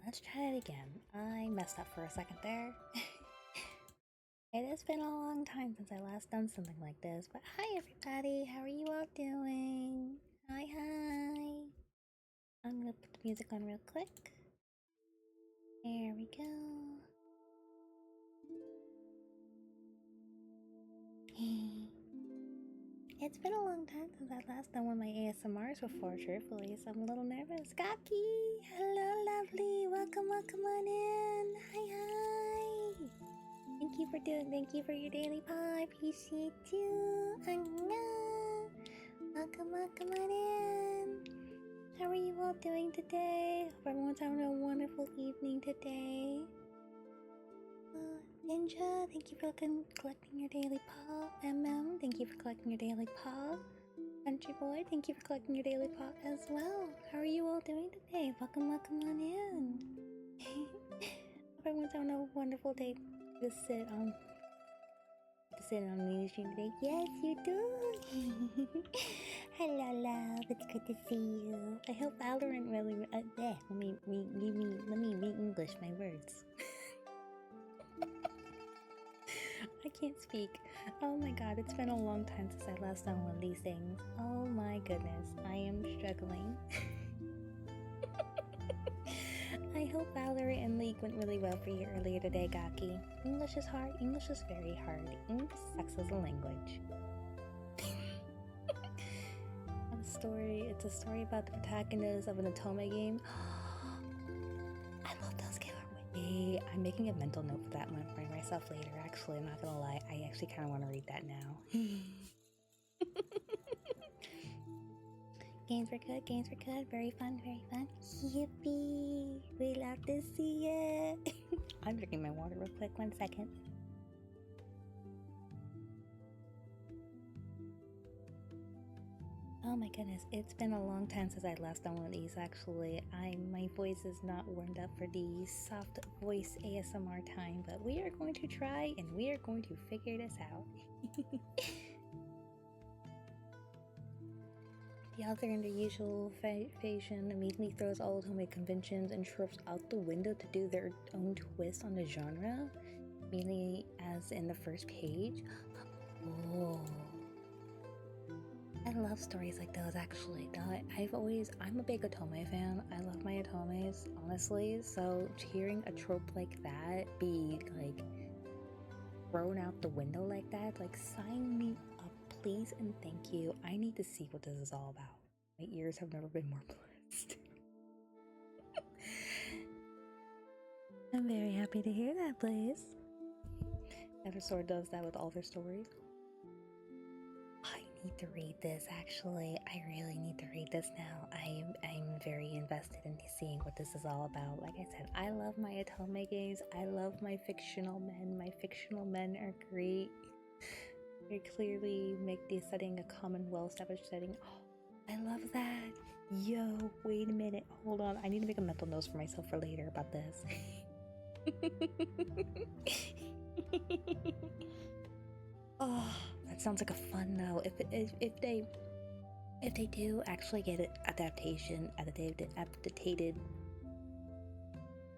let's try it again. I messed up for a second there. It has been a long time since I last done something like this, but hi everybody, how are you all doing? Hi. I'm gonna put the music on real quick. There we go. It's been a long time since I last done one of my ASMRs before, truthfully, so I'm a little nervous. Gaki! Hello, lovely! Welcome on in! Hi! Thank you for your daily paw. I appreciate you. Annyeong. Welcome on in. How are you all doing today? Hope everyone's having a wonderful evening today. Ninja, thank you for collecting your daily paw. Thank you for collecting your daily paw. Country Boy, thank you for collecting your daily paw as well. How are you all doing today? Welcome on in. Hope everyone's having a wonderful day to sit on the stream today. Yes, you do. Hello, love. It's good to see you. I hope Valorant really. Let me re-English my words. I can't speak. Oh my god, it's been a long time since I last done one of these things. Oh my goodness, I am struggling. I hope Valorant and League went really well for you earlier today, Gaki. English is hard. English is very hard. English sucks as a language. It's a story about the protagonist of an Otome game. I love those games. Wait, I'm making a mental note for that one for myself later, actually. I'm not gonna lie. I actually kind of want to read that now. Games were good. Very fun. Yippee! We love to see it. I'm drinking my water real quick. 1 second. Oh my goodness, it's been a long time since I last done one of these, actually. My voice is not warmed up for the soft voice ASMR time, but we are going to try and we are going to figure this out. The author, in their usual fashion, immediately throws all Otome conventions and tropes out the window to do their own twist on the genre, mainly as in the first page. Oh. I love stories like those, actually. I'm a big Otome fan. I love my Otomes, honestly. So hearing a trope like that be like thrown out the window like that, like sign me up, please and thank you. I need to see what this is all about. My ears have never been more blessed. I'm very happy to hear that, please. Eversword does that with all their stories. I need to read this, actually. I really need to read this now. I'm very invested in seeing what this is all about. Like I said, I love my Otome games. I love my fictional men. My fictional men are great. They clearly make the setting a common, well-established setting. Oh, I love that. Yo, wait a minute. Hold on. I need to make a mental note for myself for later about this. Oh, that sounds like a fun though. If they do actually get it adapted,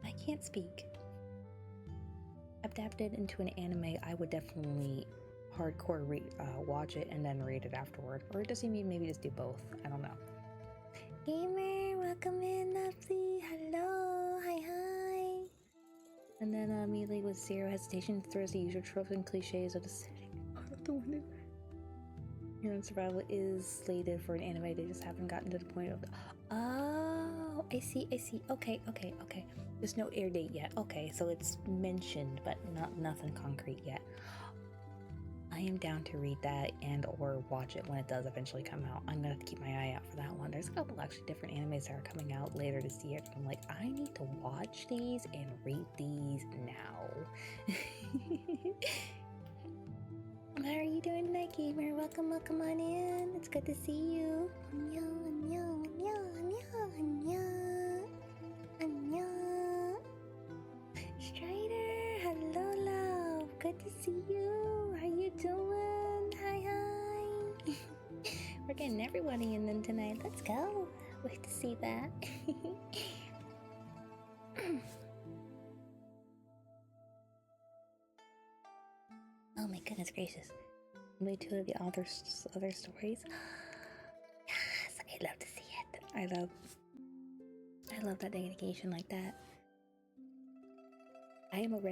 I can't speak. Adapted into an anime, I would definitely hardcore watch it and then read it afterward. Or does he mean maybe just do both? I don't know. Gamer, welcome in, lovely. Hello, hi. And then immediately with zero hesitation throws the usual tropes and cliches of the setting out of the window. Human survival is slated for an anime. They just haven't gotten to the point of oh, I see. Okay. There's no air date yet. Okay, so it's mentioned, but nothing concrete yet. I am down to read that and or watch it when it does eventually come out. I'm gonna have to keep my eye out for that one. There's a couple actually different animes that are coming out later this year. I'm like, I need to watch these and read these now. How are you doing tonight, gamer? Welcome on in. It's good to see you. Annyeong. Strider, hello, love. Good to see you. How you doing? Hi. We're getting everybody in them tonight. Let's go. Wait to see that. Oh my goodness gracious. Maybe two of the author's other stories. Yes, I'd love to see it. I love that dedication like that. I almost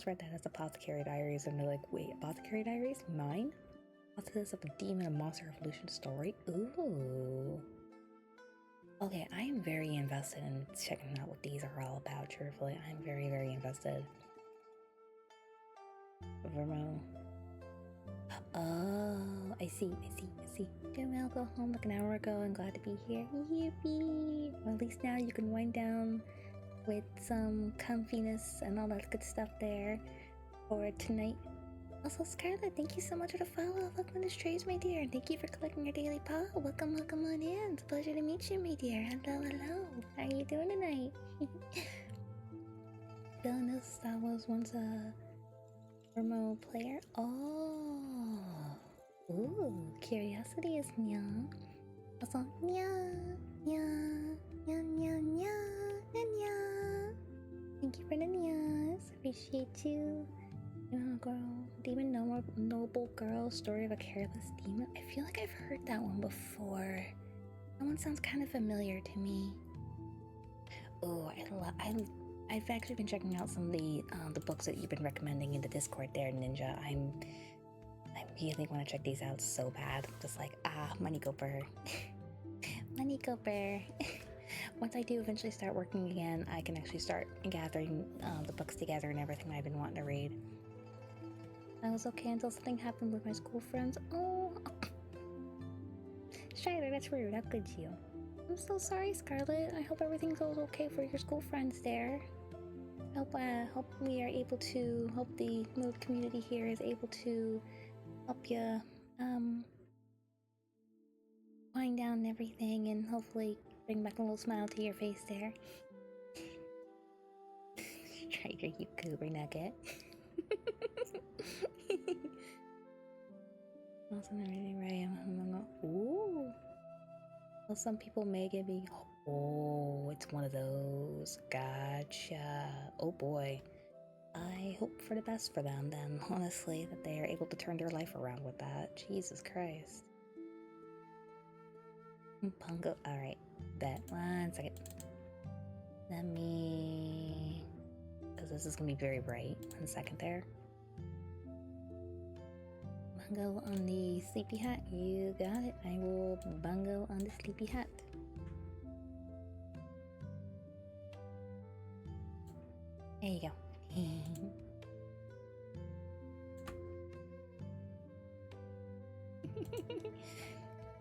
read that as Apothecary Diaries, and they're like, wait, Apothecary Diaries? Mine? What's this of a demon and monster evolution story? Ooh. Okay, I am very invested in checking out what these are all about, truthfully. I'm very, very invested. Vermo. Oh, I see. I'll go home like an hour ago. I'm glad to be here. Yippee! Well, at least now you can wind down with some comfiness and all that good stuff there for tonight. Also, Scarlett, thank you so much for the follow. Welcome to Strays, my dear, and thank you for collecting your daily paw. Welcome on in. It's a pleasure to meet you, my dear. Hello. How are you doing tonight? Villainous, that was once a remote player. Oh. Ooh, curiosity is nya. Also, nya. Thank you for the nyas. Appreciate you. Girl, Demon Noble Girl, Story of a Careless Demon. I feel like I've heard that one before. That one sounds kind of familiar to me. Oh, I've actually been checking out some of the books that you've been recommending in the Discord there, Ninja. I really want to check these out so bad. Just like, money go burr. Money go burr. Once I do eventually start working again, I can actually start gathering the books together and everything I've been wanting to read. I was okay until something happened with my school friends. Oh, Strider, that's rude. How could you? I'm so sorry, Scarlett. I hope everything goes okay for your school friends there. Hope we are able to. Hope the little community here is able to help you wind down everything and hopefully bring back a little smile to your face there. Strider, you goober nugget. Ooh. Well, some people may give me. Oh, it's one of those. Gotcha. Oh boy. I hope for the best for them then, honestly, that they are able to turn their life around with that. Jesus Christ. Pungo. Alright. Bet. 1 second. Let me. Because this is going to be very bright. 1 second there. Bungo on the sleepy hat. You got it. I will bungo on the sleepy hat. There you go.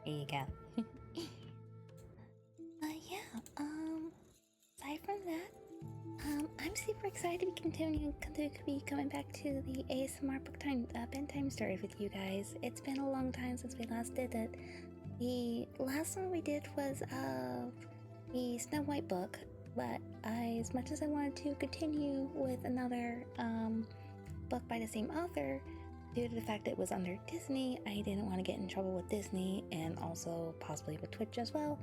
There you go. Aside from that, I'm super excited to be coming back to the ASMR bedtime stories with you guys. It's been a long time since we last did it. The last one we did was the Snow White book, but as much as I wanted to continue with another book by the same author, due to the fact that it was under Disney, I didn't want to get in trouble with Disney and also possibly with Twitch as well.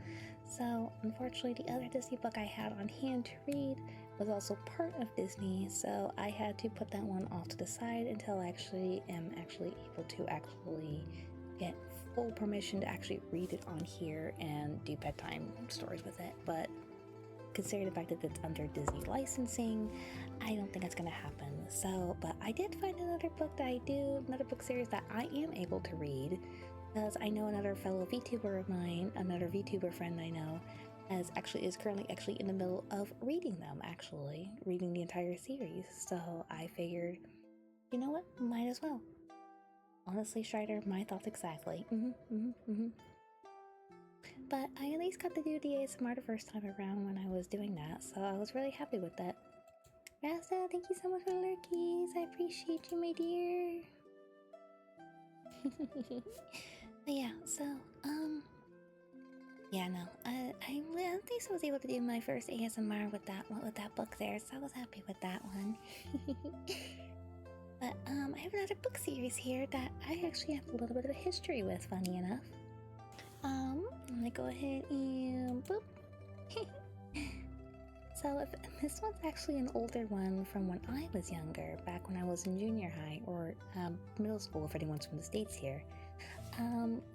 So unfortunately, the other Disney book I had on hand to read was also part of Disney, so I had to put that one off to the side until I am able to get full permission to actually read it on here and do bedtime stories with it. But considering the fact that it's under Disney licensing, I don't think it's gonna happen. So, but I did find another book series that I am able to read, because I know another fellow VTuber of mine, another VTuber friend I know, is currently in the middle of reading the entire series. So I figured, you know what, might as well. Honestly, Strider, my thoughts exactly. But I at least got to do the ASMR the first time around when I was doing that, so I was really happy with that. Rasta, thank you so much for the lurkies. I appreciate you, my dear. But yeah, so, yeah, no, I at least was able to do my first ASMR with that book there, so I was happy with that one. But, I have another book series here that I actually have a little bit of a history with, funny enough. I'm gonna go ahead and boop. So this one's actually an older one from when I was younger, back when I was in junior high or middle school, if anyone's from the States here.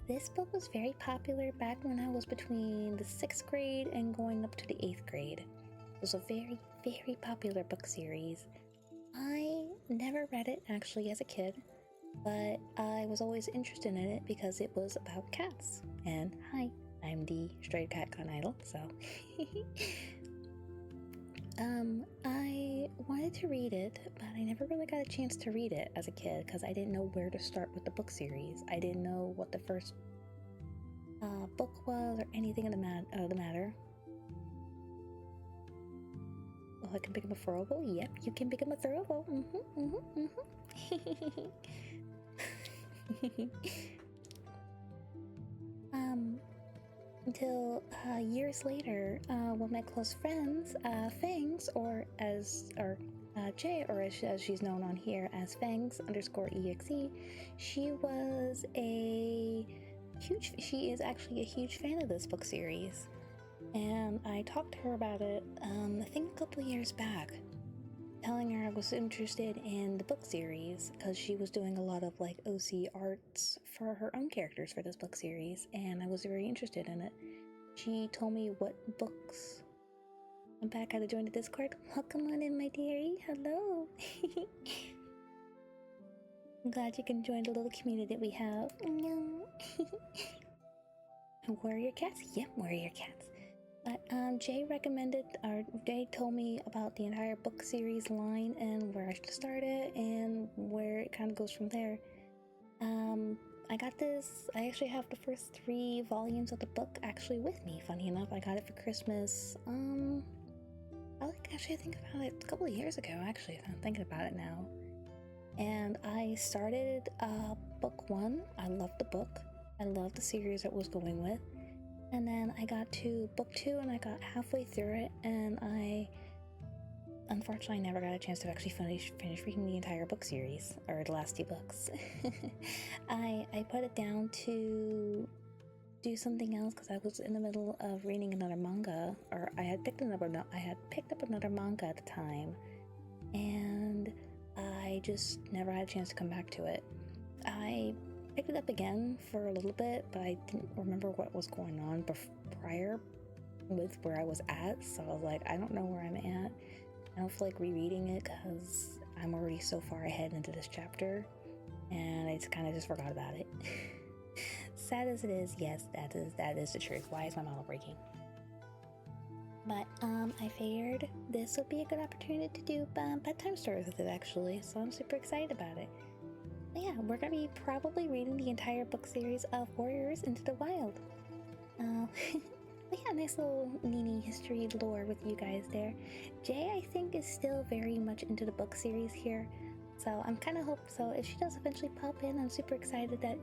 This book was very popular back when I was between the 6th grade and going up to the 8th grade. It was a very, very popular book series. I never read it actually as a kid, but I was always interested in it because it was about cats. And hi, I'm the stray cat con idol, so I wanted to read it, but I never really got a chance to read it as a kid because I didn't know where to start with the book series. I didn't know what the first book was or anything of the matter. Oh, I can pick up a throwable? Yep, you can pick up a throwable. Until years later, one of my close friends, Fangs, Jay, or as she's known on here as Fangs_EXE, she is actually a huge fan of this book series. And I talked to her about it, I think a couple of years back, telling her I was interested in the book series because she was doing a lot of like OC arts for her own characters for this book series, and I was very interested in it. She told me what books. I'm back. How to join the Discord. Welcome on in, my dearie. Hello. I'm glad you can join the little community that we have. Warrior cats? Yep, warrior cats. But Jay told me about the entire book series line and where I should start it and where it kind of goes from there. I got this. I actually have the first 3 volumes of the book actually with me. Funny enough, I got it for Christmas. I think about it a couple of years ago. Actually, if I'm thinking about it now. And I started book 1. I loved the book. I loved the series it was going with. And then I got to book 2 and I got halfway through it, and I unfortunately never got a chance to actually finish reading the entire book series, or the last 2 books. I put it down to do something else because I was in the middle of reading another manga, or I had picked up another manga at the time, and I just never had a chance to come back to it. I picked it up again for a little bit, but I didn't remember what was going on prior with where I was at, so I was like, I don't know where I'm at. I don't feel like rereading it because I'm already so far ahead into this chapter, and I kind of just forgot about it. Sad as it is, yes, that is the truth. Why is my model breaking? But I figured this would be a good opportunity to do bedtime stories with it, actually, so I'm super excited about it. But yeah, we're gonna be probably reading the entire book series of Warriors Into the Wild. But yeah, nice little Nini history lore with you guys there. Jay, I think, is still very much into the book series here, so I'm kind of hoping. So if she does eventually pop in, I'm super excited that.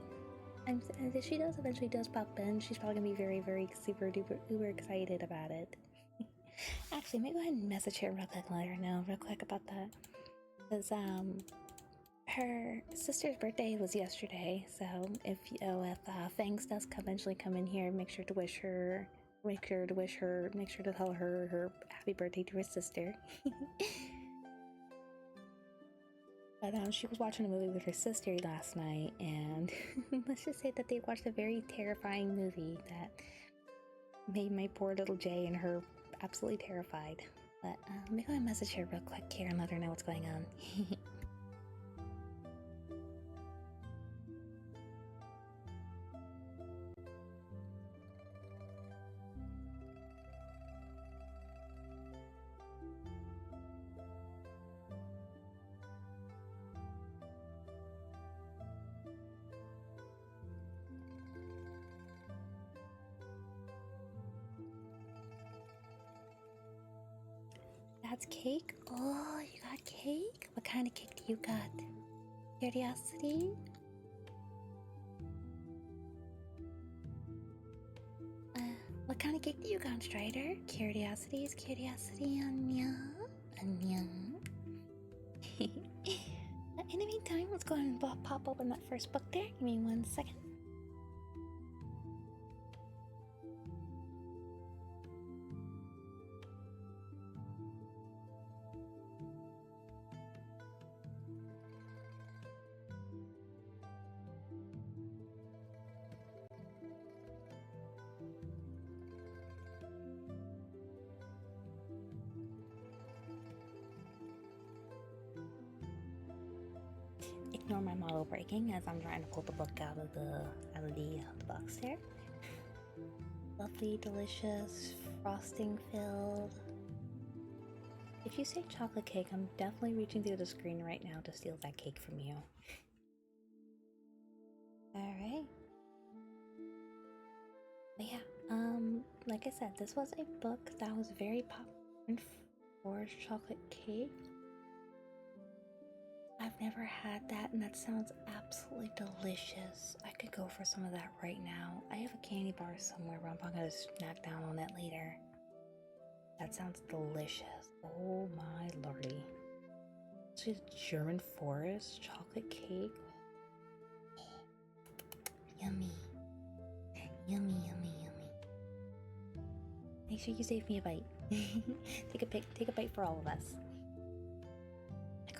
If she eventually does pop in, she's probably gonna be very, very super duper uber excited about it. Actually, maybe go ahead and message her real quick, let her know real quick about that, because her sister's birthday was yesterday. So if Fangs does eventually come in here, make sure to tell her happy birthday to her sister. But she was watching a movie with her sister last night, and let's just say that they watched a very terrifying movie that made my poor little Jay and her absolutely terrified. But let me go and message her real quick here and let her know what's going on. That's cake? Oh, you got cake? What kind of cake do you got? Curiosity? What kind of cake do you got, Strider? Curiosity is curiosity, Anya. Anya. In the meantime, let's go ahead and pop open that first book there. Give me 1 second. little breaking as I'm trying to pull the book out of the box here. Lovely, delicious, frosting filled. If you say chocolate cake, I'm definitely reaching through the screen right now to steal that cake from you. Alright. But yeah, like I said, this was a book that was very popular for chocolate cake. I've never had that, and that sounds absolutely delicious. I could go for some of that right now. I have a candy bar somewhere, but I'm probably gonna snack down on that later. That sounds delicious. Oh my lordy. This German forest chocolate cake. Yummy. Yummy, yummy, yummy. Make sure you save me a bite. Take a bite for all of us.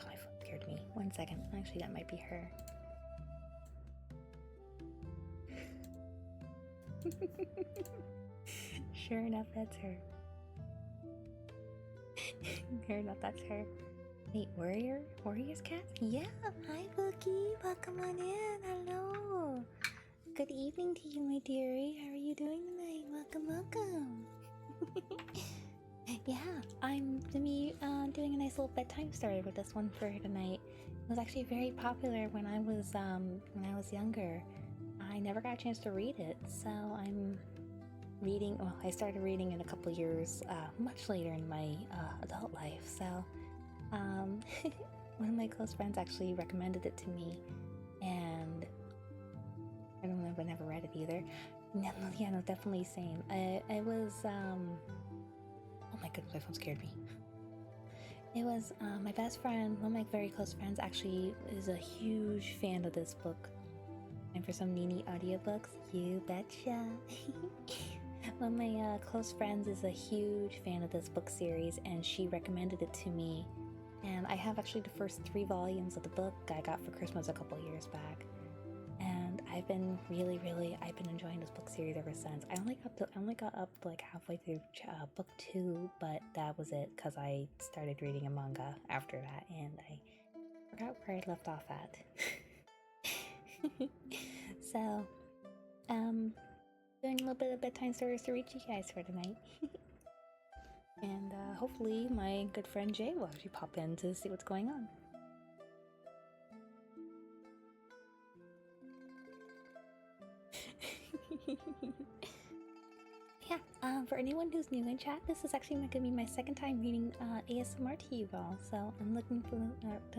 Oh, my foot scared me. 1 second. Actually, that might be her. Sure enough, that's her. Sure enough, that's her. Wait, Warrior's cat? Yeah, hi Bookie, welcome on in, hello. Good evening to you, my dearie. How are you doing tonight? Welcome, welcome. Yeah, I'm gonna be doing a nice little bedtime story with this one for tonight. It was actually very popular when I was younger. I never got a chance to read it, so I'm reading. Well, I started reading it a couple years much later in my adult life. So, one of my close friends actually recommended it to me, and I don't know if I never read it either. No, yeah, no, definitely same. It was oh my goodness, my phone scared me. It was my best friend, one of my very close friends, actually is a huge fan of this book. And for some Nini audiobooks, you betcha. One of my close friends is a huge fan of this book series, and she recommended it to me. And I have actually the first 3 volumes of the book I got for Christmas a couple years back. And I've been I've been enjoying this book series ever since. I only got up like halfway through book 2, but that was it because I started reading a manga after that, and I forgot where I left off at. So, doing a little bit of bedtime stories to reach you guys for tonight. And hopefully my good friend Jay will actually pop in to see what's going on. Yeah, for anyone who's new in chat, this is actually going to be my second time reading ASMR to you all. So I'm looking for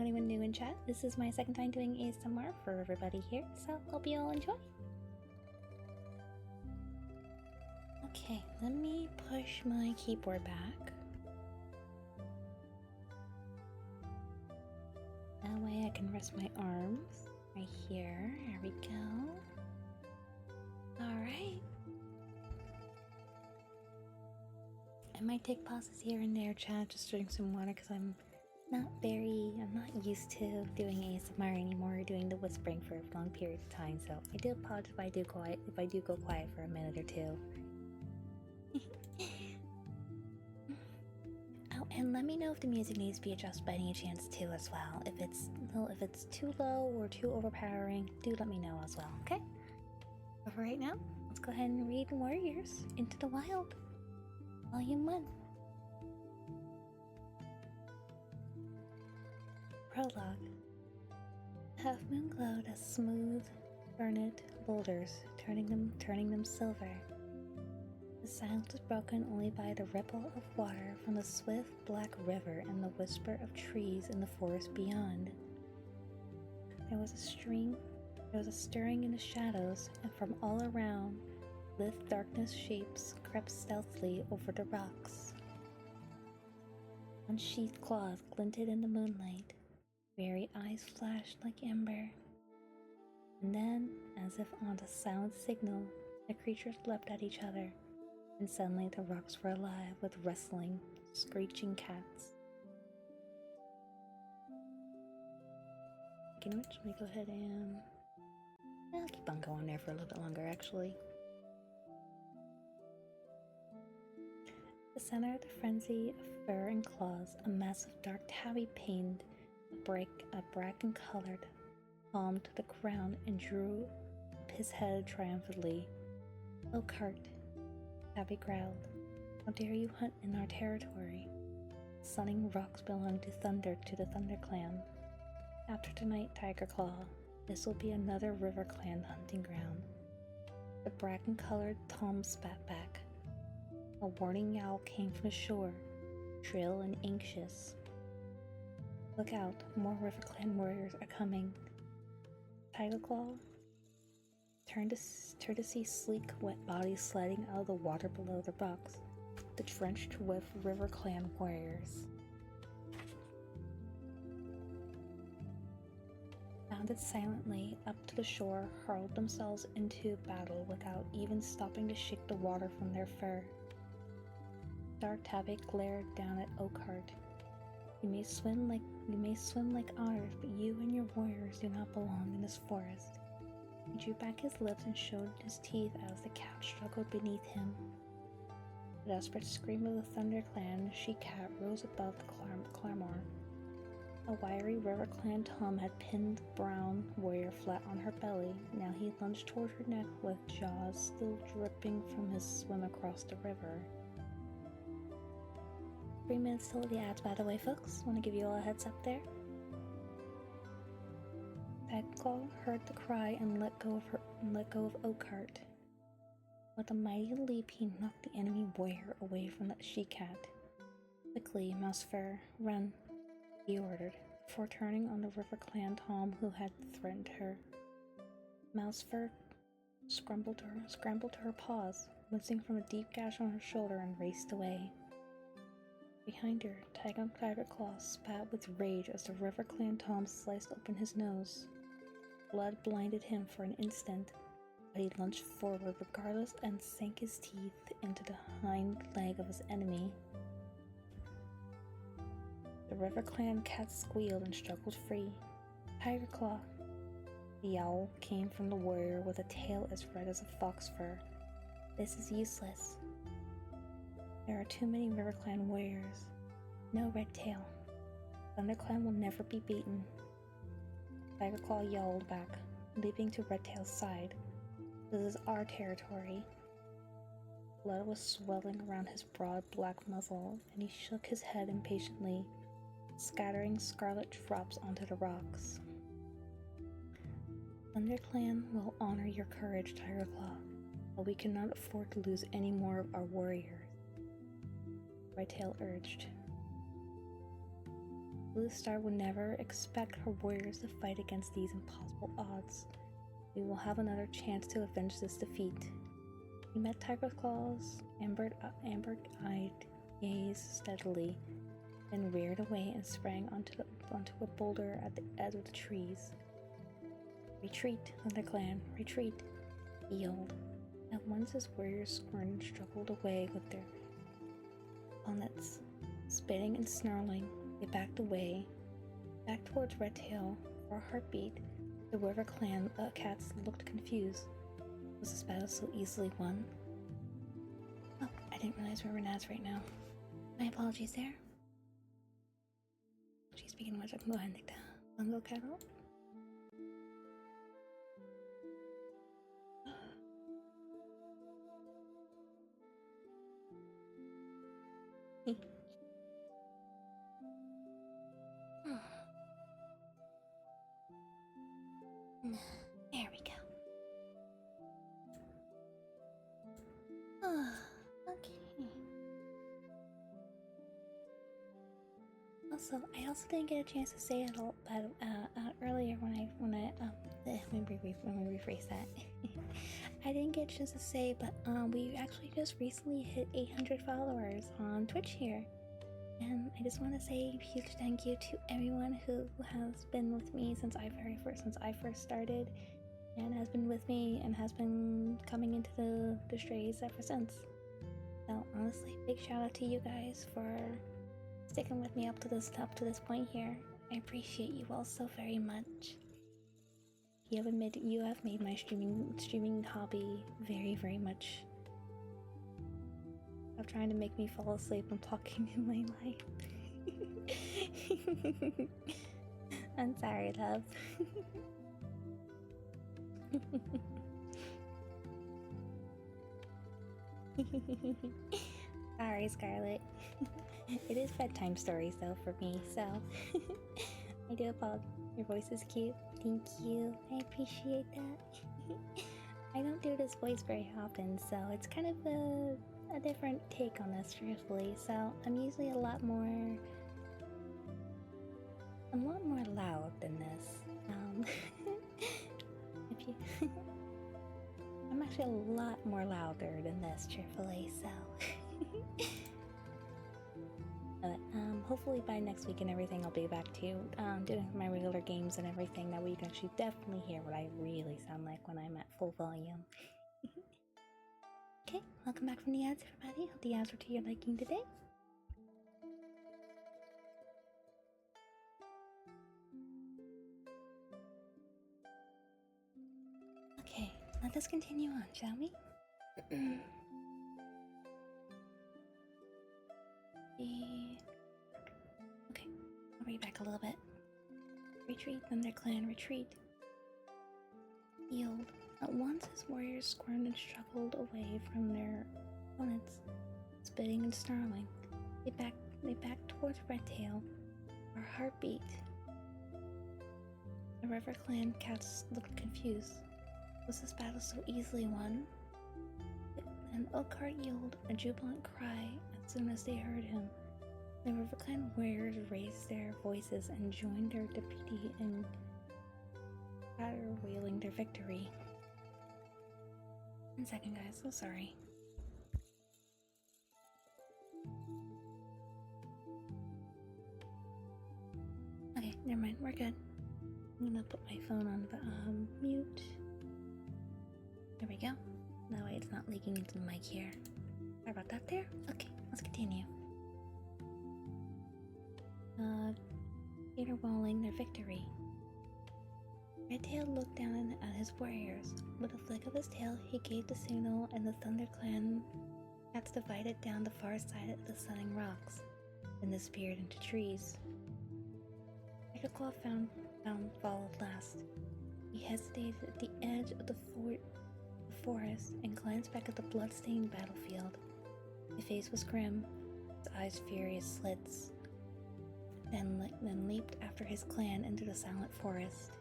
anyone new in chat. This is my second time doing ASMR for everybody here. So hope you all enjoy. Okay, let me push my keyboard back. That way I can rest my arms right here. There we go. Alright. I might take pauses here and there, chat, just drink some water because I'm not used to doing ASMR anymore, doing the whispering for a long period of time, so I do apologize if I do go quiet for a minute or two. Oh, and let me know if the music needs to be adjusted by any chance too as well. If it's too low or too overpowering, do let me know as well, okay? But for right now, let's go ahead and read Warriors Into the Wild, Volume 1. Prologue. Half moon glowed as smooth, burnished boulders, turning them silver. The silence was broken only by the ripple of water from the swift black river and the whisper of trees in the forest beyond. There was a stirring in the shadows, and from all around, lithe darkness shapes crept stealthily over the rocks. Unsheathed claws glinted in the moonlight, weary eyes flashed like ember. And then, as if on a silent signal, the creatures leapt at each other. And suddenly the rocks were alive with rustling, screeching cats. You know what? Let me go ahead and I'll keep on going there for a little bit longer, actually. The center of the frenzy of fur and claws, a massive dark tabby pained, a bracken-colored, palm to the ground and drew up his head triumphantly. Oakheart, Tabby growled. How dare you hunt in our territory? Sunning rocks belong to the ThunderClan. After tonight, Tigerclaw, this will be another RiverClan hunting ground. The bracken-colored Tom spat back. A warning yowl came from the shore, shrill and anxious. Look out, more RiverClan warriors are coming. Tigerclaw turned to see sleek, wet bodies sliding out of the water below the rocks, the drenched with RiverClan warriors. Bounded silently up to the shore, hurled themselves into battle without even stopping to shake the water from their fur. Dark Tabby glared down at Oakheart. You may swim like otters, but you and your warriors do not belong in this forest. He drew back his lips and showed his teeth as the cat struggled beneath him. The desperate scream of the ThunderClan she-cat rose above the clamor. A wiry RiverClan Tom had pinned the brown warrior flat on her belly. Now he lunged toward her neck with jaws still dripping from his swim across the river. 3 minutes till the ads, by the way, folks. Want to give you all a heads up there. Tigerclaw heard the cry and let go of Oakheart. With a mighty leap, he knocked the enemy warrior away from the she-cat. Quickly, Mousefur, run, he ordered, before turning on the RiverClan Tom who had threatened her. Mousefur scrambled to her paws, wincing from a deep gash on her shoulder, and raced away. Behind her, Tigerclaw spat with rage as the RiverClan Tom sliced open his nose. Blood blinded him for an instant, but he lunged forward regardless and sank his teeth into the hind leg of his enemy. The RiverClan cat squealed and struggled free. Tigerclaw! The yowl came from the warrior with a tail as red as a fox fur. This is useless. There are too many RiverClan warriors. No Redtail. ThunderClan will never be beaten. Tigerclaw yowled back, leaping to Redtail's side. This is our territory. Blood was swelling around his broad black muzzle, and he shook his head impatiently, scattering scarlet drops onto the rocks. ThunderClan will honor your courage, Tigerclaw, but we cannot afford to lose any more of our warriors. Redtail urged. Blue Star would never expect her warriors to fight against these impossible odds. We will have another chance to avenge this defeat. He met Tigerclaw's amber-eyed gaze steadily, then reared away and sprang onto a boulder at the edge of the trees. Retreat, ThunderClan, retreat, he yelled. At once his warriors squirmed and struggled away with their opponents. Spitting and snarling, they backed away, back towards Redtail. For a heartbeat, the RiverClan cats looked confused. Was this battle so easily won? Oh, I didn't realize we were in ads right now. My apologies there. Speaking of which, I can go ahead and take the Bungo cat out. There we go. Okay. Also, I also didn't get a chance to say it all earlier when we rephrase that. I didn't get a chance to say, but we actually just recently hit 800 followers on Twitch here. And I just want to say a huge thank you to everyone who has been with me since I first started, and has been with me and has been coming into the strays ever since. So honestly, big shout out to you guys for sticking with me up to this point here. I appreciate you all so very much. You have made my streaming hobby very, very much. Stop trying to make me fall asleep when talking in my life. I'm sorry, love. Sorry, Scarlet. It is bedtime stories though for me, so I do apologize. Your voice is cute. Thank you. I appreciate that. I don't do this voice very often, so it's kind of a different take on this, truthfully. So I'm usually a lot more loud than this. If you, I'm actually a lot more louder than this, truthfully. So. But hopefully by next week and everything, I'll be back to doing my regular games and everything. That way you can actually definitely hear what I really sound like when I'm at full volume. Okay, welcome back from the ads, everybody. Hope the ads were to your liking today. Okay, let us continue on, shall we? Okay, I'll read back a little bit. Retreat, ThunderClan, retreat. Yield. At once his warriors squirmed and struggled away from their opponents, spitting and snarling. They backed towards Redtail. Our heart beat. The RiverClan cats looked confused. Was this battle so easily won? Then Elkhart yelled a jubilant cry as soon as they heard him. The RiverClan warriors raised their voices and joined their deputy in wailing their victory. 1 second, guys. So sorry. Okay, never mind. We're good. I'm gonna put my phone on mute. There we go. That way it's not leaking into the mic here. Sorry about that there. Okay, let's continue. Caterwauling their victory. Redtail looked down at his warriors. With a flick of his tail, he gave the signal, and the ThunderClan cats divided down the far side of the sunning rocks, then disappeared into trees. Tigerclaw followed last. He hesitated at the edge of the forest and glanced back at the blood-stained battlefield. His face was grim, his eyes furious slits, then leaped after his clan into the silent forest.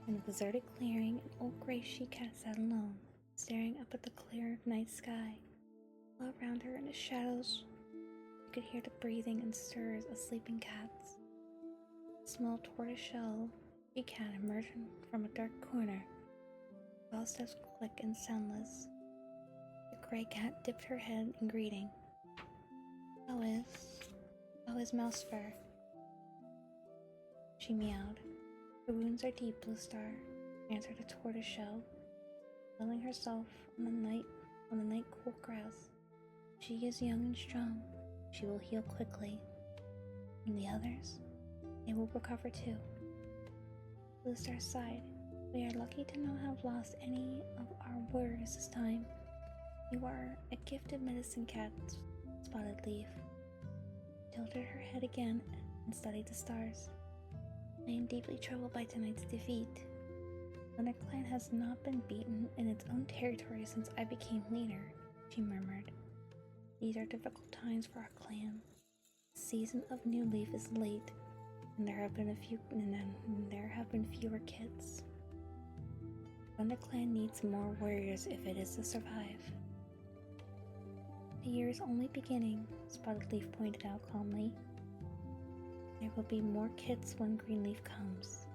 In the deserted clearing, an old gray she-cat sat alone, staring up at the clear night sky. All around her in the shadows, you could hear the breathing and stirs of sleeping cats. A small tortoiseshell she-cat emerged from a dark corner. All steps quick and soundless. The gray cat dipped her head in greeting. How is Mousefur? She meowed. Her wounds are deep, Bluestar, answered the tortoiseshell, settling herself on the night cool grass. She is young and strong. She will heal quickly. And the others? They will recover too. Bluestar sighed. We are lucky to not have lost any of our warriors this time. You are a gifted medicine cat, Spotted Leaf. She tilted her head again and studied the stars. I am deeply troubled by tonight's defeat. ThunderClan has not been beaten in its own territory since I became leader, she murmured. These are difficult times for our clan. The season of New Leaf is late, and there have been fewer kids. ThunderClan needs more warriors if it is to survive. The year is only beginning, Spotted Leaf pointed out calmly. There will be more kids when Greenleaf comes.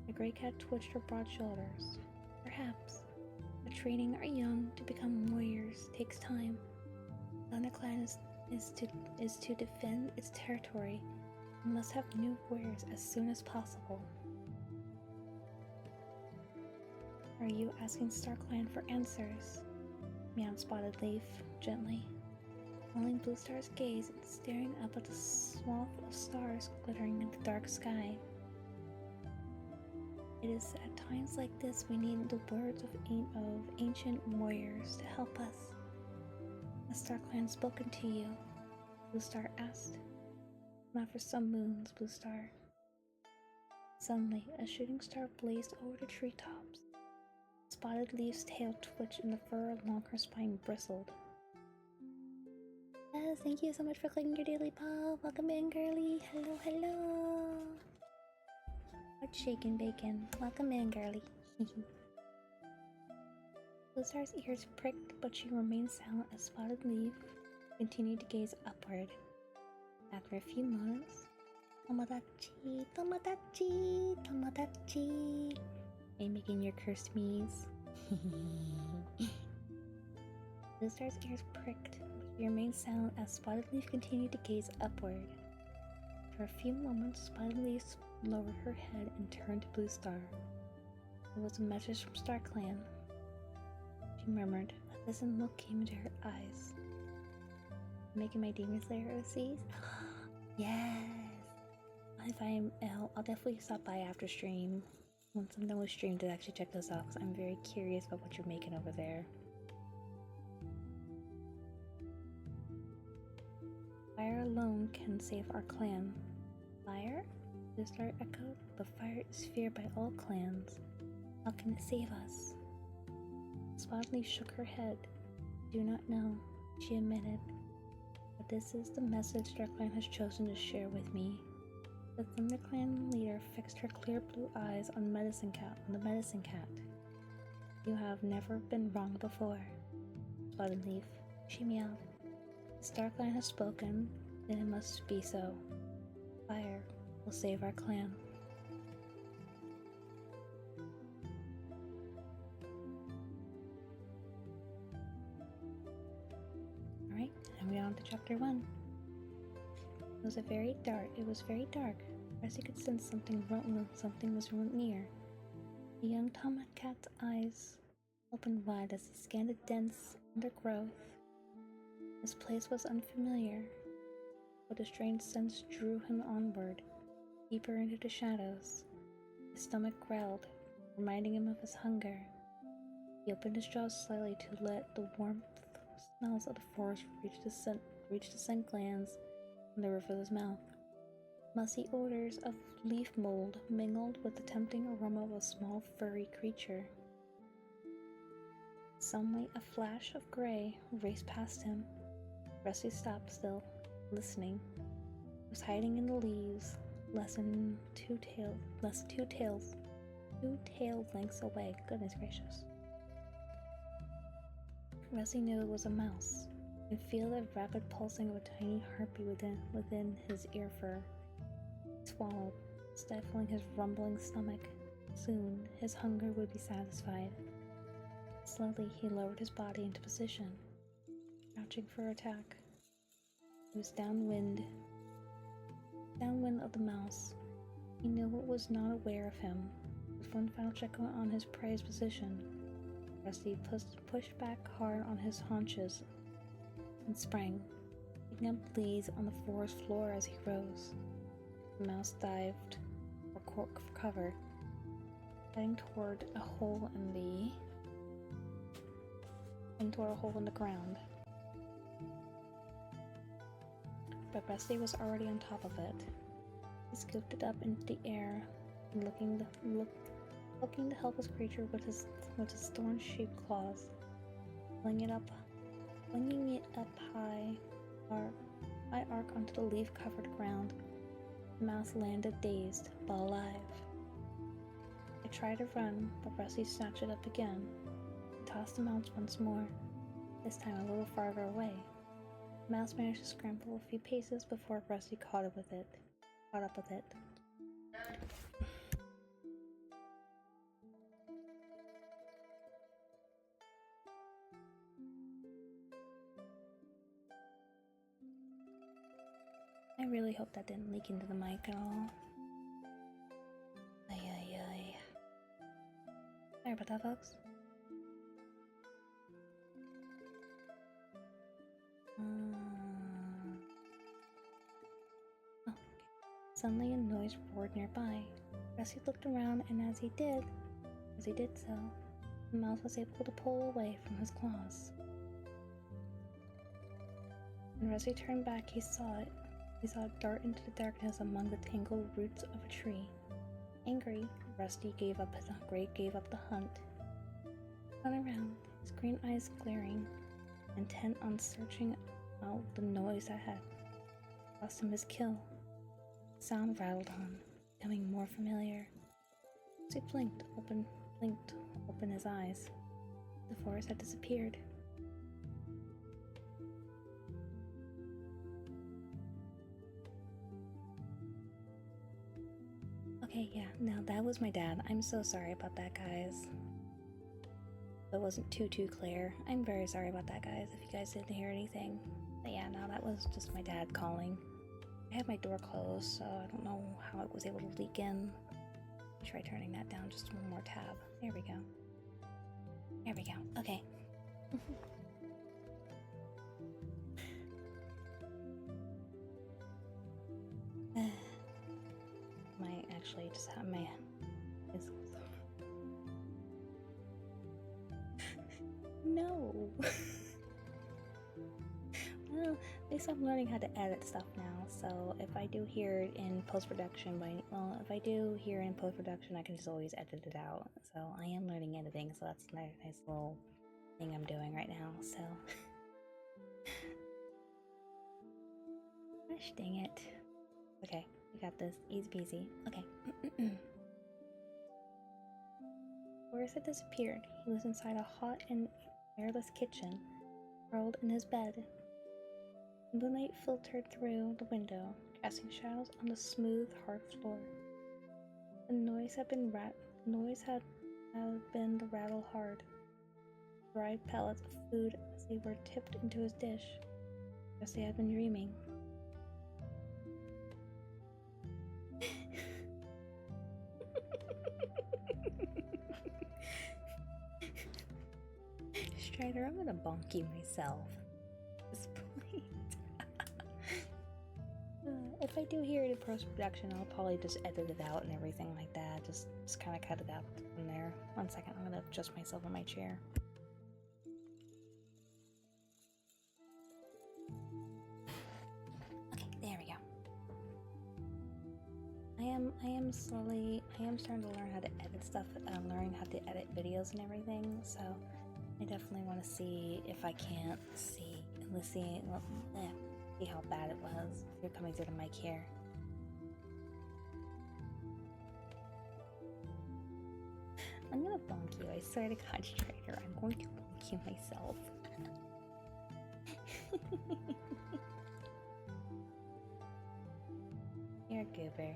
The gray cat twitched her broad shoulders. Perhaps, but training our young to become warriors takes time. ThunderClan is to defend its territory and must have new warriors as soon as possible. Are you asking StarClan for answers? Meowed Spotted Leaf gently, following Bluestar's gaze and staring up at the swath of stars glittering in the dark sky. It is at times like this we need the words of ancient warriors to help us. Has StarClan spoken to you? Bluestar asked. not for some moons, Blue Star. Suddenly, a shooting star blazed over the treetops. Spotted Leaf's tail twitched and the fur along her spine bristled. Yes, thank you so much for clicking your daily paw. Welcome in, girly. Hello, hello. What's shaking, bacon? Welcome in, girly. Blue Star's ears pricked, but she remained silent as Spotted Leaf continued to gaze upward. After a few moments, Tomodachi, Tomodachi, Tomodachi. Are you making your cursed sneeze? Blue Star's ears pricked, but she remained silent as Spotted Leaf continued to gaze upward. For a few moments, Spotted Leaf lowered her head and turned to Blue Star. It was a message from StarClan. She murmured. A distant look came into her eyes. Making my Demon Slayer OCs? Yes! If I'm ill, I'll definitely stop by after stream. Once I'm done with stream to actually check those out, because I'm very curious about what you're making over there. Fire alone can save our clan. Fire? Blue Star echoed. But fire is feared by all clans. How can it save us? Spotted Leaf shook her head. Do not know, she admitted. But this is the message ShadowClan has chosen to share with me. The ThunderClan leader fixed her clear blue eyes on the medicine cat. You have never been wrong before, Spotted Leaf. She meowed. The StarClan has spoken, then it must be so. Fire will save our clan. Alright, and we're on to chapter 1. It was very dark. Percy could sense something was near. The young Tomcat eyes opened wide as he scanned the dense undergrowth. This place was unfamiliar, but a strange sense drew him onward, deeper into the shadows. His stomach growled, reminding him of his hunger. He opened his jaws slightly to let the warmth smells of the forest reach the scent glands in the roof of his mouth. Musty odors of leaf mold mingled with the tempting aroma of a small furry creature. Suddenly, a flash of gray raced past him. Rusty stopped still, listening. It was hiding in the leaves, less than two tail lengths away. Goodness gracious. Rusty knew it was a mouse. He could feel the rapid pulsing of a tiny heartbeat within his ear fur. He swallowed, stifling his rumbling stomach. Soon, his hunger would be satisfied. Slowly, he lowered his body into position, crouching for attack. He was downwind of the mouse. He knew it was not aware of him. With one final check on his prey's position, Rusty pushed back hard on his haunches and sprang, picking up leaves on the forest floor as he rose. The mouse dived for cover, heading toward a hole in the ground. But Rusty was already on top of it. He scooped it up into the air, and looking the helpless creature with his thorn-shaped claws, flinging it up high arc onto the leaf-covered ground. The mouse landed dazed, but alive. It tried to run, but Rusty snatched it up again. He tossed the mouse once more, this time a little farther away. The mouse managed to scramble a few paces before Rusty caught up with it. I really hope that didn't leak into the mic at all. Ay. Sorry about that, folks. Okay. Suddenly a noise roared nearby. Rusty looked around, and as he did so, the mouse was able to pull away from his claws. When Rusty turned back, he saw he saw it dart into the darkness among the tangled roots of a tree. Angry, Rusty gave up the hunt. Spun around, his green eyes glaring, intent on searching out the noise ahead. Cost him his kill. The sound rattled on, becoming more familiar. He blinked open his eyes. The forest had disappeared. Okay, yeah, no, that was my dad. I'm so sorry about that, guys. That wasn't too clear. I'm very sorry about that, guys, if you guys didn't hear anything. But yeah, no, that was just my dad calling. I had my door closed, so I don't know how it was able to leak in. Try turning that down just one more tab. There we go. There we go. Okay. Might actually just have my no. Well, at least I'm learning how to edit stuff now, so if I do hear it in post-production, if I do hear it in post-production, I can just always edit it out. So I am learning editing, so that's a nice little thing I'm doing right now, so. Gosh dang it. Okay, we got this. Easy peasy. Okay. Boris had disappeared. He was inside a hot and airless kitchen, curled in his bed. Moonlight filtered through the window, casting shadows on the smooth, hard floor. The noise had been the rattle hard. Dried pellets of food as they were tipped into his dish, as they had been dreaming. Strider, I'm gonna bonk you myself at this point. If I do hear it in post-production, I'll probably just edit it out and everything like that. Just kind of cut it out from there. 1 second, I'm gonna adjust myself in my chair. Okay, there we go. I am starting to learn how to edit stuff. I'm learning how to edit videos and everything, so I definitely want to see if I can't see how bad it was. You're coming through the mic here. I'm gonna bonk you. I swear to God, Strider, I'm going to bonk you myself. You're a goober.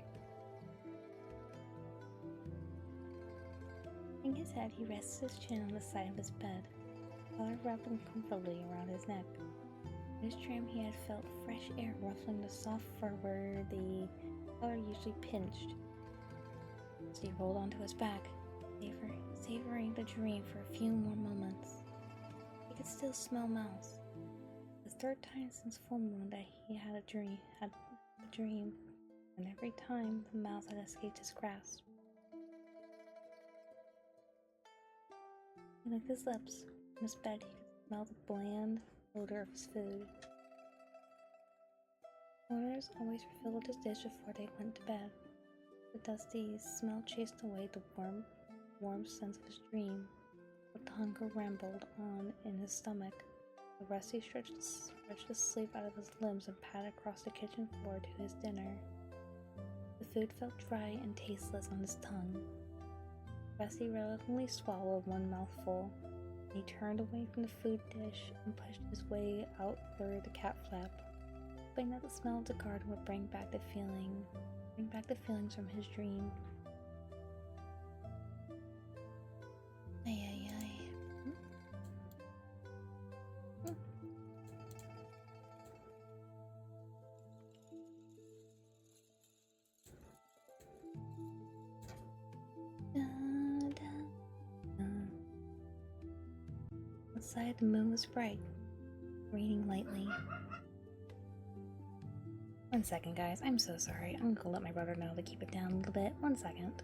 In his head, he rests his chin on the side of his bed, collar wrapping comfortably around his neck. In his tram, he had felt fresh air ruffling the soft fur where the collar usually pinched. As he rolled onto his back, savoring the dream for a few more moments. He could still smell mouse. The third time since full moon that he had a dream, and every time the mouse had escaped his grasp. He licked his lips. From his bed, he could smell the bland odor of his food. Owners always refilled his dish before they went to bed. The dusty smell chased away the warm sense of his dream, but the hunger rambled on in his stomach. The Rusty stretched the sleep out of his limbs and padded across the kitchen floor to his dinner. The food felt dry and tasteless on his tongue. Rusty reluctantly swallowed one mouthful. He turned away from the food dish and pushed his way out through the cat flap, hoping that the smell of the garden would bring back the feelings from his dream. Outside, the moon was bright, raining lightly. 1 second, guys. I'm so sorry. I'm gonna let my brother know to keep it down a little bit. 1 second.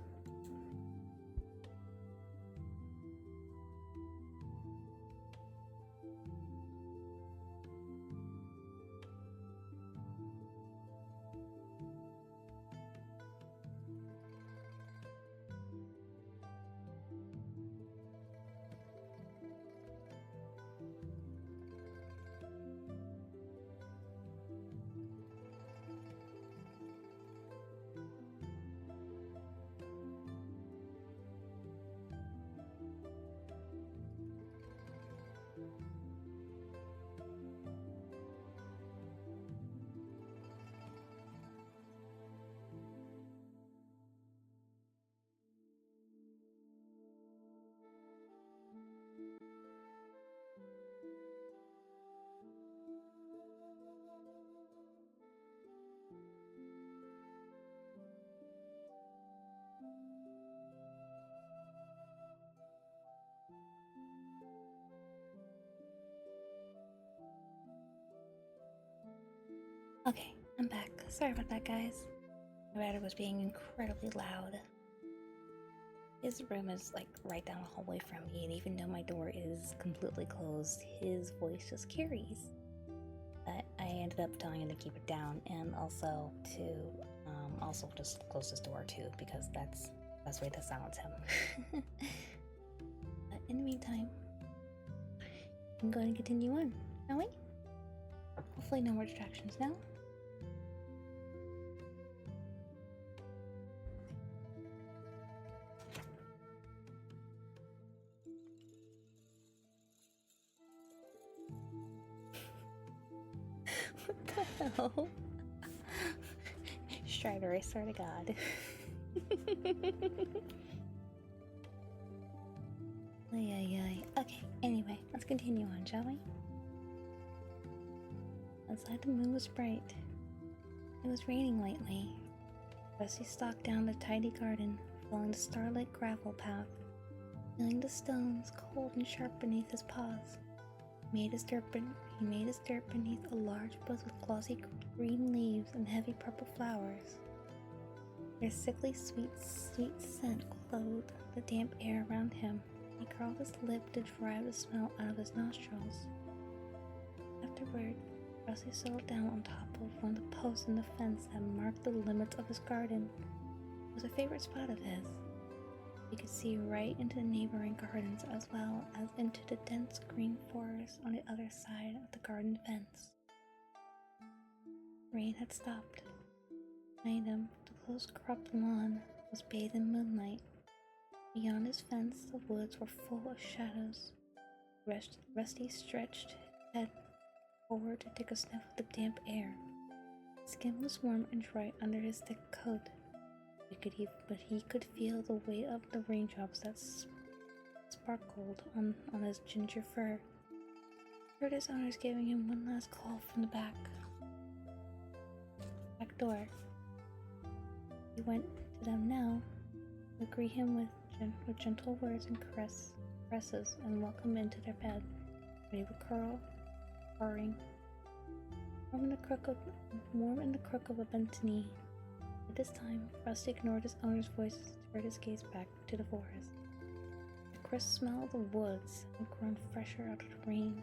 Sorry about that, guys. My router was being incredibly loud. His room is like right down the hallway from me, and even though my door is completely closed, his voice just carries. But I ended up telling him to keep it down, and also to also just close this door too, because that's the best way to silence him. But in the meantime, we can go ahead and continue on, shall we? Hopefully no more distractions now. What the hell? Strider, I swear to God. Okay, anyway, let's continue on, shall we? Outside the moon was bright. It was raining lightly. Rusty stalked down the tidy garden, following the starlit gravel path, feeling the stones cold and sharp beneath his paws. He made his dirt beneath a large bush with glossy green leaves and heavy purple flowers. Their sickly sweet scent clothed the damp air around him. He curled his lip to drive the smell out of his nostrils. Afterward, Rusty settled down on top of one of the posts in the fence that marked the limits of his garden. It was a favorite spot of his. He could see right into the neighboring gardens as well as into the dense green forest on the other side of the garden fence. Rain had stopped. Behind him, the close-cropped lawn was bathed in moonlight. Beyond his fence, the woods were full of shadows. Rusty stretched his head forward to take a sniff of the damp air. His skin was warm and dry under his thick coat. But he could feel the weight of the raindrops that sparkled on his ginger fur. He heard his owners giving him one last call from the back door. He went to them now, to greet him with gentle words and caresses, and welcome into their bed, where they would purring, warm in the crook of a bent knee. At this time, Rusty ignored his owner's voices to turn his gaze back to the forest. The crisp smell of the woods had grown fresher out of the rain.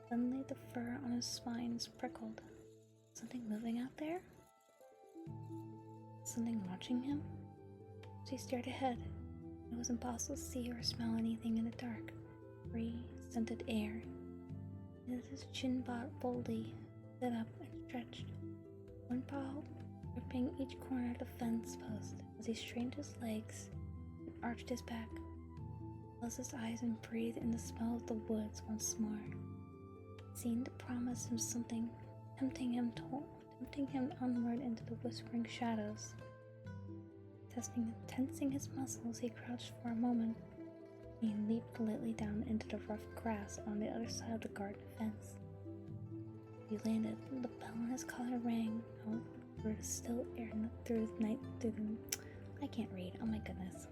Suddenly, the fur on his spines prickled. Something moving out there? Something watching him? So he stared ahead. It was impossible to see or smell anything in the dark, free, scented air. His chin boldly stood up and stretched, one paw gripping each corner of the fence post as he straightened his legs and arched his back, closed his eyes and breathed in the smell of the woods once more. It seemed to promise him something, tempting him onward into the whispering shadows. Tensing his muscles, he crouched for a moment. He leaped lightly down into the rough grass on the other side of the garden fence. He landed, the bell on his collar rang out through the still air I can't read, oh my goodness.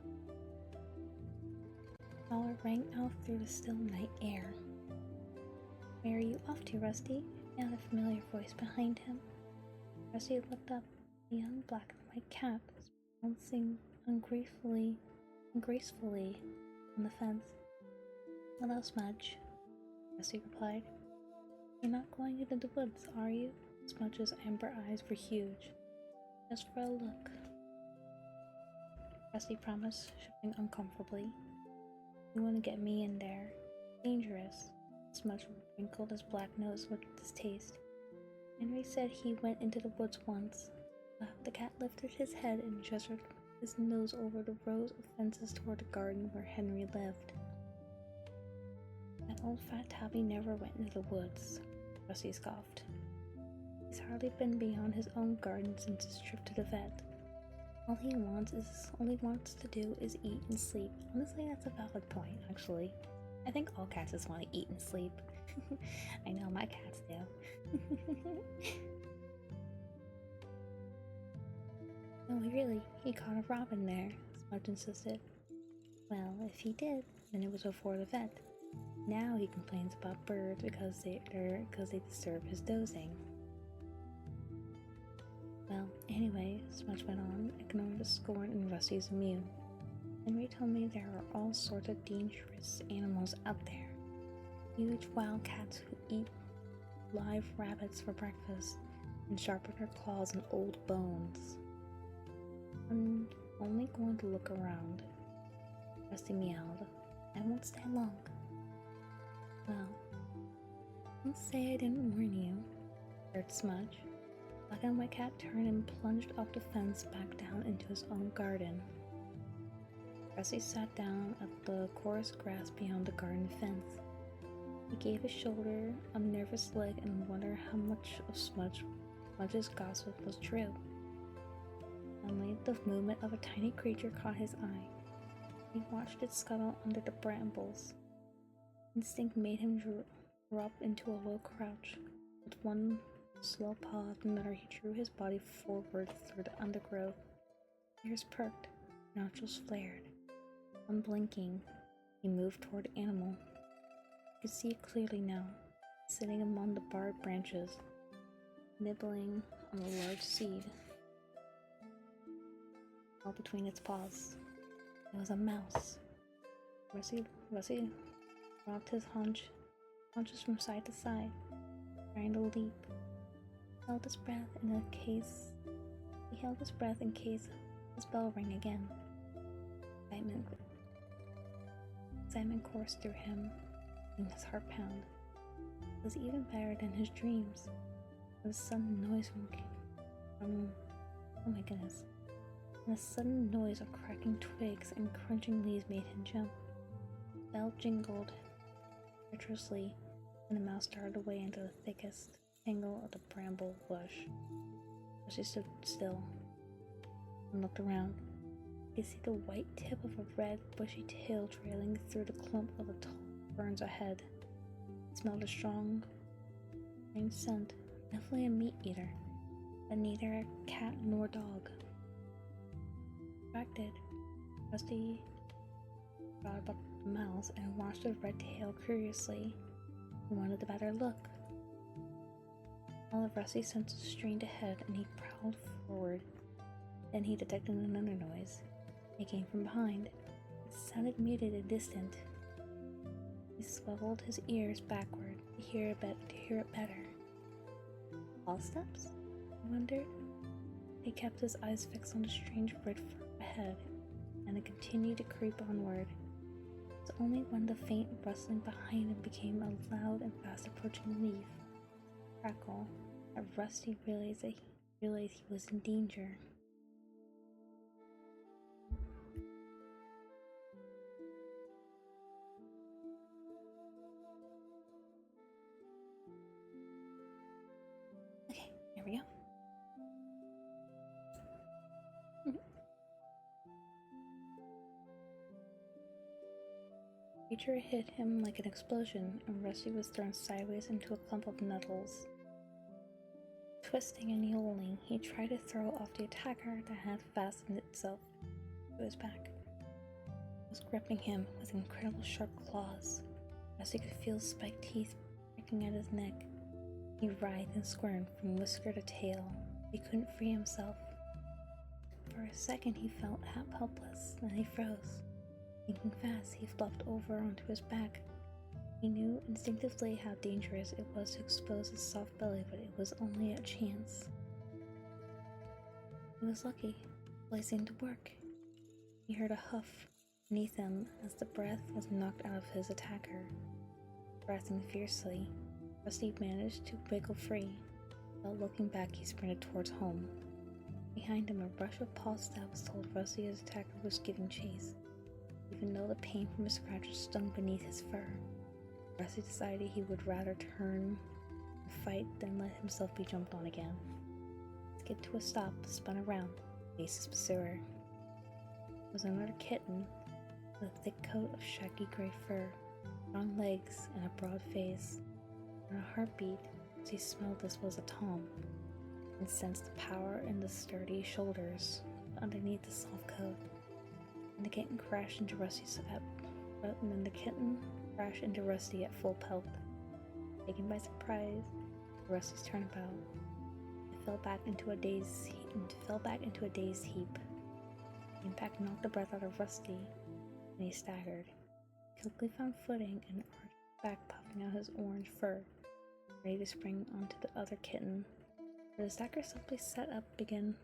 The collar rang out through the still night air. Where are you off to, Rusty? Yelled a familiar voice behind him. Rusty looked up. The young black and white cat was bouncing ungracefully on the fence. Hello, Smudge, Rusty replied. You're not going into the woods, are you? Smudge's amber eyes were huge. Just for a look. Rusty promised, shifting uncomfortably. You want to get me in there? Dangerous. Smudge wrinkled his black nose with distaste. Henry said he went into the woods once. The cat lifted his head and gestured his nose over the rows of fences toward the garden where Henry lived. That old fat tabby never went into the woods, Rusty scoffed. He's hardly been beyond his own garden since his trip to the vet. All he wants to do is eat and sleep. Honestly, that's a valid point, actually. I think all cats just want to eat and sleep. I know my cats do. No, really, he caught a robin there, Smudge insisted. Well, if he did, then it was before the vet. Now he complains about birds because they disturb his dozing. Well, anyway, Smudge went on, ignoring the scorn in Rusty's amusement. Henry told me there are all sorts of dangerous animals out there. Huge wildcats who eat live rabbits for breakfast and sharpen their claws on old bones. I'm only going to look around. Rusty meowed. I won't stay long. Well, don't say I didn't warn you, said Smudge. Black and White Cat turned and plunged off the fence back down into his own garden. Rusty sat down at the coarse grass beyond the garden fence. He gave his shoulder a nervous leg and wondered how much of Smudge's gossip was true. Suddenly, the movement of a tiny creature caught his eye. He watched it scuttle under the brambles. Instinct made him drop into a low crouch. With one slow paw after another, he drew his body forward through the undergrowth. Ears perked, nostrils flared. Unblinking, he moved toward the animal. He could see it clearly now, sitting among the barbed branches, nibbling on a large seed all between its paws. It was a mouse. Rusty rocked his haunches from side to side, trying to leap. He held his breath in case his bell rang again. Excitement coursed through him, making his heart pound. It was even better than his dreams. There was a sudden noise from oh my goodness. And a sudden noise of cracking twigs and crunching leaves made him jump. The bell jingled treacherously, and the mouse darted away into the thickest tangle of the bramble bush. She stood still and looked around. He could see the white tip of a red, bushy tail trailing through the clump of the tall ferns ahead. He smelled a strong, strange scent, definitely a meat eater, but neither a cat nor dog. Attracted, Rusty thought about the mouse and watched the red tail curiously. He wanted a better look. All of Rusty's senses strained ahead, and he prowled forward. Then he detected another noise. It came from behind. It sounded muted and distant. He swiveled his ears backward to hear it better. Footsteps? He wondered. He kept his eyes fixed on the strange red fur ahead, and it continued to creep onward. It was only when the faint rustling behind him became a loud and fast approaching leaf crackle that Rusty realized he was in danger. Okay, here we go. The creature hit him like an explosion, and Rusty was thrown sideways into a clump of nettles. Twisting and yowling, he tried to throw off the attacker that had fastened itself to his back. It was gripping him with incredible sharp claws. Rusty could feel spiked teeth breaking at his neck. He writhed and squirmed from whisker to tail. He couldn't free himself. For a second he felt half helpless, then he froze. Thinking fast, he flopped over onto his back. He knew instinctively how dangerous it was to expose his soft belly, but it was only a chance. He was lucky. The play seemed to work. He heard a huff beneath him as the breath was knocked out of his attacker. Breathing fiercely, Rusty managed to wiggle free. Without looking back, he sprinted towards home. Behind him, a rush of paw stabs told Rusty his attacker was giving chase. Even though the pain from his scratches stung beneath his fur, Rusty decided he would rather turn and fight than let himself be jumped on again. He skipped to a stop, spun around, faced his pursuer. It was another kitten with a thick coat of shaggy gray fur, strong legs, and a broad face. On a heartbeat, as he smelled this was a tom, and sensed the power in the sturdy shoulders underneath the soft coat. And the kitten crashed into Rusty at full pelt. Taken by surprise, Rusty's turnabout. fell back into a dazed heap. The impact knocked the breath out of Rusty, and he staggered. He quickly found footing and arched back, puffing out his orange fur, ready to spring onto the other kitten. But the stagger simply sat up and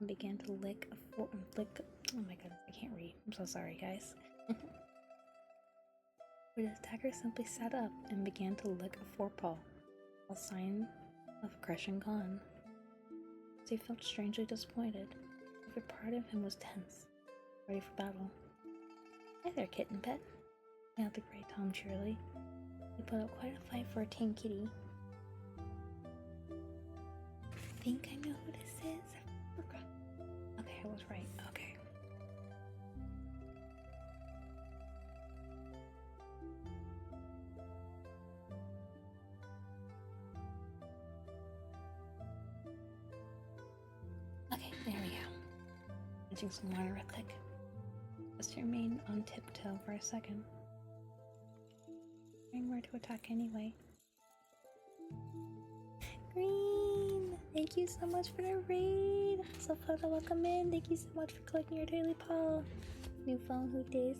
began to lick. Oh my goodness, I can't read. I'm so sorry, guys. But the stagger simply sat up and began to lick a forepaw, a sign of aggression gone. As he felt strangely disappointed, every part of him was tense, ready for battle. Hi there, kitten pet, yelled the gray Tom cheerily. He put up quite a fight for a tame kitty. I think I know who this is. I forgot. Okay, I was right. Okay. Okay, there we go. Drinking some water real quick. Just remain on tiptoe for a second. Knowing where to attack anyway. Green! Thank you so much for the raid! So fun to welcome in. Thank you so much for collecting your daily paw. New phone, who days?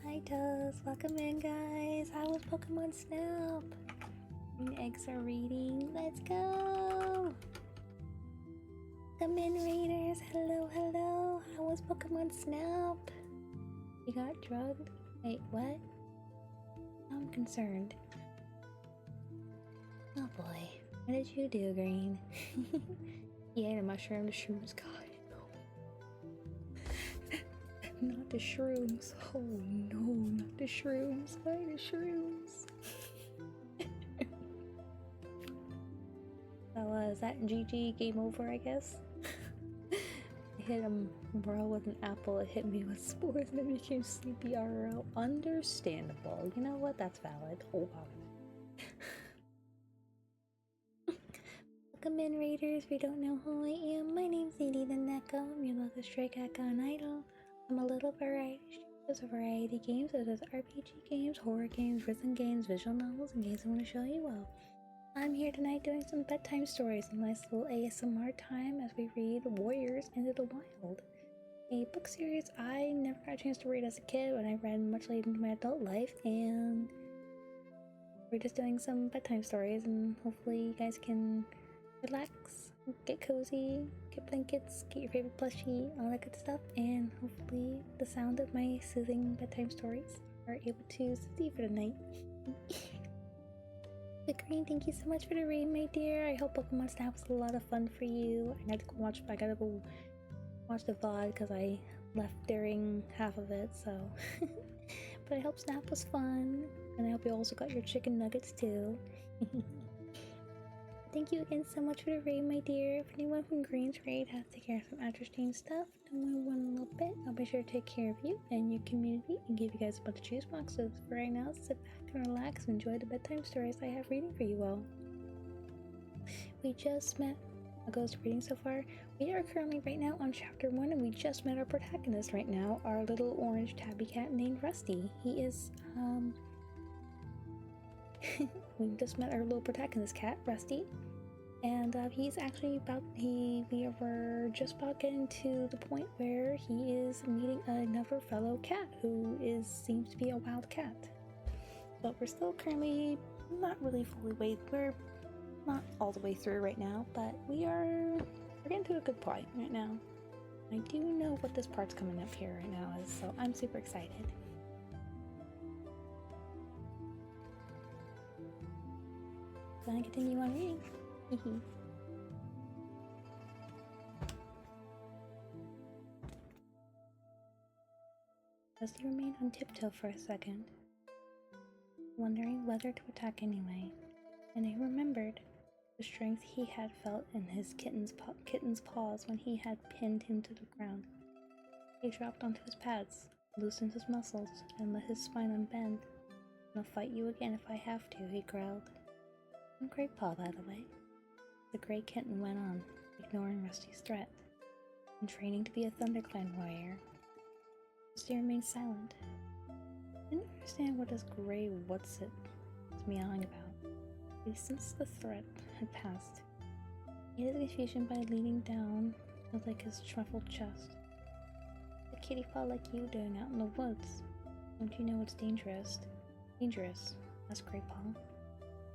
Hi Toes, welcome in guys. How was Pokemon Snap? Green eggs are reading. Let's go! Come in raiders. Hello, hello. How was Pokemon Snap? You got drugged? Wait, what? I'm concerned. Oh boy, what did you do, Green? You ate a mushroom, the shrooms got it. Not the shrooms. Oh no, not the shrooms. Why the shrooms? So is that GG? Game over, I guess? I hit a bro with an apple, it hit me with spores, and it became sleepy RL. Understandable. You know what? That's valid. Oh wow. Welcome in, raiders. If you don't know who I am, my name's Edie the Neko. I'm your local stray cat gone idol. I'm a little variety. There's a variety of games such as RPG games, horror games, rhythm games, visual novels, and games I want to show you well. I'm here tonight doing some bedtime stories and nice little ASMR time as we read Warriors Into the Wild, a book series I never got a chance to read as a kid, but I read much later into my adult life, and we're just doing some bedtime stories, and hopefully you guys can relax, get cozy, get blankets, get your favorite plushie, all that good stuff, and hopefully the sound of my soothing bedtime stories are able to soothe you for the night. But Green, thank you so much for the raid, my dear. I hope Pokemon Snap was a lot of fun for you. I gotta go watch the VOD because I left during half of it, so. But I hope Snap was fun, and I hope you also got your chicken nuggets too. Thank you again so much for the raid, my dear. If anyone from Green's raid has to take care of some interesting stuff, don't move one little bit. I'll be sure to take care of you and your community and give you guys a bunch of juice boxes. For right now, sit back and relax and enjoy the bedtime stories I have reading for you all. We just met. How goes the reading so far? We are currently right now on chapter 1, and we just met our protagonist right now, our little orange tabby cat named Rusty. He is, we just met our little protagonist cat, Rusty, and he's actually we were just about getting to the point where he is meeting another fellow cat who seems to be a wild cat. But we're still currently not really we're not all the way through right now, but we're getting to a good point right now. I do know what this part's coming up here right now is, so I'm super excited. Gonna continue on reading. Rusty remained on tiptoe for a second, wondering whether to attack anyway, and he remembered the strength he had felt in his kitten's paws when he had pinned him to the ground. He dropped onto his pads, loosened his muscles, and let his spine unbend. "I'll fight you again if I have to," he growled. "I'm Great Paw, by the way." The gray kitten went on, ignoring Rusty's threat. "I'm training to be a ThunderClan warrior." Rusty remained silent. He didn't understand what this gray what's-it was meowing about. He sensed the threat had passed. He hid his confusion by leaning down with like his truffled chest. A kitty paw like you doing out in the woods. Don't you know it's dangerous? Dangerous, asked Grey Paw.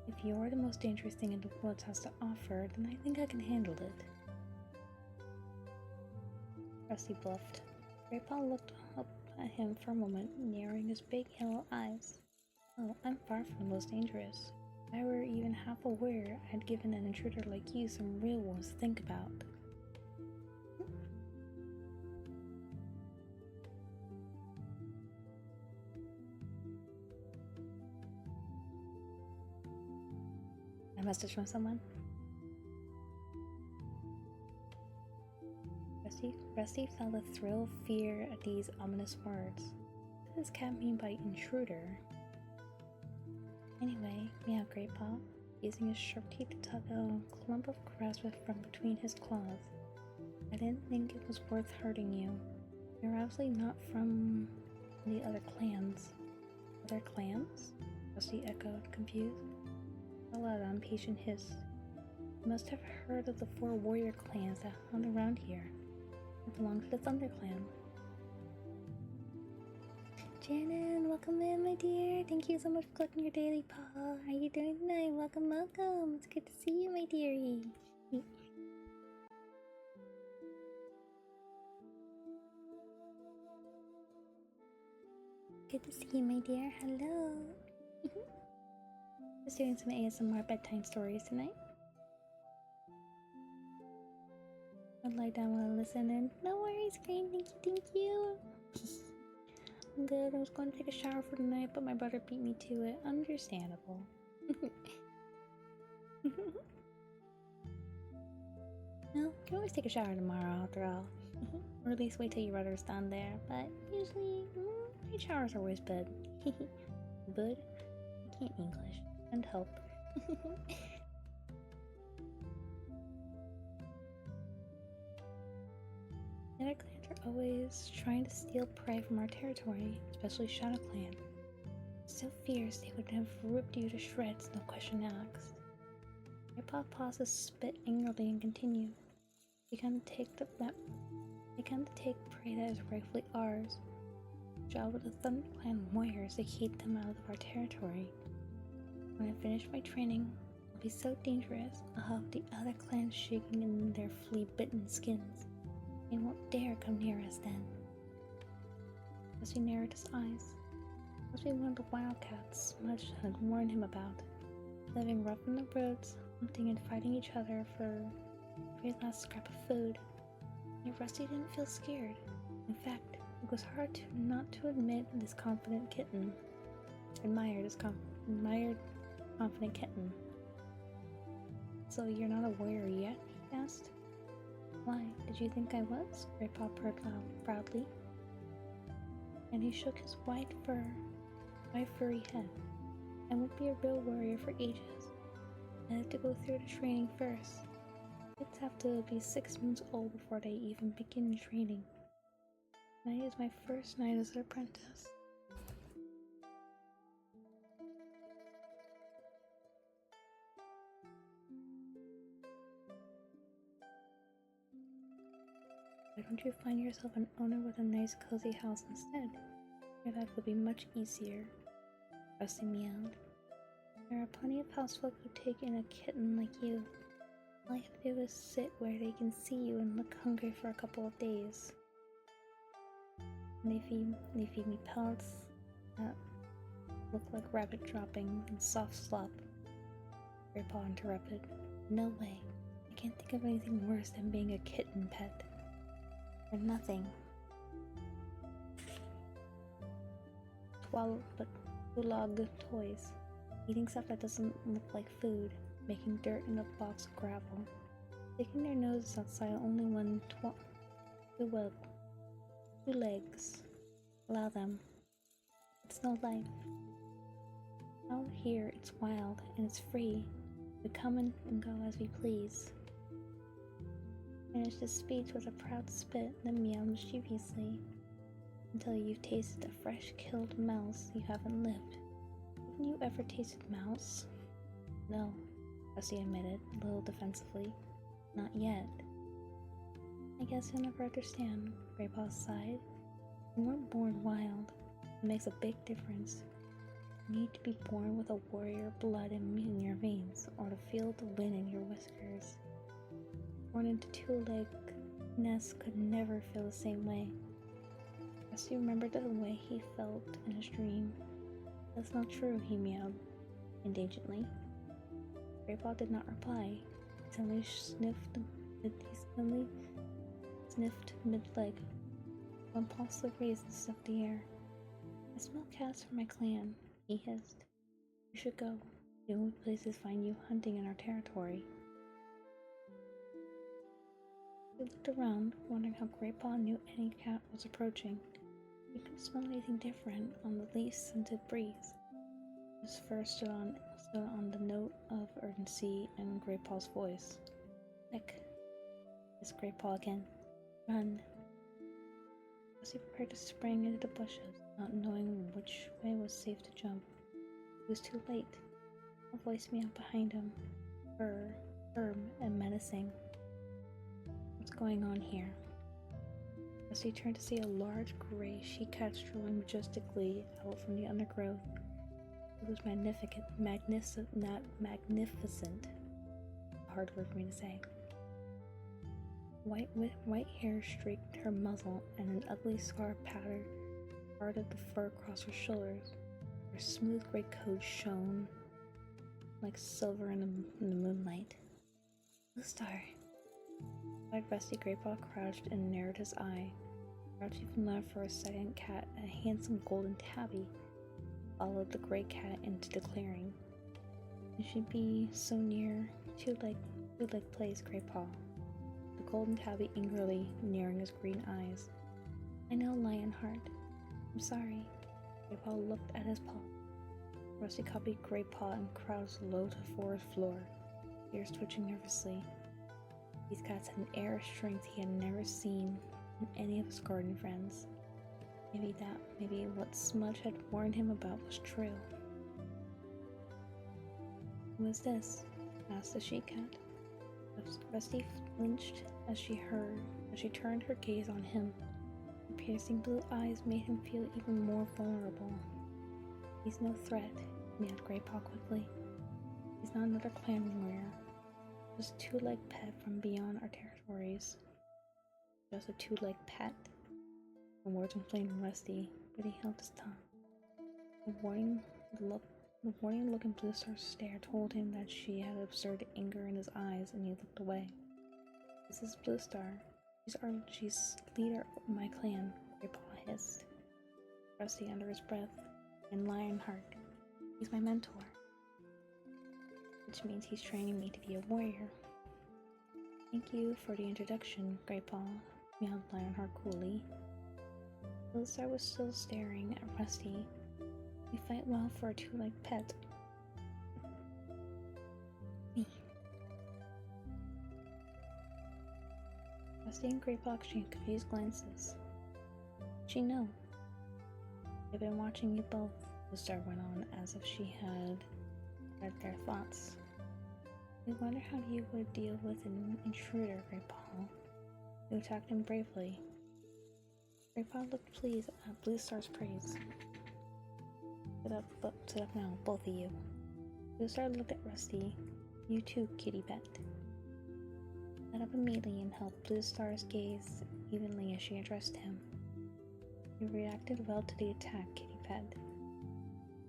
If you're the most dangerous thing in the woods has to offer, then I think I can handle it. Rusty bluffed. Grey Paw looked up at him for a moment, narrowing his big yellow eyes. Oh, I'm far from the most dangerous. If I were even half aware, I'd given an intruder like you some real ones to think about. A message from someone? Rusty felt a thrill of fear at these ominous words. What does cat mean by intruder? Anyway, meowed Grey Paw, using his sharp teeth to tug a clump of grass from between his claws. I didn't think it was worth hurting you. You're obviously not from the other clans. Other clans? Rusty echoed, confused. A loud, impatient hiss. You must have heard of the 4 warrior clans that hunt around here. I belong to the ThunderClan. Janan, welcome in, my dear. Thank you so much for clicking your daily paw. How are you doing tonight? Welcome, welcome. It's good to see you, my dearie. Good to see you, my dear. Hello. Just doing some ASMR bedtime stories tonight. I'd lie down while I listen in. No worries, Green. Thank you. I'm good. I was going to take a shower for tonight, but my brother beat me to it. Understandable. No, you can always take a shower tomorrow after all. Or at least wait till your brother's done there. But usually, night showers are always bad. Bud? I can't English. And help. The other clans are always trying to steal prey from our territory, especially ShadowClan. So fierce they would have ripped you to shreds, no question asked. Firepaw paused to spit angrily and continued. They come to take prey that is rightfully ours. Job of the ThunderClan warriors to keep them out of our territory. When I finish my training, I'll be so dangerous, I'll have the other clans shaking in their flea-bitten skins. They won't dare come near us then. As he narrowed his eyes, must be one of the wildcats Smudge had warned him about, living rough in the roads, hunting and fighting each other for every last scrap of food. Yet Rusty didn't feel scared. In fact, it was hard not to admit this confident kitten. Admired confident kitten. So you're not a warrior yet? He asked. Why, did you think I was? Grey Paw purred proudly. And he shook his white furry head. I won't be a real warrior for ages. I have to go through the training first. Kids have to be 6 months old before they even begin training. Tonight is my first night as an apprentice. Why don't you find yourself an owner with a nice cozy house instead? Your life would be much easier. Rusty meowed. There are plenty of housefolk who take in a kitten like you. All you have to do is sit where they can see you and look hungry for a couple of days. And they feed me pellets that look like rabbit dropping and soft slop. Grey Paw interrupted. No way. I can't think of anything worse than being a kitten pet. Or nothing. But gulag toys. Eating stuff that doesn't look like food. Making dirt in a box of gravel. Sticking their noses outside only when two legs. Allow them. It's no life. Out here it's wild and it's free. We come in and go as we please. Finished his speech with a proud spit, then meowed mischievously. Until you've tasted a fresh killed mouse, you haven't lived. Haven't you ever tasted mouse? No, Rusty admitted, a little defensively. Not yet. I guess you'll never understand, Graypaw sighed. You weren't born wild. It makes a big difference. You need to be born with a warrior blood in your veins, or to feel the wind in your whiskers. Born into two-leg nests could never feel the same way. Rusty remembered the way he felt in his dream. That's not true, he meowed indignantly. Graypaw did not reply. He suddenly sniffed mid-leg. One pulse of raisins snuffed the air. I smell cats from my clan, he hissed. You should go. The only places find you hunting in our territory. He looked around, wondering how Graypaw knew any cat was approaching. He couldn't smell anything different on the least scented breeze. His fur stood on the note of urgency in Graypaw's voice. Quick, hissed Graypaw again. Run. As he prepared to spring into the bushes, not knowing which way was safe to jump. It was too late. A voice meowed behind him, firm and menacing. What's going on here? As he turned to see a large gray she-cat strolling majestically out from the undergrowth. It was magnificent. A hard word for me to say. White hair streaked her muzzle, and an ugly scar parted the fur across her shoulders. Her smooth gray coat shone like silver in the moonlight. Bluestar! White Rusty Graypaw crouched and narrowed his eye. Crouching from left for a second, cat, a handsome golden tabby, followed the gray cat into the clearing. It should be so near two-leg place, Graypaw. The golden tabby angrily narrowing his green eyes. I know, Lionheart. I'm sorry. Graypaw looked at his paw. Rusty copied Graypaw and crouched low to the forest floor, ears twitching nervously. These cats had an air of strength he had never seen in any of his garden friends. Maybe what Smudge had warned him about was true. Who is this? Asked the she-cat. Rusty flinched as she turned her gaze on him. Her piercing blue eyes made him feel even more vulnerable. He's no threat, meowed Graypaw quickly. He's not another clan warrior. Just a two-leg pet from beyond our territories. Just a two-leg pet? The words inflamed Rusty, but he held his tongue. The warning look in Bluestar's stare told him that she had absurd anger in his eyes, and he looked away. This is Bluestar. She's leader of my clan, Firepaw hissed. Rusty under his breath, and Lionheart. He's my mentor. Which means he's training me to be a warrior. Thank you for the introduction, Graypaw, meowed Lionheart coolly. Bluestar was still staring at Rusty. We fight well for a two-legged pet. Me. Rusty and Graypaw exchanged confused glances. She know. I've been watching you both, Bluestar went on, as if she had read their thoughts. We wonder how you would deal with an intruder, Graypaw. You attacked him bravely. Graypaw looked pleased at Bluestar's praise. Sit up now, both of you. Bluestar looked at Rusty. You too, kitty pet. Sat up immediately and held Bluestar's gaze evenly as she addressed him. You reacted well to the attack, kitty pet.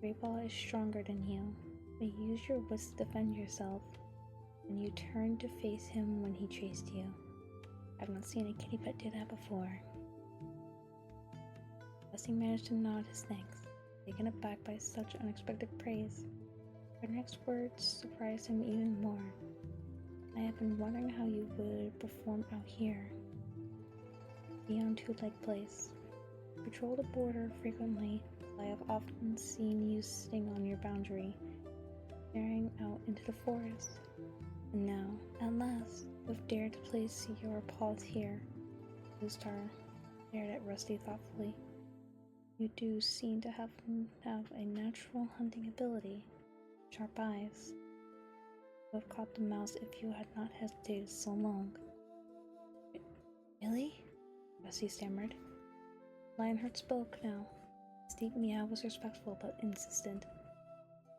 Graypaw is stronger than you, but you used your wits to defend yourself, and you turned to face him when he chased you. I've not seen a kitty pet do that before. Rusty managed to nod his thanks, taken aback by such unexpected praise. Her next words surprised him even more. I have been wondering how you would perform out here, beyond two-leg place. Patrol the border frequently. I have often seen you sitting on your boundary, staring out into the forest. And now, at last, you've dared to place your paws here. Bluestar stared at Rusty thoughtfully. You do seem to have a natural hunting ability. Sharp eyes. would have caught the mouse if you had not hesitated so long. Really? Rusty stammered. Lionheart spoke now. His deep meow was respectful but insistent.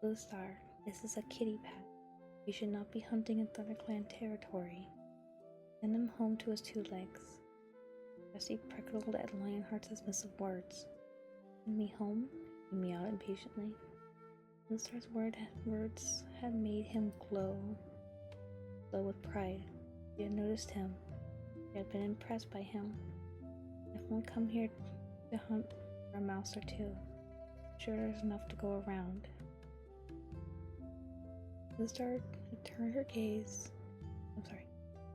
Blue Star, this is a kitty pet. You should not be hunting in ThunderClan territory. Send him home to his 2 legs. Rusty prickled at Lionheart's dismissive words. Send me home? He meowed impatiently. Blue Star's words had made him glow with pride. She had noticed him. She had been impressed by him. If one come here to hunt for a mouse or 2, I'm sure there's enough to go around. Blue Star had turned her gaze.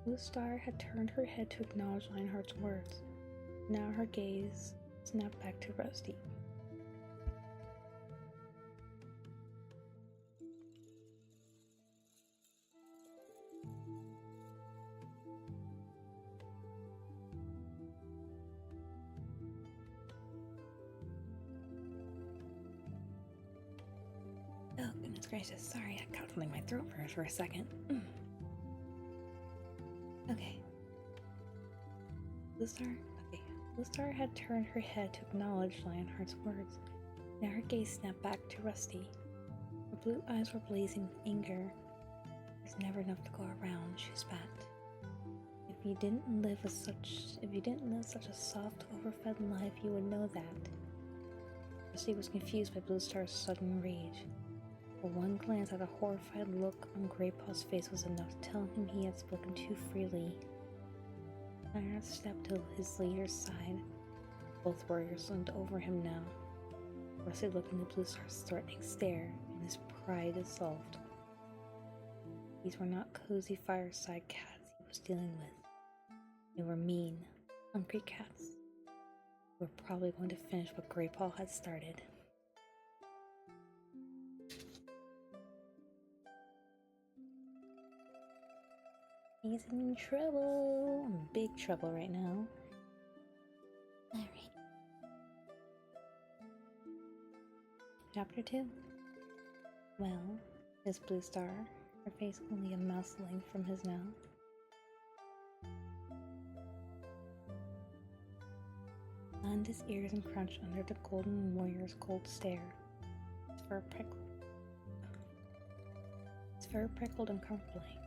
Blue Star had turned her head to acknowledge Lionheart's words. Now her gaze snapped back to Rusty. Oh, goodness gracious. Sorry, I got something in my throat for a second. Okay. Blue Star had turned her head to acknowledge Lionheart's words. Now her gaze snapped back to Rusty. Her blue eyes were blazing with anger. There's never enough to go around, she spat. If you didn't live such a soft, overfed life, you would know that. Rusty was confused by Blue Star's sudden rage. But one glance at a horrified look on Greypaw's face was enough to tell him he had spoken too freely. Lionheart stepped to his leader's side. Both warriors leaned over him now. Rusty looked into Blue Star's threatening stare, and his pride dissolved. These were not cozy fireside cats he was dealing with. They were mean, hungry cats. They were probably going to finish what Greypaw had started. He's in trouble. I'm in big trouble right now. Alright. Chapter 2. Well, says Blue Star, her face only a mouse length from his now. Lined his ears and crouched under the golden warrior's cold stare. His fur prickled uncomfortably.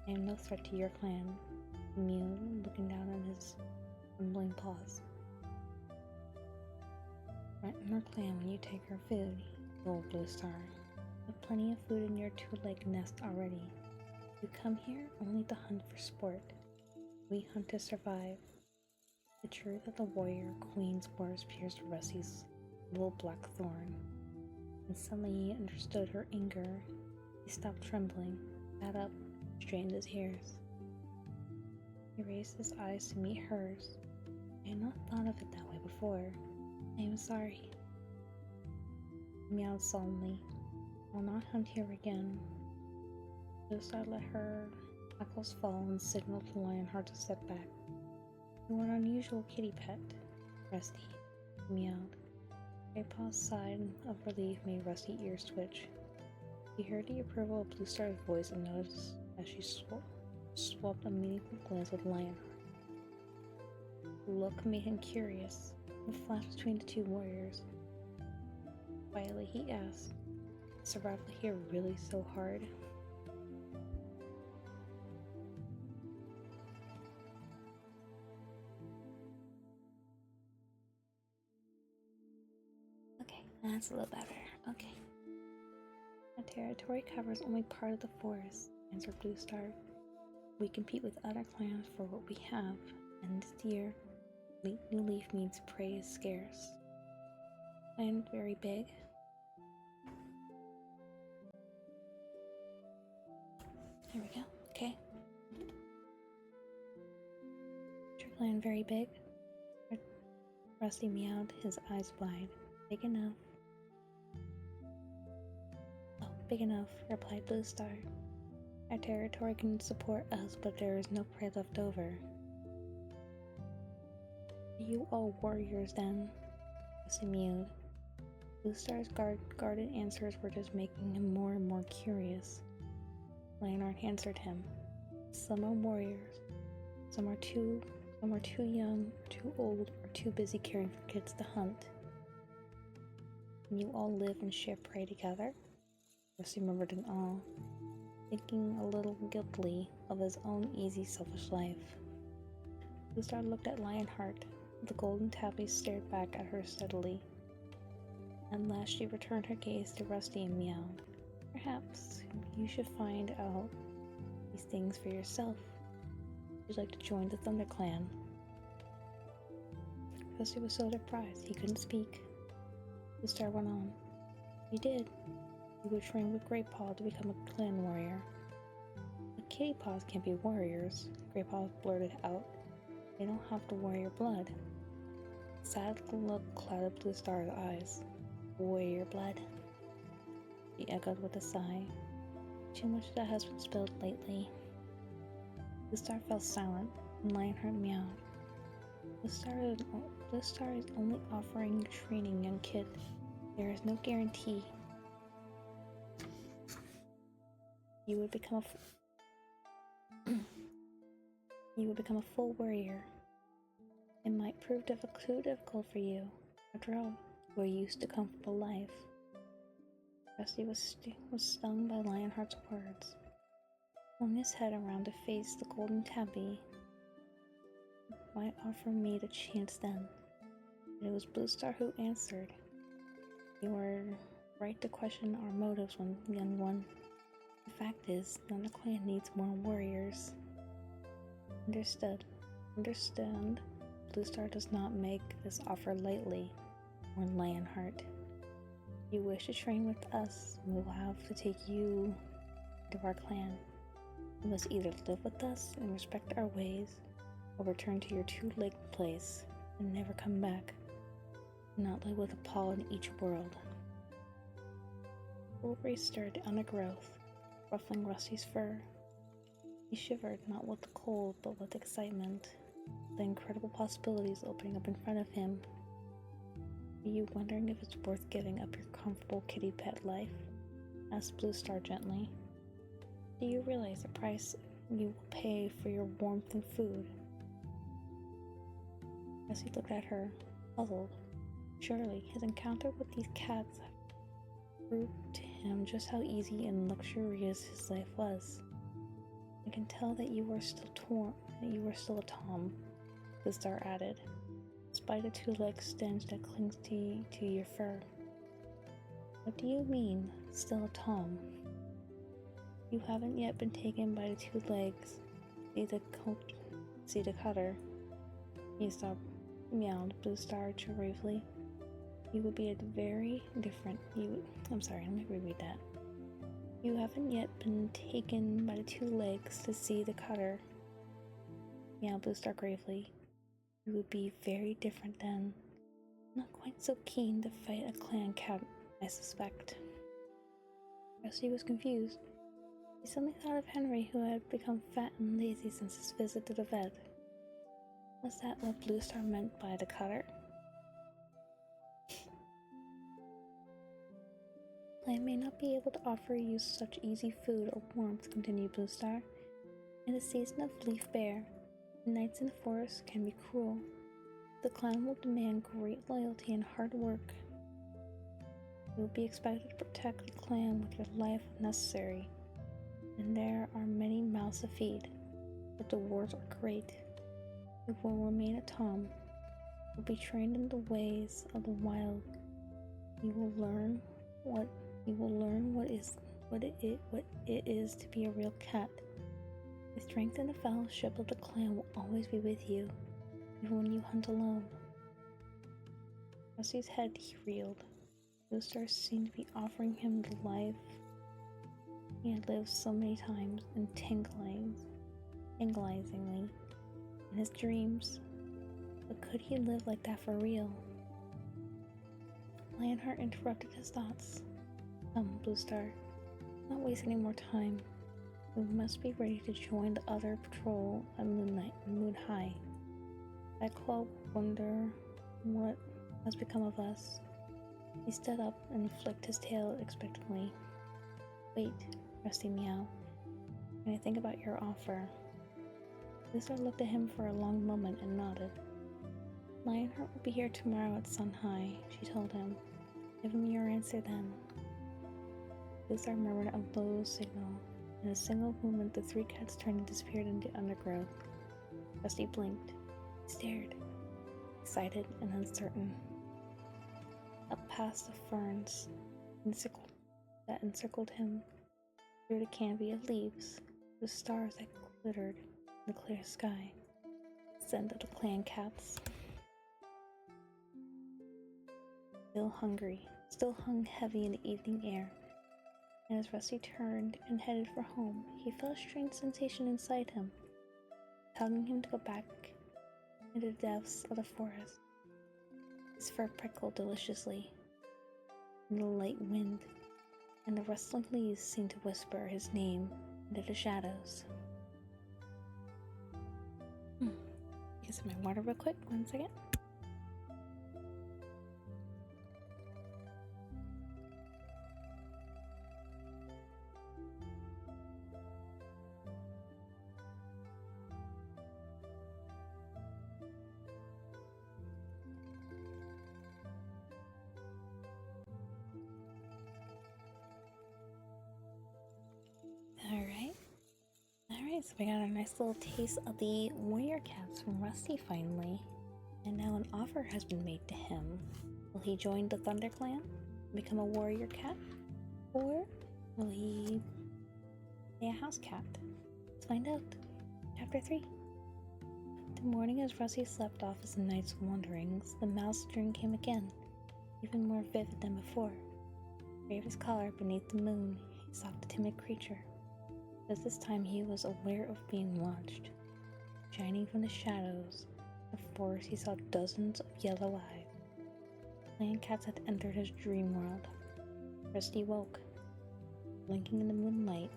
I am no threat to your clan, he mewed, looking down on his trembling paws. Threaten our clan when you take our food, told Blue Star. You have plenty of food in your 2-legged nest already. You come here only to hunt for sport. We hunt to survive. The truth of the warrior queen's words pierced Rusty's little black thorn, and suddenly he understood her anger. He stopped trembling, sat up, straightened his ears. He raised his eyes to meet hers. I had not thought of it that way before. I am sorry. He meowed solemnly. I will not hunt here again. Blue Star let her knuckles fall and signaled to Lionheart to step back. You are an unusual kitty pet, Rusty. He meowed. Greypaw's sigh of relief made Rusty's ears twitch. He heard the approval of Blue Star's voice and noticed as she swapped a meaningful glance with Lionheart. The look made him curious. The flash between the 2 warriors. Quietly he asked, is survival here really so hard? Okay, that's a little better. Okay. Our territory covers only part of the forest, answered Blue Star. We compete with other clans for what we have, and this year, new leaf means prey is scarce. Land very big. There we go. Okay. Land very big. Rusty meowed, his eyes wide. Big enough. Oh, big enough, replied Blue Star. Our territory can support us, but there is no prey left over. Are you all warriors then? Rusty mewed. Blue Star's guarded answers were just making him more and more curious. Lionheart answered him. Some are warriors. Some are too young, or too old, or too busy caring for kids to hunt. And you all live and share prey together? Rusty remembered in awe, thinking a little guiltily of his own easy, selfish life. Bluestar looked at Lionheart. The golden tabby stared back at her steadily. At last she returned her gaze to Rusty and meowed. Perhaps you should find out these things for yourself. Would you like to join the ThunderClan? Rusty was so surprised he couldn't speak. Bluestar went on. You did. You would train with Greypaw to become a clan warrior. But kitty paws can't be warriors, Greypaw blurted out. They don't have the warrior blood. A sad look clouded Bluestar's eyes. Warrior blood? She echoed with a sigh. Too much that has been spilled lately. Bluestar fell silent, and Lionheart meowed. Bluestar is only offering training, young kid. There is no guarantee you would become a full warrior. It might prove too difficult for you. After all, you are used to comfortable life. Rusty was stung by Lionheart's words. Flung his head around to face the golden tabby. Why offer me the chance then? But it was Bluestar who answered. You are right to question our motives, young one. The fact is, ThunderClan needs more warriors. Understood. Bluestar does not make this offer lightly, warned Lionheart. If you wish to train with us, we will have to take you into our clan. You must either live with us and respect our ways, or return to your two-legged place and never come back. Not live with a paw in each world. Wolverine stirred the undergrowth, ruffling Rusty's fur. He shivered, not with the cold, but with excitement, the incredible possibilities opening up in front of him. Are you wondering if it's worth giving up your comfortable kitty pet life? Asked Bluestar gently. Do you realize the price you will pay for your warmth and food? Rusty looked at her, puzzled. Surely his encounter with these cats proved to him just how easy and luxurious his life was. I can tell that you are still a Tom, Bluestar added, despite the two-legged stench that clings to your fur. What do you mean, still a Tom? You haven't yet been taken by the two legs. See the cutter. You stopped, meowed Bluestar gravely. You would be very different. I'm sorry, let me reread that. You haven't yet been taken by the two legs to see the cutter. Meowed Bluestar gravely. You would be very different then. Not quite so keen to fight a clan cat, I suspect. Rusty was confused. He suddenly thought of Henry, who had become fat and lazy since his visit to the vet. Was that what Bluestar meant by the cutter? I may not be able to offer you such easy food or warmth, continued Bluestar. In the season of leaf bare, the nights in the forest can be cruel. The clan will demand great loyalty and hard work. You will be expected to protect the clan with your life if necessary, and there are many mouths to feed, but the rewards are great. You will remain a Tom. You will be trained in the ways of the wild. You will learn what it is to be a real cat. The strength and the fellowship of the clan will always be with you, even when you hunt alone. Rusty's head reeled. Bluestar seemed to be offering him the life he had lived so many times and tantalizingly in his dreams. But could he live like that for real? Lionheart interrupted his thoughts. Come, Bluestar, not waste any more time. We must be ready to join the other patrol at Moon High. Claw will wonder what has become of us. He stood up and flicked his tail expectantly. Wait, Rusty meowed. When I think about your offer. Lisa looked at him for a long moment and nodded. Lionheart will be here tomorrow at sun high, she told him. Give him your answer then. Lisa murmured a low signal. In a single movement, the three cats turned and disappeared into undergrowth. Rusty blinked. He stared, excited and uncertain. Up past the ferns that encircled him, through the canopy of leaves, the stars that glittered in the clear sky. Scent of the clan cats. Still hungry, still hung heavy in the evening air. And as Rusty turned and headed for home, he felt a strange sensation inside him, tugging him to go back into the depths of the forest. His fur prickled deliciously in the light wind, and the rustling leaves seemed to whisper his name into the shadows. Get some my water real quick, 1 second. Alright, so we got a nice little taste of the warrior cats from Rusty finally. And now an offer has been made to him. Will he join the ThunderClan, become a warrior cat? Or will he be a house cat? Let's find out. Chapter 3. The morning as Rusty slept off his night's wanderings, the mouse dream came again, even more vivid than before. Brave his collar beneath the moon, he sought the timid creature. But this time he was aware of being watched. Shining from the shadows of the forest, he saw dozens of yellow eyes. Clan cats had entered his dream world. Rusty woke, blinking in the moonlight.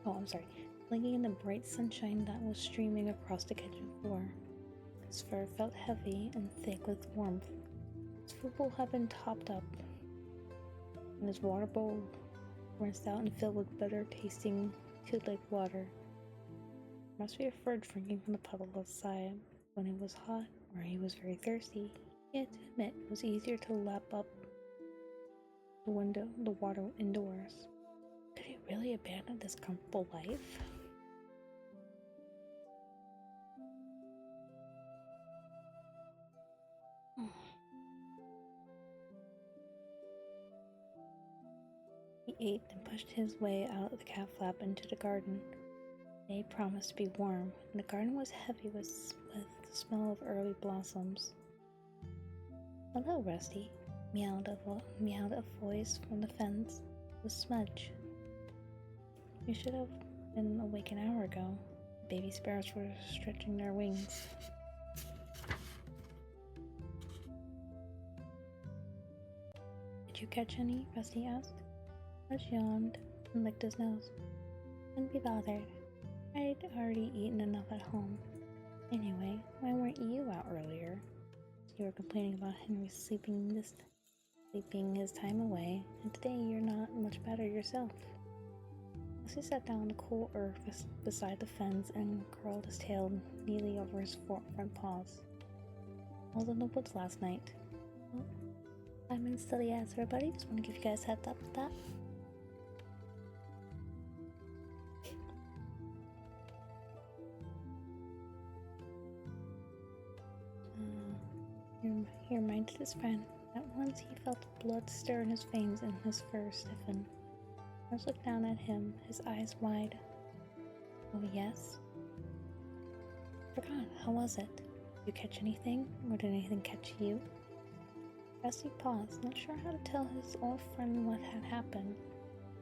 Blinking in the bright sunshine that was streaming across the kitchen floor. His fur felt heavy and thick with warmth. His food bowl had been topped up, and his water bowl rinsed out and filled with bitter-tasting lake water. Must be afraid drinking from the puddle outside when it was hot or he was very thirsty. He had to admit it was easier to lap up the water indoors. Could he really abandon this comfortable life? He ate and pushed his way out of the cat flap into the garden. The day promised to be warm, and the garden was heavy with the smell of early blossoms. Hello, Rusty, meowed a voice from the fence. It was Smudge. You should have been awake an hour ago. The baby sparrows were stretching their wings. Did you catch any? Rusty asked. Smudge yawned and licked his nose. Couldn't be bothered. I'd already eaten enough at home. Anyway, why weren't you out earlier? You were complaining about Henry sleeping his time away, and today you're not much better yourself. He sat down on the cool earth beside the fence and curled his tail neatly over his front paws. I was in the woods last night. Well, I'm in steady ass, everybody. Just want to give you guys a heads up with that. He reminded his friend. At once he felt the blood stir in his veins and his fur stiffen. Rose looked down at him, his eyes wide. Oh, yes? Forgot, how was it? Did you catch anything? Or did anything catch you? Rusty paused, not sure how to tell his old friend what had happened.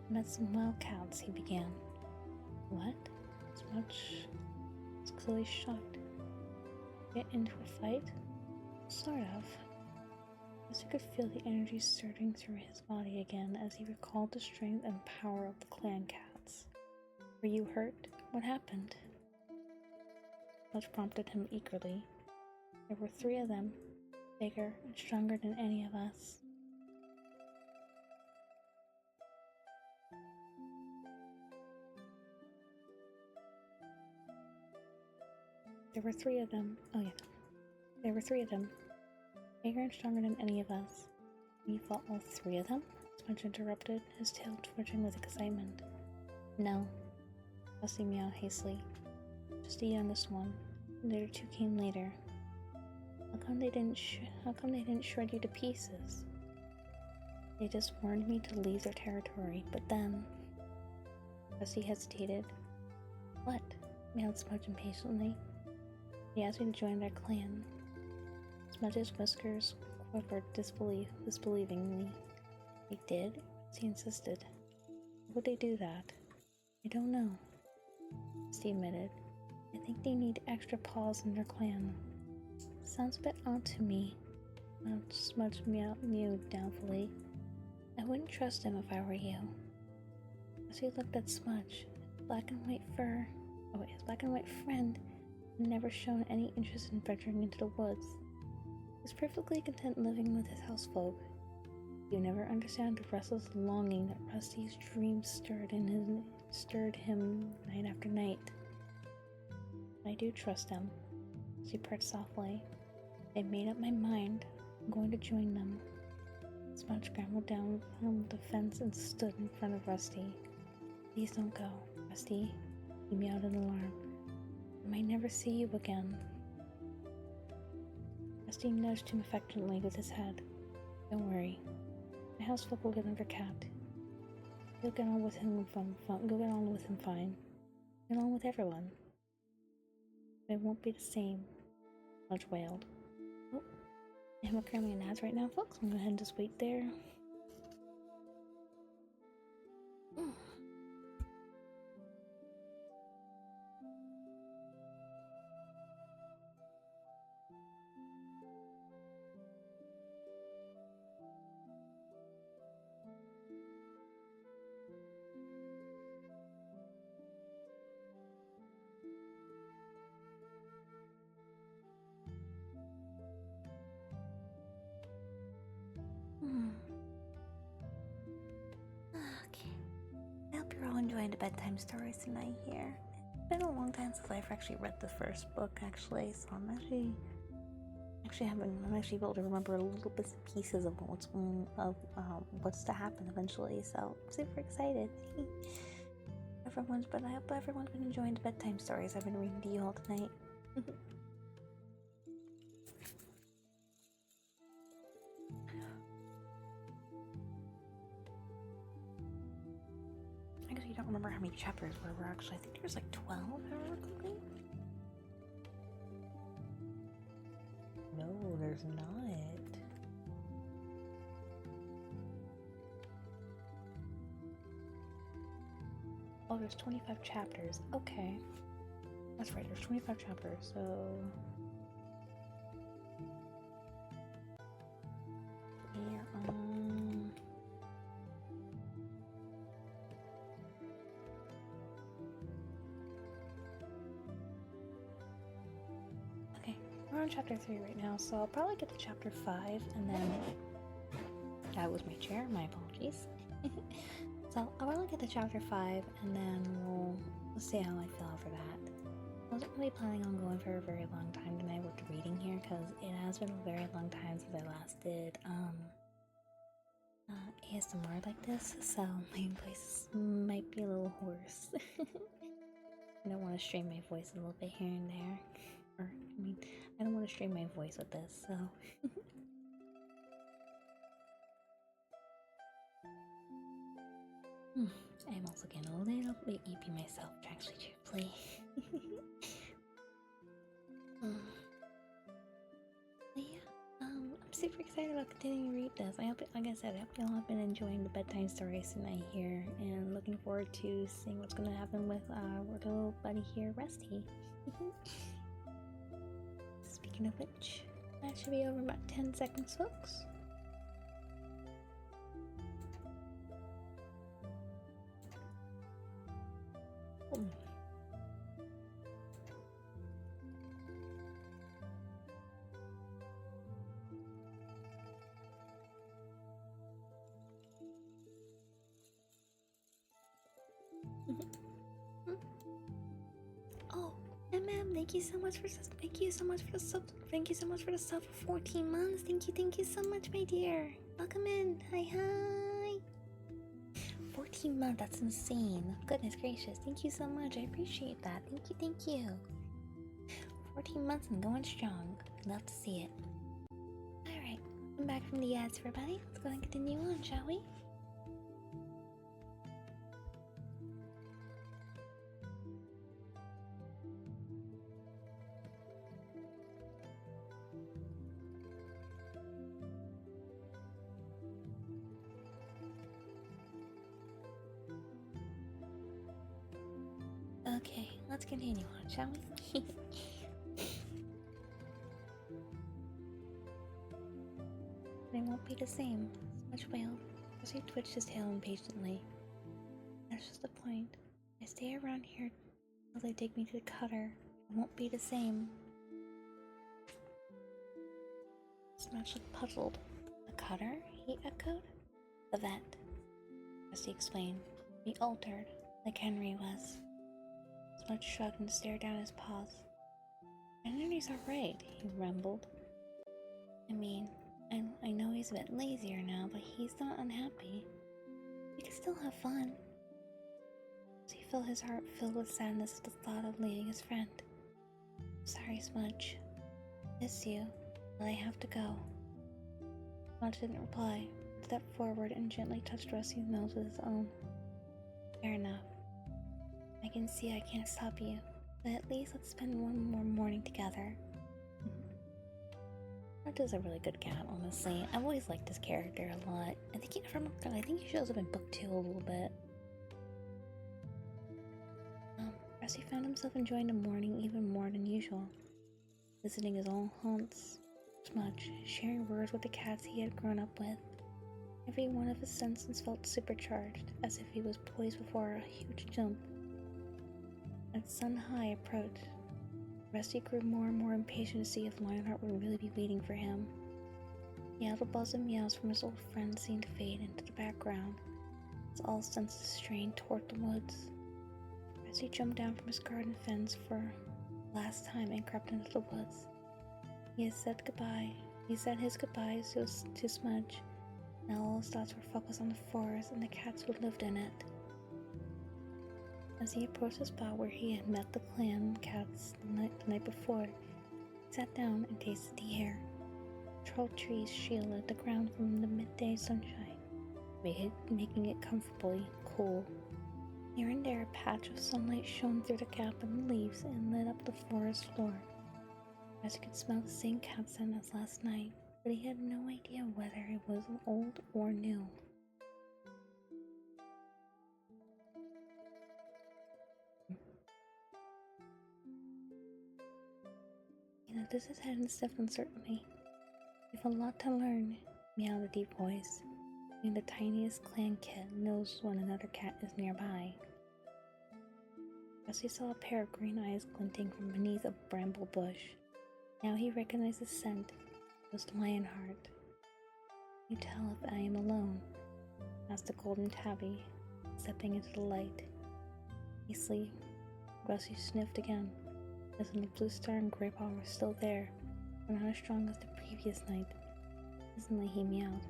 Met some wildcats, he began. What? Smudge was clearly shocked. Get into a fight? Sort of. Rusty could feel the energy surging through his body again as he recalled the strength and power of the clan cats. Were you hurt? What happened? Smudge prompted him eagerly. There were 3 of them, bigger and stronger than any of us. There were 3 of them. Oh yeah. There were 3 of them. Bigger and stronger than any of us. You fought all 3 of them? Smudge interrupted, his tail twitching with excitement. No. Rusty meowed hastily. Just the youngest one. The other 2 came later. How come they didn't shred you to pieces? They just warned me to leave their territory, but then... Rusty hesitated. What? Meowed Smudge impatiently. He asked me to join their clan. Smudge's whiskers quivered disbelievingly. They did? He insisted. Why would they do that? I don't know. Rusty admitted. I think they need extra paws in their clan. Sounds a bit odd to me. Smudge mewed doubtfully. I wouldn't trust him if I were you. As he looked at Smudge, his black and white friend had never shown any interest in venturing into the woods. He was perfectly content living with his housefolk. You never understand the restless longing that Rusty's dreams stirred him night after night. I do trust him, she purred softly. I made up my mind. I'm going to join them. Smudge scrambled down from the fence and stood in front of Rusty. Please don't go, Rusty, he meowed in alarm. I might never see you again. Rusty nudged him affectionately with his head. Don't worry. My housefolk will get another cat. You'll get on with him fine. Get on with everyone. It won't be the same, Smudge wailed. Oh, I'm currently in ads right now, folks. I'm gonna go ahead and just wait there. Okay. I hope you're all enjoying the bedtime stories tonight here. It's been a long time since I've actually read the first book, actually, so I'm actually able to remember little bits and pieces of what's to happen eventually, so I'm super excited. I hope everyone's been enjoying the bedtime stories I've been reading to you all tonight. I guess you don't remember how many chapters we're actually. I think there's like 12, if I remember correctly. No, there's not. Oh, there's 25 chapters. Okay. That's right, there's 25 chapters, so... Yeah, Okay, we're on chapter 3 right now, so I'll probably get to chapter 5, and then... That was my chair, my apologies. So I'll probably get to chapter 5, and then we'll see how I feel after that. I wasn't really planning on going for a very long time tonight with the reading here, because it has been a very long time since I last did ASMR like this, so my voice might be a little hoarse. I don't want to strain my voice a little bit here and there. I don't want to strain my voice with this, so... I'm also getting a little bit eepy myself, actually, truthfully. But yeah, I'm super excited about continuing to read this. Like I said, I hope y'all have been enjoying the bedtime stories tonight here, and looking forward to seeing what's going to happen with our little buddy here, Rusty. Speaking of which, that should be over in about 10 seconds, folks. Oh, and ma'am, thank you so much for thank you so much for the sub. Thank you so much for the sub for 14 months. Thank you so much, my dear. Welcome in. Hi. 14 months, that's insane. Goodness gracious. Thank you so much. I appreciate that. Thank you. 14 months and going strong. Love to see it. Alright, I'm back from the ads, everybody. Let's go and continue on, shall we? Okay, let's continue on, shall we? It won't be the same. Much wailed as he twitched his tail impatiently. That's just the point. I stay around here until they take me to the cutter. It won't be the same. Smash looked puzzled. The cutter? He echoed. The vet, as he explained. Be altered, like Henry was. Smudge shrugged and stared down his paws. Henry's alright, he rumbled. I know he's a bit lazier now, but he's not unhappy. We can still have fun. So he felt his heart filled with sadness at the thought of leaving his friend. Sorry, Smudge. Miss you, but I have to go. Smudge didn't reply, but stepped forward and gently touched Rusty's nose with his own. Fair enough. I can see I can't stop you, but at least let's spend one more morning together. That is a really good cat, honestly. I've always liked this character a lot. I think he shows up in book 2 a little bit. Rusty found himself enjoying the morning even more than usual, visiting his own haunts, Smudge, sharing words with the cats he had grown up with. Every one of his senses felt supercharged, as if he was poised before a huge jump. As sun high approached, Rusty grew more and more impatient to see if Lionheart would really be waiting for him. The audible buzz and meows from his old friend seemed to fade into the background, as all senses strained toward the woods. Rusty jumped down from his garden fence for the last time and crept into the woods. He had said goodbye. He said his goodbyes to Smudge. Now all his thoughts were focused on the forest and the cats who lived in it. As he approached the spot where he had met the clan cats the night before, he sat down and tasted the air. Tall trees shielded the ground from the midday sunshine, making it comfortably cool. Here and there a patch of sunlight shone through the gap in the leaves and lit up the forest floor. As he could smell the same cat scent as last night, but he had no idea whether it was old or new. He lifted his head and sniffed uncertainly. You have a lot to learn, meowed a deep voice. Even the tiniest clan cat knows when another cat is nearby. Rusty saw a pair of green eyes glinting from beneath a bramble bush. Now he recognized the scent. It was Lionheart. Can you tell if I am alone? Asked the golden tabby, stepping into the light. Hastily, Rusty sniffed again, as the blue star and Grey Paw were still there, but not as strong as the previous night. Presently he meowed.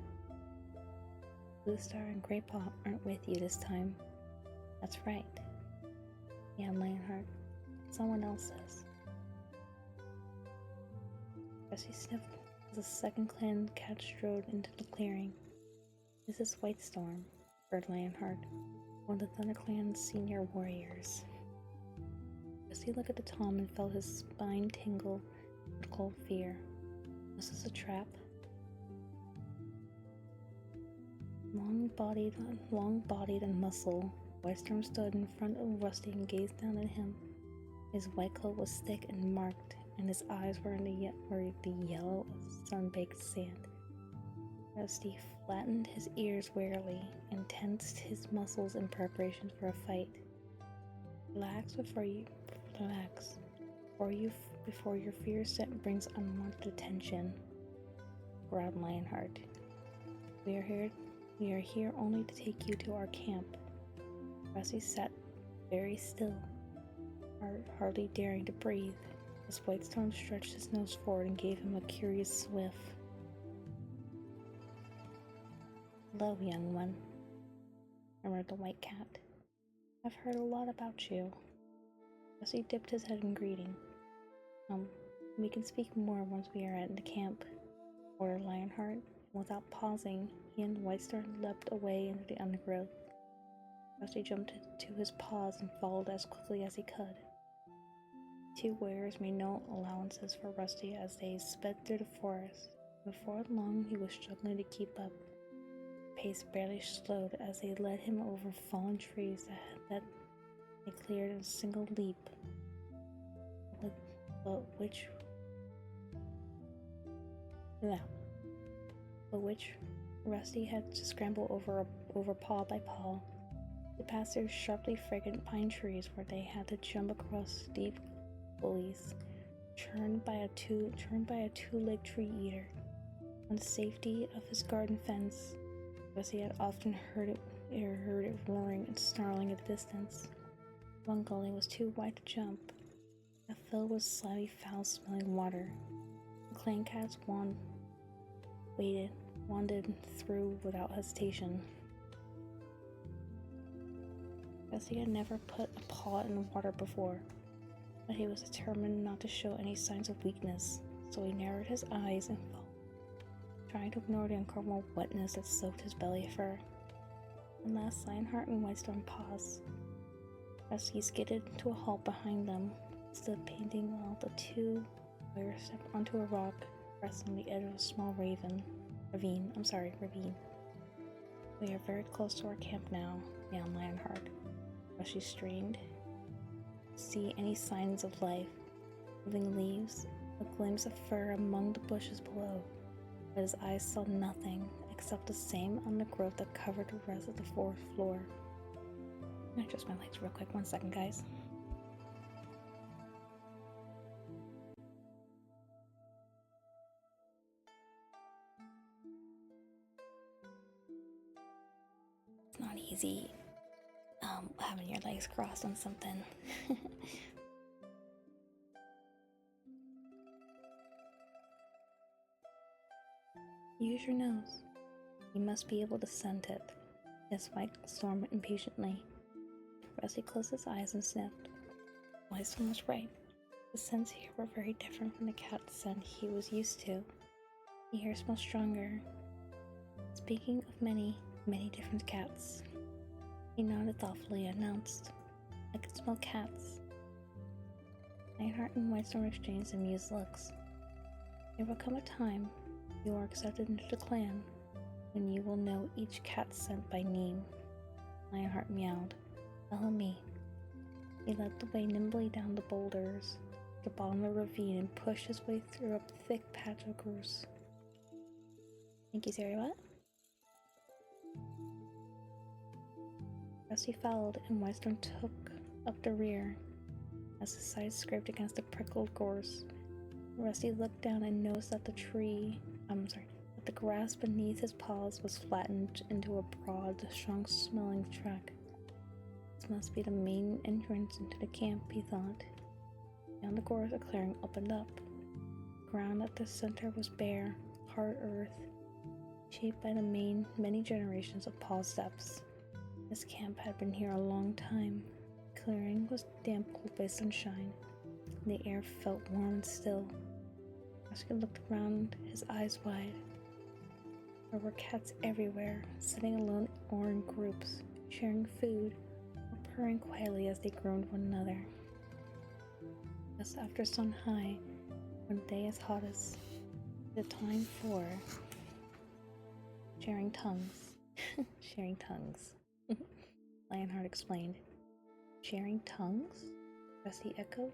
Blue Star and Grey Paw aren't with you this time. That's right. Yeah, Lionheart. Someone else says. Rusty sniffed as the second clan cat strode into the clearing. This is Whitestorm, heard Lionheart, one of the ThunderClan's senior warriors. Rusty looked at the Tom and felt his spine tingle with cold fear. Was this a trap? Long-bodied and muscled, Whitestorm stood in front of Rusty and gazed down at him. His white coat was thick and marked, and his eyes were the yellow of sun-baked sand. Rusty flattened his ears warily and tensed his muscles in preparation for a fight. Relax before your fierce scent brings unwanted attention, growled Lionheart. We are here only to take you to our camp. Rusty sat very still, hardly daring to breathe. as Whitestorm stretched his nose forward and gave him a curious whiff. "Hello, young one," murmured the white cat. "I've heard a lot about you." Rusty dipped his head in greeting. We can speak more once we are at the camp," ordered Lionheart, and without pausing, he and Whitestorm leapt away into the undergrowth. Rusty jumped to his paws and followed as quickly as he could. Two warriors made no allowances for Rusty as they sped through the forest. Before long, he was struggling to keep up. The pace barely slowed as they led him over fallen trees that they cleared in a single leap. But which Rusty had to scramble over paw by paw. They passed through sharply fragrant pine trees where they had to jump across steep gullies, churned by a two-legged tree eater. On the safety of his garden fence, Rusty had often heard it roaring and snarling at a distance. One gully was too wide to jump, but filled with slimy, foul-smelling water. The clan cats wandered through without hesitation. Rusty had never put a paw in the water before, but he was determined not to show any signs of weakness, so he narrowed his eyes and fell, trying to ignore the uncomfortable wetness that soaked his belly fur. At last, Lionheart and Whitestorm paused. Rusty skidded to a halt behind them, stood panting while the two warriors stepped onto a rock, resting on the edge of a small ravine. "We are very close to our camp now," yawned Lionheart. Rusty strained to see any signs of life, moving leaves, a glimpse of fur among the bushes below, but his eyes saw nothing except the same undergrowth that covered the rest of the forest floor. I'm gonna adjust my legs real quick, 1 second, guys. It's not easy having your legs crossed on something. Use your nose. You must be able to scent it, hissed Whitestorm impatiently. Rusty closed his eyes and sniffed. Whitestorm was right. The scents here were very different from the cat scent he was used to. The air smelled stronger. Speaking of many, many different cats, he nodded thoughtfully and announced, "I can smell cats." Lionheart and Whitestorm exchanged amused looks. There will come a time you are accepted into the clan when you will know each cat's scent by name. Lionheart meowed. "Follow me." He led the way nimbly down the boulders to the bottom of the ravine and pushed his way through a thick patch of gorse. Thank you, Sari. What? Rusty followed, and Whitestorm took up the rear as his sides scraped against the prickled gorse. Rusty looked down and noticed that the grass beneath his paws was flattened into a broad, strong-smelling track. This must be the main entrance into the camp, he thought. Beyond the gorse, a clearing opened up. The ground at the center was bare, hard earth, shaped by the many generations of paw steps. This camp had been here a long time. The clearing was damp-cooled by sunshine, and the air felt warm and still. Rusty looked around, his eyes wide. There were cats everywhere, sitting alone or in groups, sharing food, or purring quietly as they groaned one another. Just after sun high, when the day is hottest, the time for sharing tongues. Sharing tongues. Lionheart explained. "Sharing tongues?" Rusty echoed.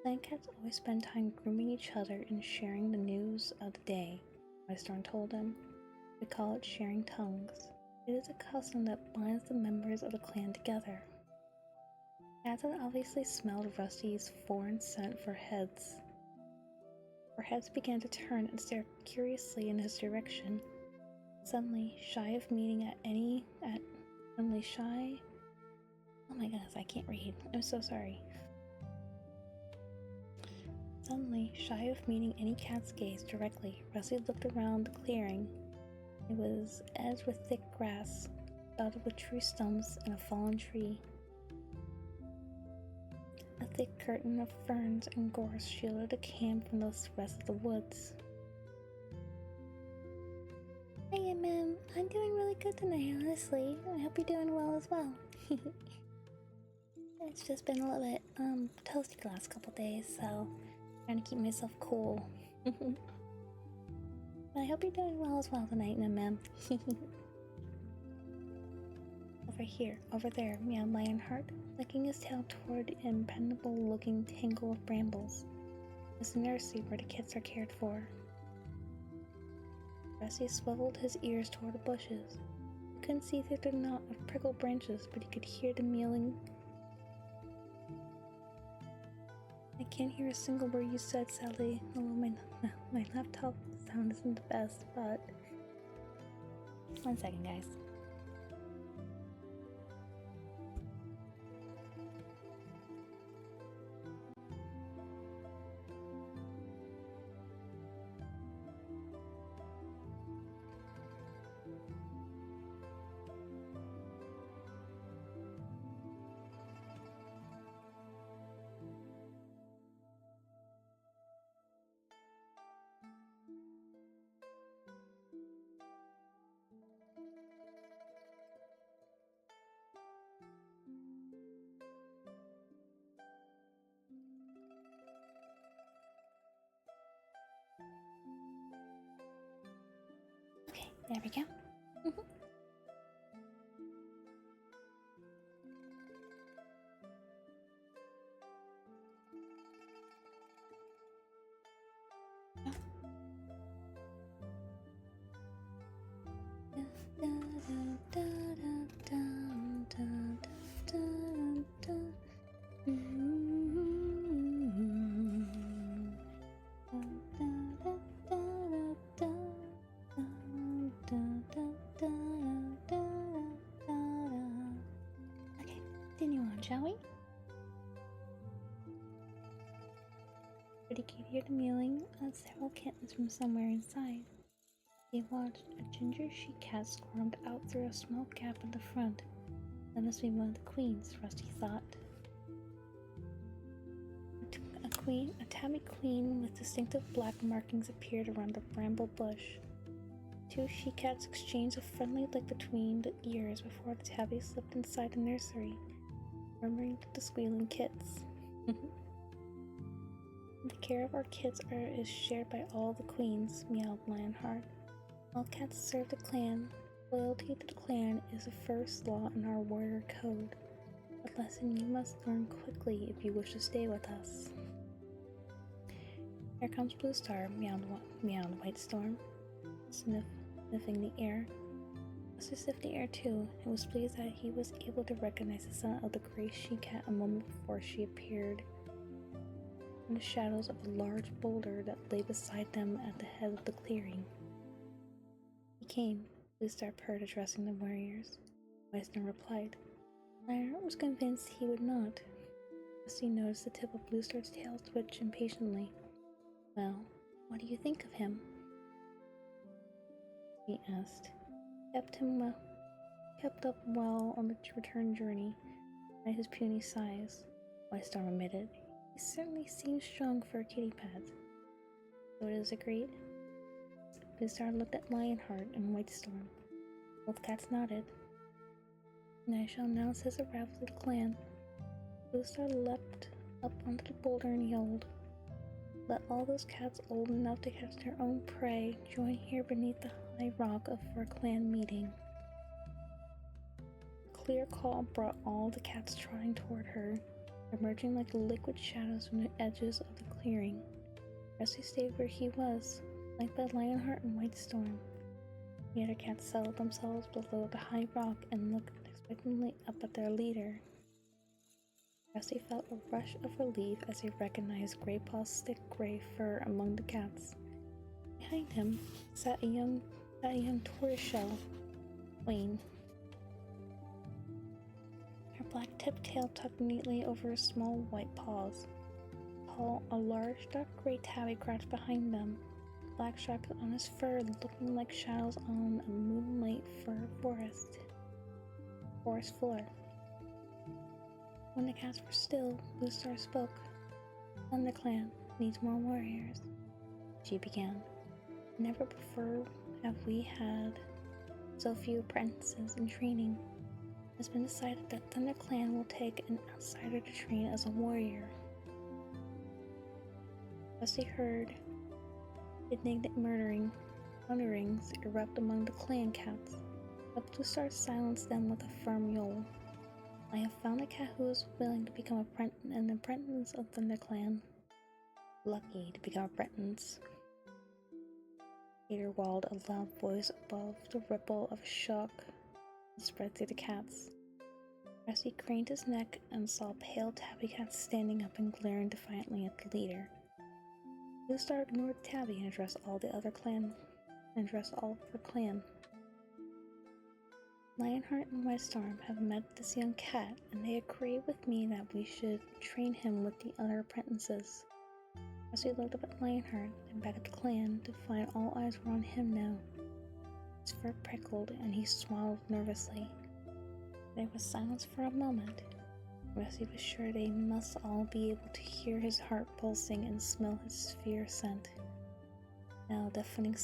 Clan cats always spend time grooming each other and sharing the news of the day, Whitestorm told him. "We call it sharing tongues. It is a custom that binds the members of the clan together." Cats had obviously smelled Rusty's foreign scent for heads. Their heads began to turn and stare curiously in his direction. Suddenly, oh my goodness, I can't read. I'm so sorry. Suddenly, shy of meeting any cat's gaze directly, Rusty looked around the clearing. It was edged with thick grass, dotted with tree stumps and a fallen tree. A thick curtain of ferns and gorse shielded the camp from the rest of the woods. Hey, ma'am. I'm doing really good tonight, honestly. I hope you're doing well as well. It's just been a little bit toasty the last couple days, so trying to keep myself cool. But I hope you're doing well as well tonight, ma'am. Over there, meowed Lionheart, flicking his tail toward the impenetrable-looking tangle of brambles. It's the nursery where the kids are cared for. Rusty swiveled his ears toward the bushes. He couldn't see through the knot of prickly branches, but he could hear the meowing. I can't hear a single word you said, sadly. Although my laptop sound isn't the best, but... One second, guys. Okay, there we go. Okay, continue on, shall we? But he could hear the mewing of several kittens from somewhere inside. He watched a ginger she-cat squirmed out through a small gap in the front. That must be one of the queens, Rusty thought. A tabby queen with distinctive black markings appeared around the bramble bush. Two she-cats exchanged a friendly lick between the ears before the tabby slipped inside the nursery, murmuring to the squealing kits. The care of our kids is shared by all the queens, meowed Lionheart. All cats serve the clan. Loyalty to the clan is the first law in our warrior code. A lesson you must learn quickly if you wish to stay with us. Here comes Blue Star, meowed White Storm, sniffing the air. Rusty sniffed the air too, and was pleased that he was able to recognize the scent of the gray she-cat a moment before she appeared in the shadows of a large boulder that lay beside them at the head of the clearing. He came, Blue Star purred, addressing the warriors. White Storm replied. Lionheart was convinced he would not. Rusty noticed the tip of Blue Star's tail twitch impatiently. Well, what do you think of him? He asked. Kept up well on the return journey, at his puny size, White Storm admitted. He certainly seems strong for a kitty pet. So it is agreed? Blue Star looked at Lionheart and White Storm. Both cats nodded. And I shall announce his arrival to the clan. Blue Star leapt up onto the boulder and yelled. Let all those cats old enough to catch their own prey join here beneath the high rock for a clan meeting. A clear call brought all the cats trotting toward her, emerging like liquid shadows from the edges of the clearing. Rusty stayed where he was, flanked by Lionheart and White Storm. The other cats settled themselves below the high rock and looked expectantly up at their leader. Rusty felt a rush of relief as he recognized Graypaw's thick gray fur among the cats. Behind him sat a young tortoiseshell queen. Her black tipped tail tucked neatly over her small white paws. saw a large dark gray tabby crouched behind them, black stripes on his fur looking like shadows on a moonlight forest floor. When the cats were still, Blue Star spoke. ThunderClan needs more warriors, she began. Never before have we had so few apprentices in training. It's been decided that ThunderClan will take an outsider to train as a warrior. Rusty heard indignant murmurings erupt among the clan cats, but Blue Star silenced them with a firm yowl. I have found a cat who is willing to become an apprentice of ThunderClan. Lucky to become apprentice. Peter walled a loud voice above the ripple of shock that spread through the cats. Rusty craned his neck and saw pale tabby cats standing up and glaring defiantly at the leader. Blue Star ignored Tabby and addressed all of her clan. Lionheart and Whitestorm have met this young cat, and they agree with me that we should train him with the other apprentices. Rusty looked up at Lionheart and back at the clan to find all eyes were on him now. His fur prickled and he swallowed nervously. There was silence for a moment. Rusty was sure they must all be able to hear his heart pulsing and smell his fear scent. Now deafening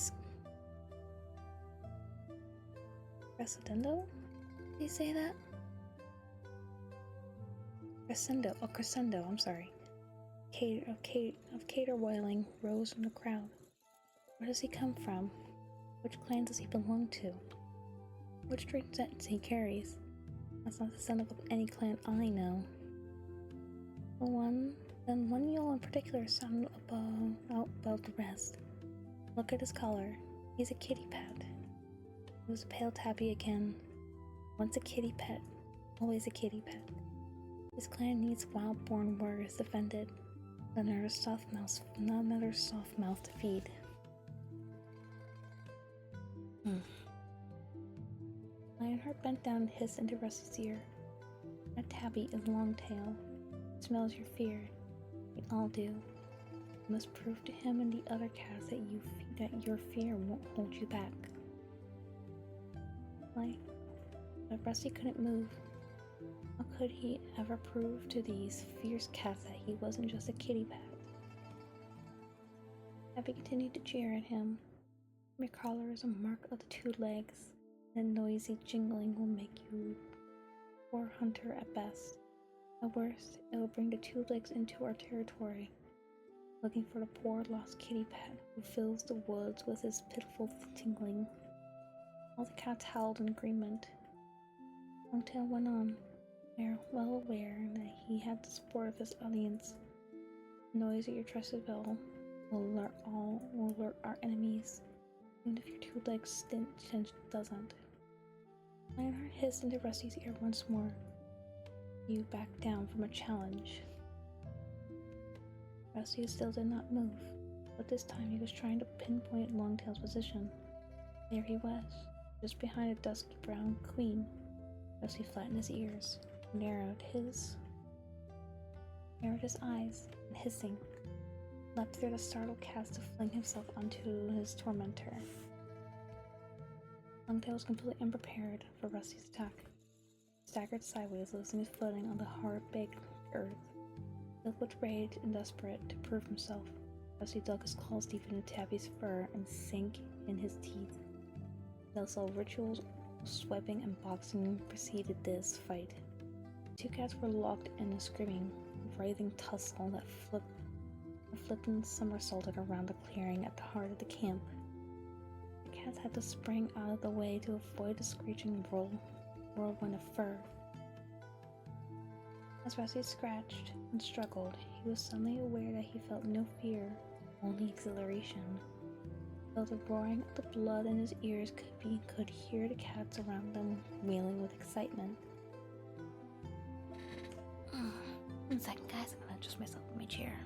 Crescendo? Did he say that? Crescendo, I'm sorry. Caterwailing rose from the crowd. Where does he come from? Which clan does he belong to? Which trait sets he carries? That's not the son of any clan I know. One yawl in particular sounded out above the rest. Look at his collar. He's a kitty pet. It was a pale tabby again. Once a kitty pet, always a kitty pet. His clan needs wild-born warriors defended. Not another soft mouth to feed. Lionheart bent down and hissed into Rusty's ear. That tabby is Longtail. It smells your fear. We all do. You must prove to him and the other cats that your fear won't hold you back. But Rusty couldn't move. How could he ever prove to these fierce cats that he wasn't just a kitty pet? Tabby continued to jeer at him. Your collar is a mark of the 2 legs, and noisy jingling will make you a poor hunter at best. At worst, it will bring the 2 legs into our territory, looking for the poor lost kitty pet who fills the woods with his pitiful tingling. All the cats howled in agreement. Longtail went on, well aware that he had the support of his audience. The noise at your trusted bell will alert our enemies, even if your 2 legs stint doesn't. Lionheart hissed into Rusty's ear once more. You backed down from a challenge. Rusty still did not move, but this time he was trying to pinpoint Longtail's position. There he was, just behind a dusky brown queen. Rusty flattened his ears, narrowed his eyes, and hissing, leapt through the startled cats to fling himself onto his tormentor. Longtail was completely unprepared for Rusty's attack. He staggered sideways, losing his footing on the hard-baked earth. Filled with rage and desperate to prove himself, Rusty dug his claws deep into Tabby's fur and sank in his teeth. Also, rituals, swiping, and boxing preceded this fight. The 2 cats were locked in a screaming, writhing tussle that flipped and somersaulted around the clearing at the heart of the camp. The cats had to spring out of the way to avoid the screeching whirlwind of fur. As Rusty scratched and struggled, he was suddenly aware that he felt no fear, only exhilaration. Though the roaring of the blood in his ears could hear the cats around them wailing with excitement. 1 second, guys. I'm gonna adjust myself in my chair.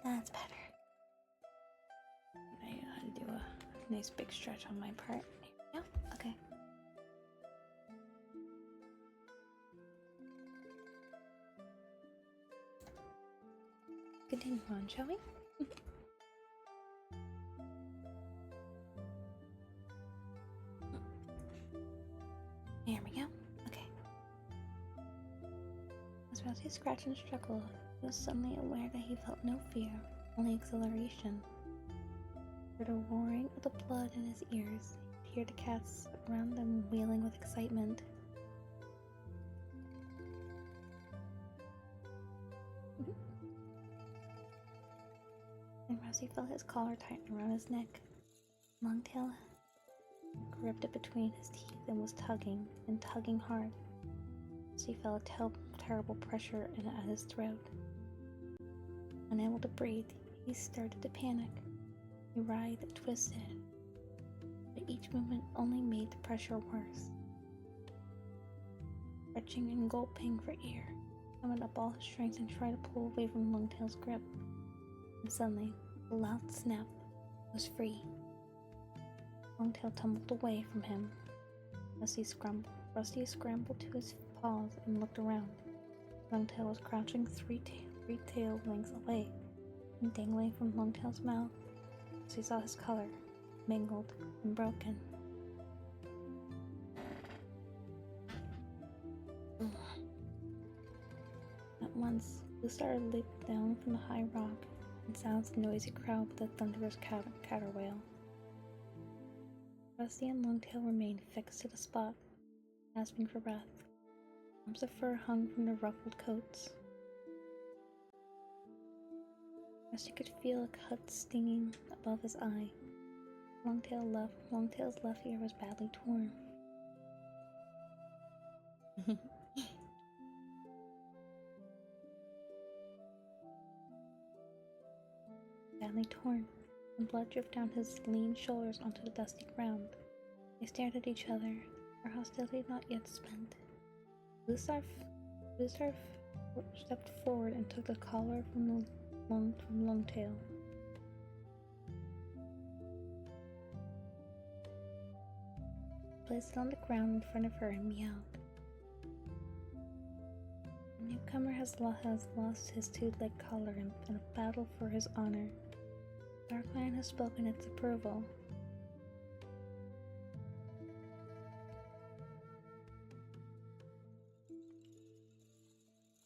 That's better. I know how to do a nice big stretch on my part. There we go. Okay. Continue on, shall we? There we go. Okay. As Rousey scratched and struggled, he was suddenly aware that he felt no fear, only exhilaration. He heard a roaring of the blood in his ears. He could hear the cats around them wailing with excitement. And Rousey felt his collar tighten around his neck. Longtail gripped it between his teeth and was tugging, and tugging hard. He felt a terrible pressure at his throat. Unable to breathe, he started to panic. He writhed and twisted, but each movement only made the pressure worse. Stretching and gulping for air, he summoned up all his strength and tried to pull away from Longtail's grip. And suddenly, with a loud snap, he was free. Longtail tumbled away from him. Rusty scrambled to his paws and looked around. Longtail was crouching three tail lengths away and dangling from Longtail's mouth. Rusty saw his color, mangled and broken. At once, Bluestar leaped down from the high rock and silenced the noisy crowd with a thunderous caterwail. Rusty and Longtail remained fixed to the spot, gasping for breath. Clumps of fur hung from their ruffled coats. Rusty could feel a cut stinging above his eye. Longtail's left ear was badly torn. Badly torn, and blood dripped down his lean shoulders onto the dusty ground. They stared at each other, their hostility not yet spent. Bluestar stepped forward and took the collar from Longtail. Placed it on the ground in front of her and meowed. The newcomer has lost his two-leg collar in a battle for his honor. Our clan has spoken its approval.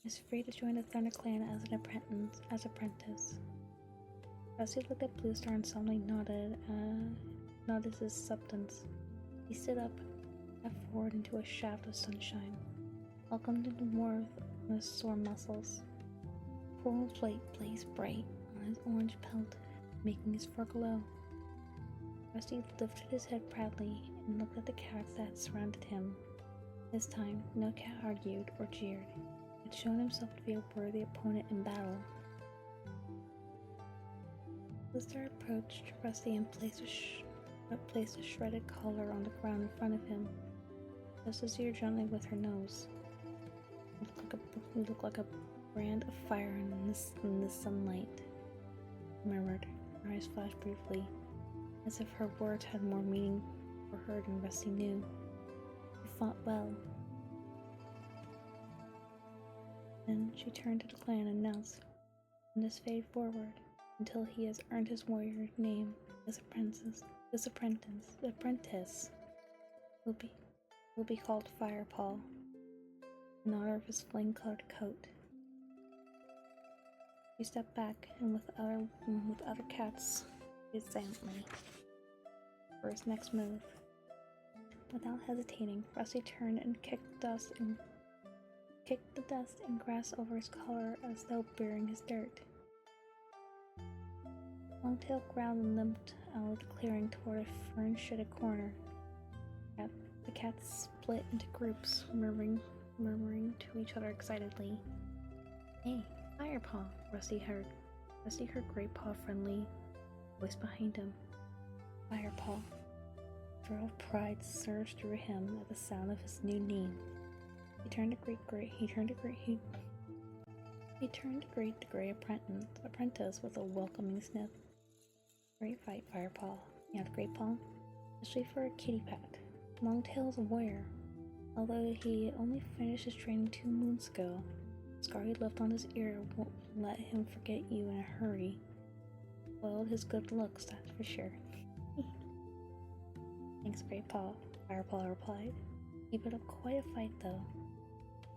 He is free to join the ThunderClan as apprentice. Rusty looked at Bluestar and solemnly nodded his acceptance. He stood up, stepped forward into a shaft of sunshine, welcomed into warmth on his sore muscles. The pool of light blazed bright on his orange pelt, making his fur glow. Rusty lifted his head proudly and looked at the cats that had surrounded him. This time, no cat argued or jeered. He had shown himself to be a worthy opponent in battle. Bluestar approached Rusty and placed a shredded collar on the ground in front of him. Just as ear gently with her nose. You look like a brand of fire in the sunlight, murmured. Her eyes flashed briefly, as if her words had more meaning for her than Rusty knew. You fought well. Then she turned to the clan and announced, "From this fade forward, until he has earned his warrior name, this apprentice will be called Firepaw, in honor of his flame-colored coat." She stepped back and with other cats silently for his next move. Without hesitating, Rusty turned and kicked the dust and grass over his collar as though burying his dirt. Longtail growled and limped out of the clearing toward a fern-shaded corner. The cats split into groups, murmuring to each other excitedly. "Hey, Firepaw," Rusty heard Greatpaw friendly voice behind him. Firepaw. A thrill of pride surged through him at the sound of his new name. He turned to greet He turned to greet the gray apprentice with a welcoming sniff. Great fight, Firepaw. Yeah, the Great Paw. Especially for a kitty pet. Longtail's a warrior. Although he only finished his training 2 moons ago, the scar he left on his ear won't let him forget you in a hurry. Spoiled his good looks, that's for sure. Thanks, Great Paw, Firepaw replied. He put up quite a fight, though.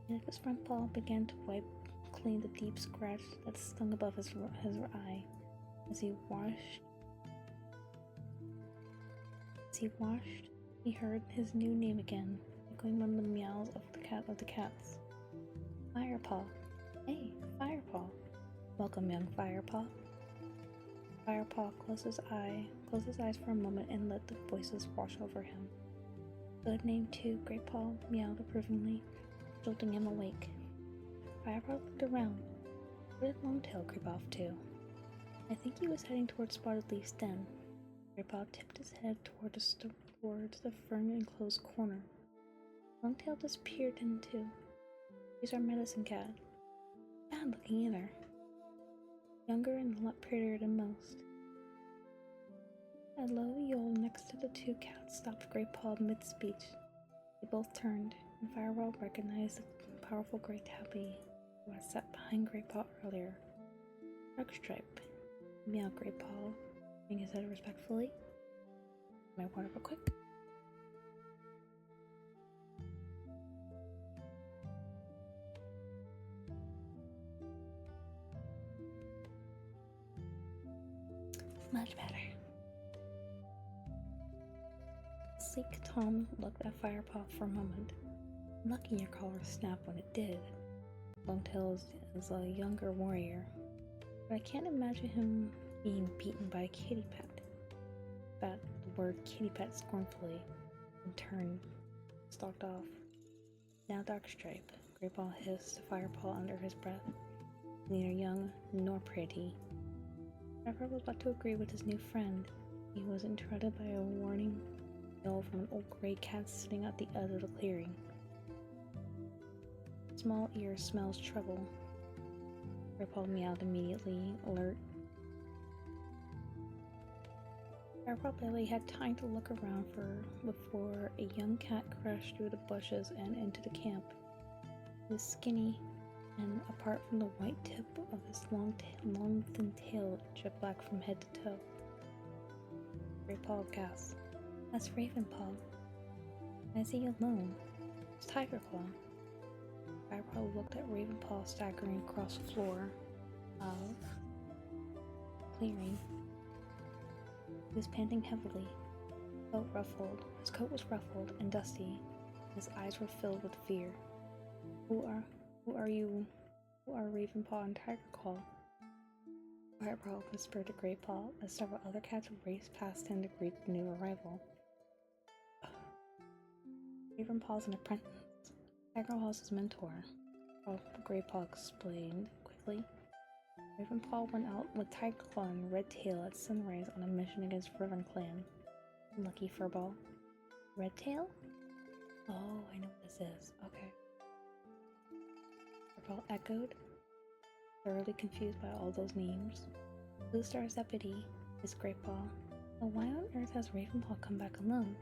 And his front paw began to wipe clean the deep scratch that stung above his eye as he washed. He heard his new name again, echoing one of the meows of the cats. Firepaw. Hey, Firepaw. Welcome, young Firepaw. Firepaw closed his eyes for a moment and let the voices wash over him. Good name too, Great Paw meowed approvingly, jolting him awake. Firepaw looked around. Where did Longtail creep off to? I think he was heading towards Spotted Leaf's den. Firepaw tipped his head towards the fern-enclosed corner. Longtail disappeared into. He's our medicine cat. Bad looking either. Younger and a lot prettier than most. A low yowl next to the 2 cats stopped Great Paw mid-speech. They both turned, and Firepaw recognized the powerful gray tabby who had sat behind Great Paw earlier. Darkstripe. Meowed Great Paw, turning his head respectfully. My water real quick. Much better. Sleek Tom looked at Firepaw for a moment. Lucky your collar snapped when it did. Longtail is a younger warrior, but I can't imagine him being beaten by a kitty pet. That the word kitty pet scornfully, and stalked off. Now Darkstripe, Great Paw hissed Firepaw under his breath. Neither young nor pretty. Firepaw was about to agree with his new friend. He was interrupted by a warning yell from an old gray cat sitting at the edge of the clearing. Small ear smells trouble. Firepaw meowed immediately, alert. Firepaw barely had time to look around before a young cat crashed through the bushes and into the camp. He was skinny, and apart from the white tip of his long thin tail, jet black from head to toe. Great Paw gasped. That's Ravenpaw. I see you alone. It's TigerClan. Firepaw looked at Ravenpaw staggering across the floor of clearing. He was panting heavily. His coat was ruffled and dusty. His eyes were filled with fear. Who are you? Who are Ravenpaw and TigerClan? Firepaw whispered to Great Paw as several other cats raced past him to greet the new arrival. Ravenpaw's an apprentice. TigerClan's his mentor. Great Paw explained quickly. Ravenpaw went out with TigerClan and Redtail at sunrise on a mission against RiverClan. Lucky furball. Redtail? Oh, I know what this is. Okay. Firepaw echoed, thoroughly confused by all those names. Bluestar's deputy is Great Paw. But why on earth has Ravenpaw come back alone?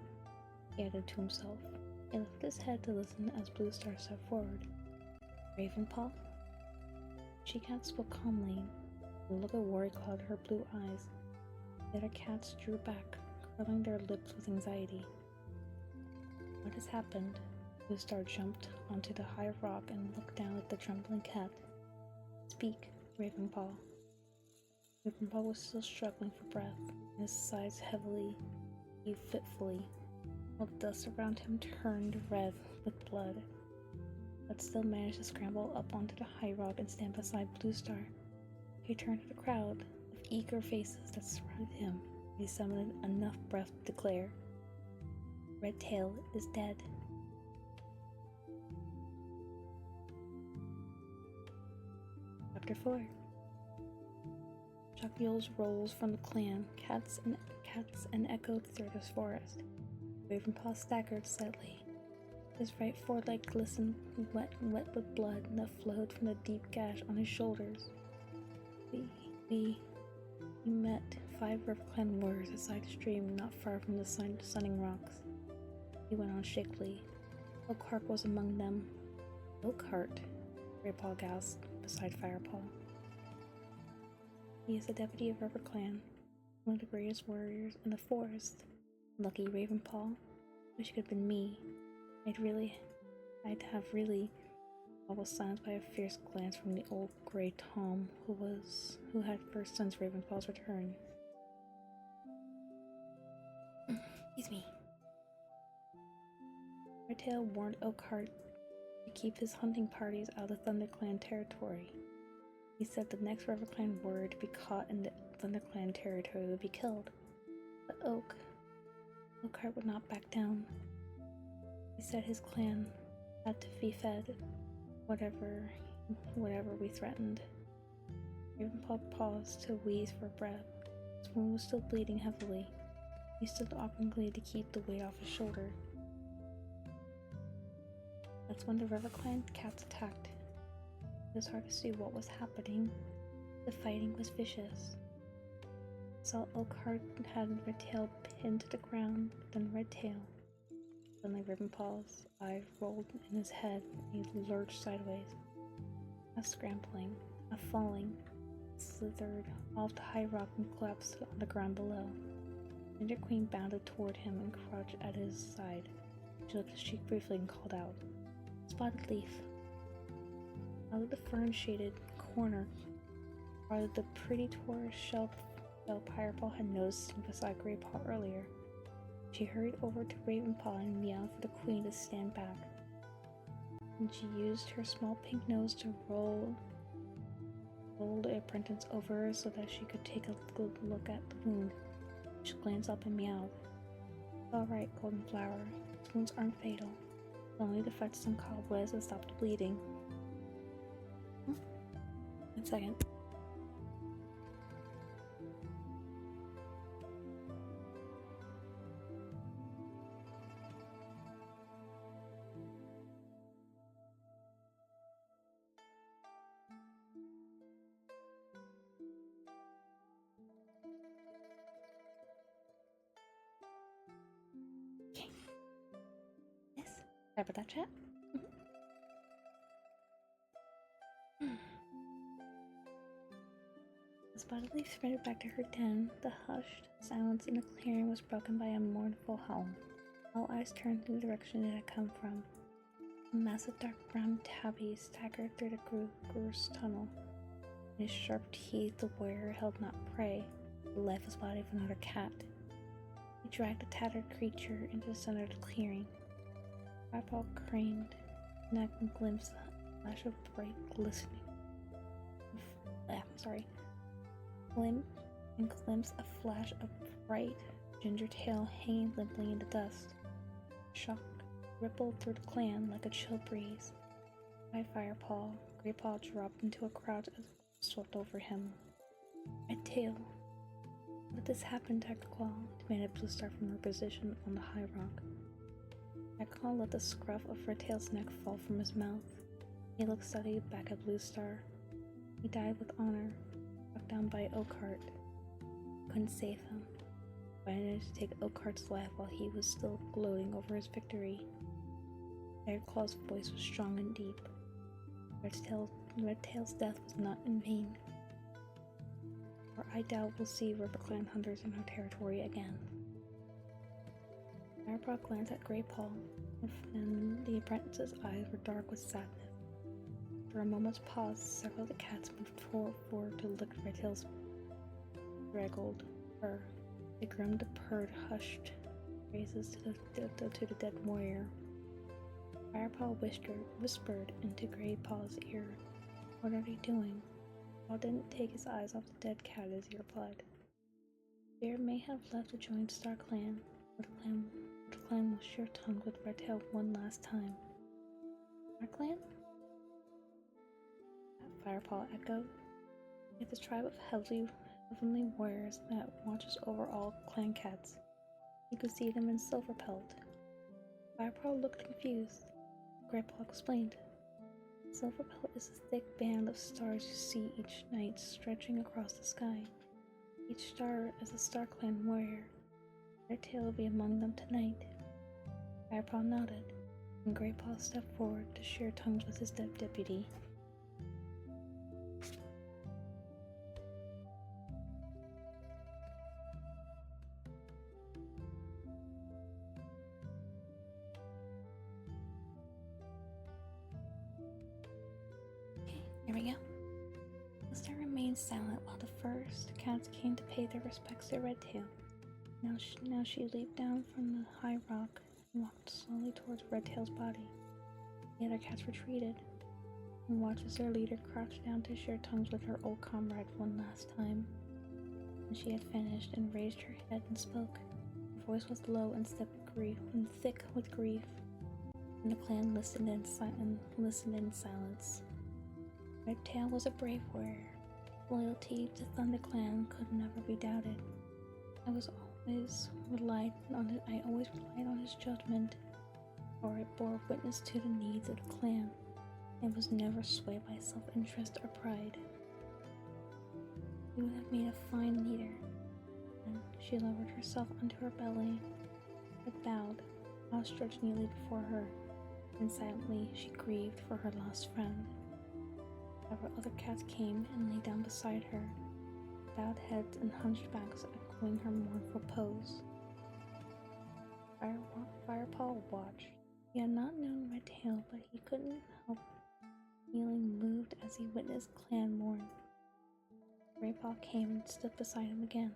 He added to himself. He lifted his head to listen as Bluestar stepped forward. Ravenpaw? She cat spoke calmly. The look of worry clouded her blue eyes. The other cats drew back, curling their lips with anxiety. What has happened? Bluestar jumped onto the high rock and looked down at the trembling cat. Speak, Ravenpaw. Ravenpaw was still struggling for breath, and his sighs heaved fitfully, while the dust around him turned red with blood, but still managed to scramble up onto the high rock and stand beside Bluestar. He turned to the crowd of eager faces that surrounded him, and he summoned enough breath to declare, Redtail is dead. Chapter 4. Shock yells rose from the clan, cats and echoed through this forest. Ravenpaw staggered sadly. His right foreleg glistened wet with blood that flowed from the deep gash on his shoulders. We met 5 RiverClan warriors beside a stream not far from the sunning rocks. He went on shakily. Oakhart was among them. Oakhart? Firepaw gasped beside Firepaw. He is the deputy of RiverClan, one of the greatest warriors in the forest. Lucky Ravenpaw. Wish it could have been me. I'd have really. I was silenced by a fierce glance from the old gray Tom, who had first sensed Ravenpaw's return. Excuse me. Redtail warned Oakhart to keep his hunting parties out of ThunderClan territory. He said the next RiverClan warrior to be caught in the ThunderClan territory would be killed. But Oakhart would not back down. He said his clan had to be fed whatever we threatened. Ravenpaw paused to wheeze for breath. His wound was still bleeding heavily. He stood awkwardly to keep the weight off his shoulder. That's when the RiverClan cats attacked. It was hard to see what was happening. The fighting was vicious. Saw Oakhart had Redtail pinned to the ground, then Redtail. Suddenly Ravenpaw's eye rolled in his head and he lurched sideways. A scrambling, a falling, slithered off the high rock and collapsed on the ground below. Ginger Queen bounded toward him and crouched at his side. She looked his cheek briefly and called out, "Spotted Leaf." Out of the fern-shaded corner, farther the pretty tortoise shell Firepaw had noticed beside Greypaw earlier. She hurried over to Ravenpaw and meowed for the queen to stand back. And she used her small pink nose to roll the apprentice over so that she could take a good look at the wound. She glanced up and meowed. "All right, Golden Flower. These wounds aren't fatal. Only to fetch some cobwebs and stop the bleeding." 1 second. Okay. Yes. Sorry about that, chat. The spotted leaf sprinted back to her den. The hushed silence in the clearing was broken by a mournful howl. All eyes turned in the direction it had come from. A massive dark brown tabby staggered through the gross tunnel. In his sharp teeth, the warrior held not prey, the lifeless body of another cat. He dragged the tattered creature into the center of the clearing. Firepaw craned, neck and glimpsed a flash of bright glistening. Glimpsed a flash of bright ginger tail hanging limply in the dust. Shock rippled through the clan like a chill breeze. By Firepaw, Greypaw dropped into a crouch as it swept over him. Redtail. How did this happen, Tigerclaw? Demanded Bluestar from her position on the high rock. Tigerclaw let the scruff of Redtail's neck fall from his mouth. He looked steadily back at Bluestar. He died with honor, struck down by Oakhart. Couldn't save him. Managed to take Oakhart's life while he was still gloating over his victory. Tigerclaw's voice was strong and deep. Redtail's death was not in vain. For I doubt we'll see RiverClan hunters in our territory again. Firepaw glanced at Greypaw, and the apprentice's eyes were dark with sadness. After a moment's pause, several of the cats moved forward to lick Redtail's draggled fur. They grummed and purred hushed praises to the dead warrior. Firepaw whispered into Greypaw's ear, "What are they doing?" Paw didn't take his eyes off the dead cat as he replied, "Bear may have left to join StarClan, but the clan will share tongue with Redtail one last time." "StarClan?" Firepaw echoed. "It's a tribe of heavenly warriors that watches over all clan cats. You could see them in Silverpelt." Firepaw looked confused. Grandpa explained. Silver Belt is a thick band of stars you see each night stretching across the sky. Each star is a StarClan warrior. Red Tail will be among them tonight. Firepaw nodded, and Greypaw stepped forward to share tongues with his deputy. There we go. Lister remained silent while the first cats came to pay their respects to Redtail. Now she leaped down from the high rock and walked slowly towards Redtail's body. The other cats retreated and watched as their leader crouched down to share tongues with her old comrade one last time. When she had finished and raised her head and spoke, her voice was low and thick with grief, and the clan listened in silence. Redtail was a brave warrior. Loyalty to ThunderClan could never be doubted. I always relied on his judgment, for it bore witness to the needs of the clan, and was never swayed by self-interest or pride. He would have made a fine leader. And she lowered herself onto her belly, but bowed, outstretched kneeling before her, and silently she grieved for her lost friend. Several other cats came and lay down beside her, bowed heads and hunched backs echoing her mournful pose. Firepaw watched. He had not known Redtail, but he couldn't help feeling moved as he witnessed clan mourn. Greypaw came and stood beside him again.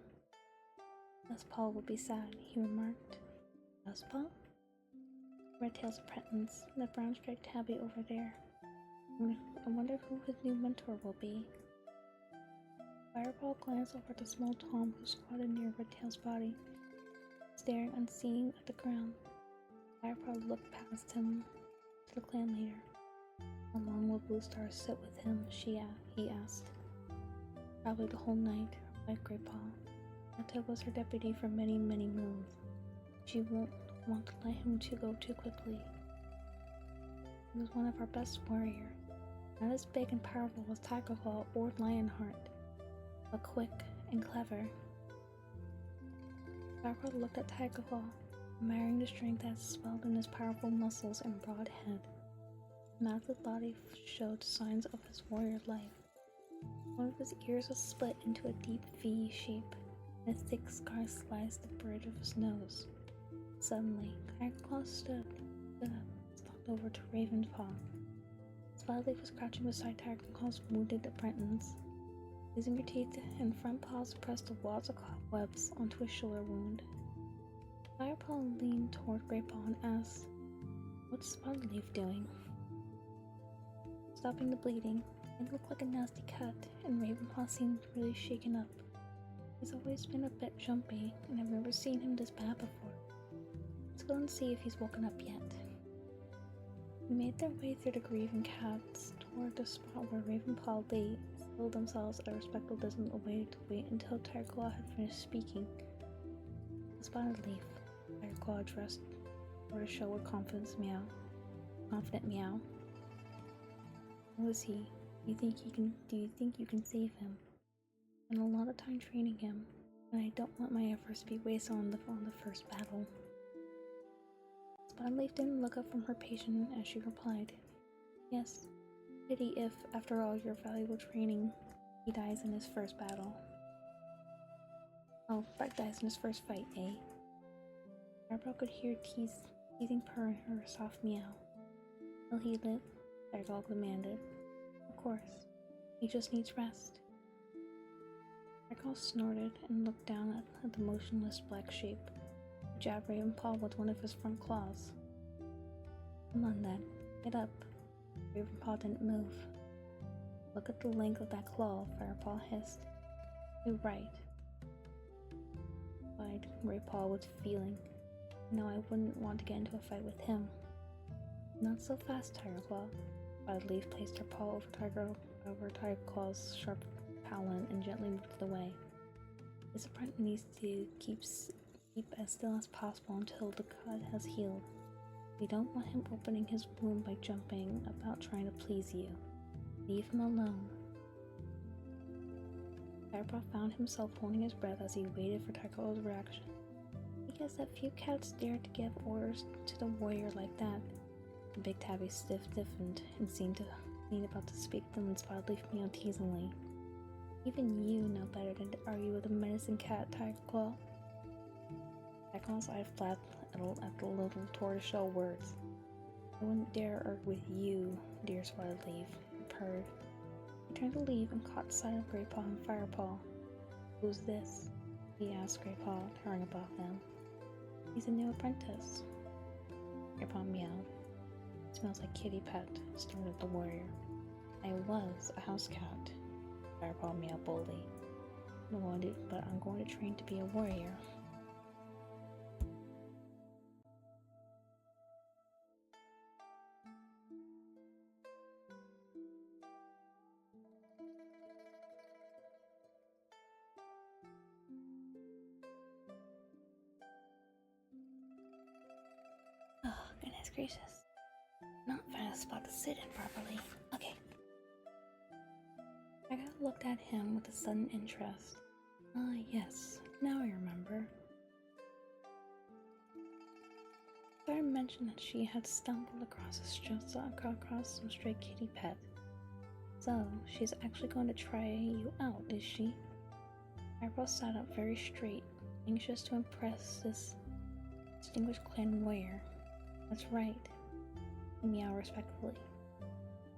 Dustpaw will be sad, he remarked. Dustpaw? Redtail's apprentice, the brown-striped tabby over there. I wonder who his new mentor will be. Firepaw glanced over at the small Tom who squatted near Redtail's body, staring unseeing at the ground. Firepaw looked past him to the clan leader. How long will Blue Star sit with him? He asked. Probably the whole night, replied Greypaw. Redtail was her deputy for many, many moons. She won't want to let him go too quickly. He was one of our best warriors. Not as big and powerful as Tigerclaw or Lionheart, but quick and clever. Firepaw looked at Tigerclaw, admiring the strength that swelled in his powerful muscles and broad head. His massive body showed signs of his warrior life. One of his ears was split into a deep V shape, and a thick scar sliced the bridge of his nose. Suddenly, Tigerclaw stood up, stalked over to Ravenpaw. Spotleaf was crouching beside Tigerclaw's wounded apprentice. Using her teeth and front paws pressed the wads of cobwebs onto his shoulder wound. Firepaw leaned toward Greypaw and asked, "What's Spotleaf doing?" Stopping the bleeding, it looked like a nasty cut, and Ravenpaw seemed really shaken up. He's always been a bit jumpy, and I've never seen him this bad before. Let's go and see if he's woken up yet. They made their way through the grieving cats toward the spot where Ravenpaw lay, settled themselves at a respectful distance away to wait until Tigerclaw had finished speaking. A spotted leaf, Tigerclaw addressed for a show of confident meow. Who is he? Do you think you can save him? I spent a lot of time training him, and I don't want my efforts to be wasted on the first battle. Spotleaf didn't look up from her patient as she replied, "Yes, pity if, after all your valuable training, he dies in his first battle." Oh, Buck dies in his first fight, eh? Firepaw could hear teasing purr in her soft meow. Will he live? Tigerclaw demanded. Of course. He just needs rest. Tigerclaw snorted and looked down at the motionless black shape. He jabbed Ravenpaw with one of his front claws. Come on then, get up. Ravenpaw didn't move. Look at the length of that claw, Firepaw hissed. You're right, replied Greypaw with feeling. No, I wouldn't want to get into a fight with him. Not so fast, Tigerclaw. Spotleaf placed her paw over Tigerclaw's sharp talon and gently moved it away. His apprentice needs to keep as still as possible until the cut has healed. We don't want him opening his wound by jumping about trying to please you. Leave him alone. Firepaw found himself holding his breath as he waited for Tycho's reaction. He guessed that few cats dared to give orders to the warrior like that. The big tabby stiffened and seemed to lean about to speak, then Spotted Leaf meowed teasingly. Even you know better than to argue with a menacing cat, Tycho. Tycho's eyes flapped at the little tortoiseshell words. I wouldn't dare argue with you, dear Spotted Leaf, he purred. He turned to leave and caught sight of Greypaw and Firepaw. Who's this? He asked Greypaw, towering above them. He's a new apprentice. Greypaw meowed. It smells like kitty pet, snorted the warrior. I was a house cat. Firepaw meowed boldly. But I'm going to train to be a warrior. Oh, goodness gracious. Not found a spot to sit in properly. Okay. Tycho looked at him with a sudden interest. Ah, yes. Now I remember. Claire mentioned that she had stumbled across some stray kitty pet. So, she's actually going to try you out, is she? Firepaw sat up very straight, anxious to impress this distinguished clan warrior. That's right. He meowed respectfully.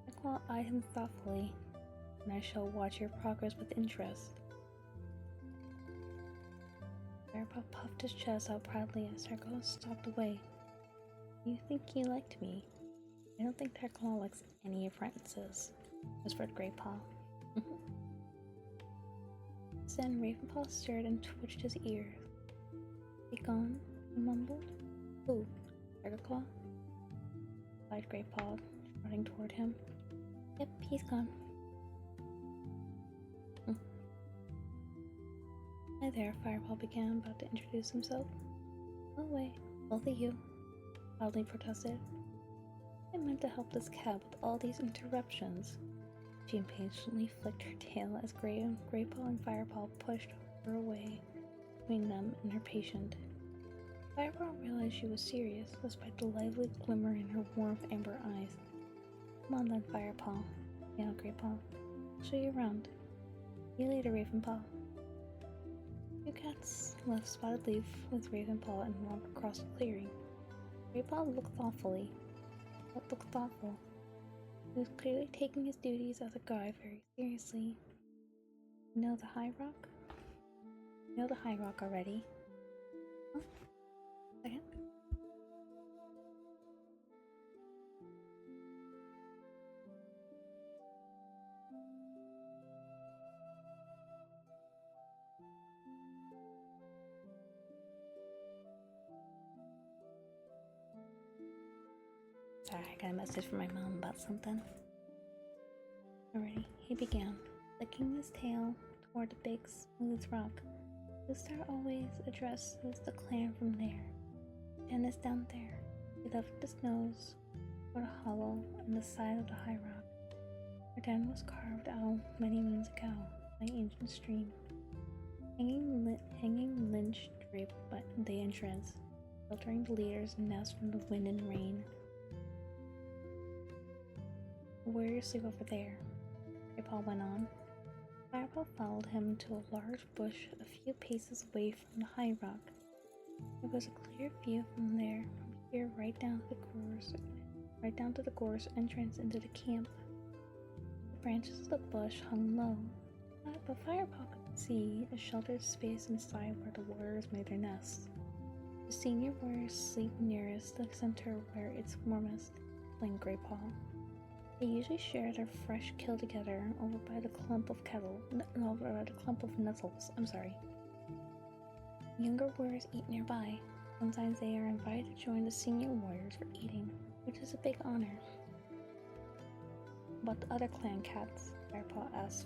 Tycho eyed him thoughtfully, and I shall watch your progress with interest. Firepaw puffed his chest out proudly as Tycho stalked away. You think he liked me? I don't think Tycho likes any apprentices, whispered Greypaw. Then Ravenpaw stirred and twitched his ears. Be gone, he mumbled. Who? Tycho? Replied Greypaw, running toward him. Yep, he's gone. Hi there, Firepaw began, about to introduce himself. Go away, both of you, loudly protested. I meant to help this cat with all these interruptions. She impatiently flicked her tail as Greypaw and Firepaw pushed her away between them and her patient. Firepaw realized she was serious, despite the lively glimmer in her warm amber eyes. Come on then, Firepaw, yelled Greypaw. I'll show you around. See you later, Ravenpaw. Two cats left Spotted Leaf with Ravenpaw and walked across the clearing. Greypaw looked thoughtful. He was clearly taking his duties as a guide very seriously. You know the High Rock? You know the High Rock already. Huh? Second. Sorry, I got a message from my mom about something. Alrighty, he began, flicking his tail toward the big, smooth rock. The star always addresses the clan from there. Den is down there. He lifted his nose toward a hollow in the side of the high rock. Her den was carved out many moons ago by an ancient stream. Hanging lynch draped by the entrance, sheltering the leader's nest from the wind and rain. Warriors sleep over there, Firepaw went on. Firepaw followed him to a large bush a few paces away from the high rock. There was a clear view from there, from here right down to the gorse entrance into the camp. The branches of the bush hung low, but Firepaw could see a sheltered space inside where the warriors made their nests. The senior warriors sleep nearest the center where it's warmest, explained Greypaw. They usually share their fresh kill together over by the clump of nettles. Younger warriors eat nearby. Sometimes they are invited to join the senior warriors for eating, which is a big honor. About the other clan cats, Firepaw asked,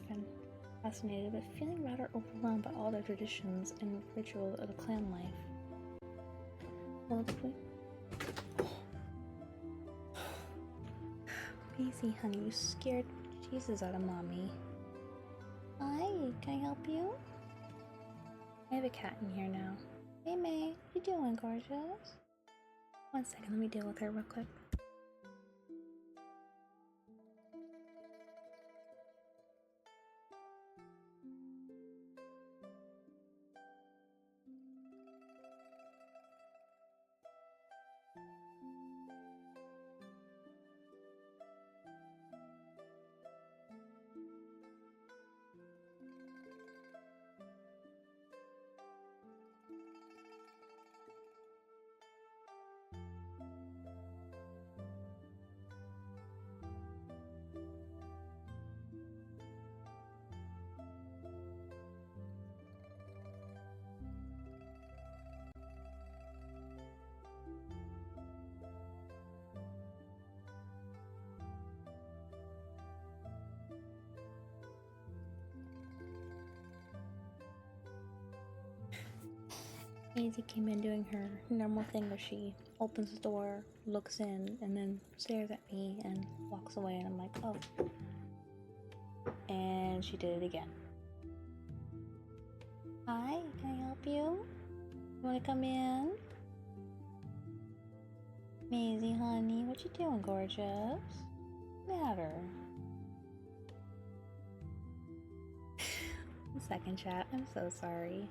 fascinated but feeling rather overwhelmed by all the traditions and rituals of the clan life. Maisie, honey, you scared Jesus out of mommy. Hi, can I help you? I have a cat in here now. Hey May, what you doing, gorgeous? 1 second, let me deal with her real quick. Maisie came in doing her normal thing where she opens the door, looks in, and then stares at me and walks away, and I'm like, oh. And she did it again. Hi, can I help you? You wanna come in? Maisie, honey, what you doing, gorgeous? What's the matter? 1 second, chat. I'm so sorry.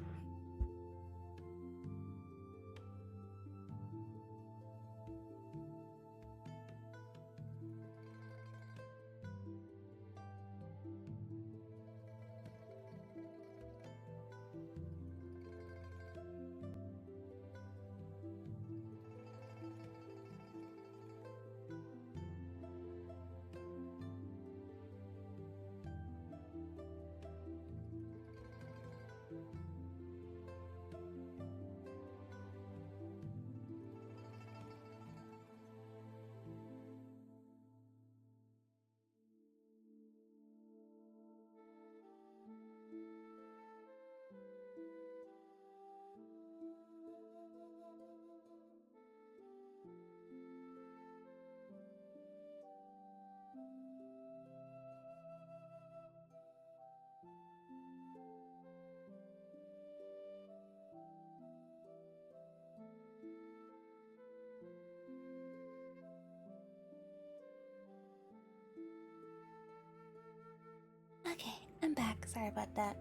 Okay, I'm back. Sorry about that.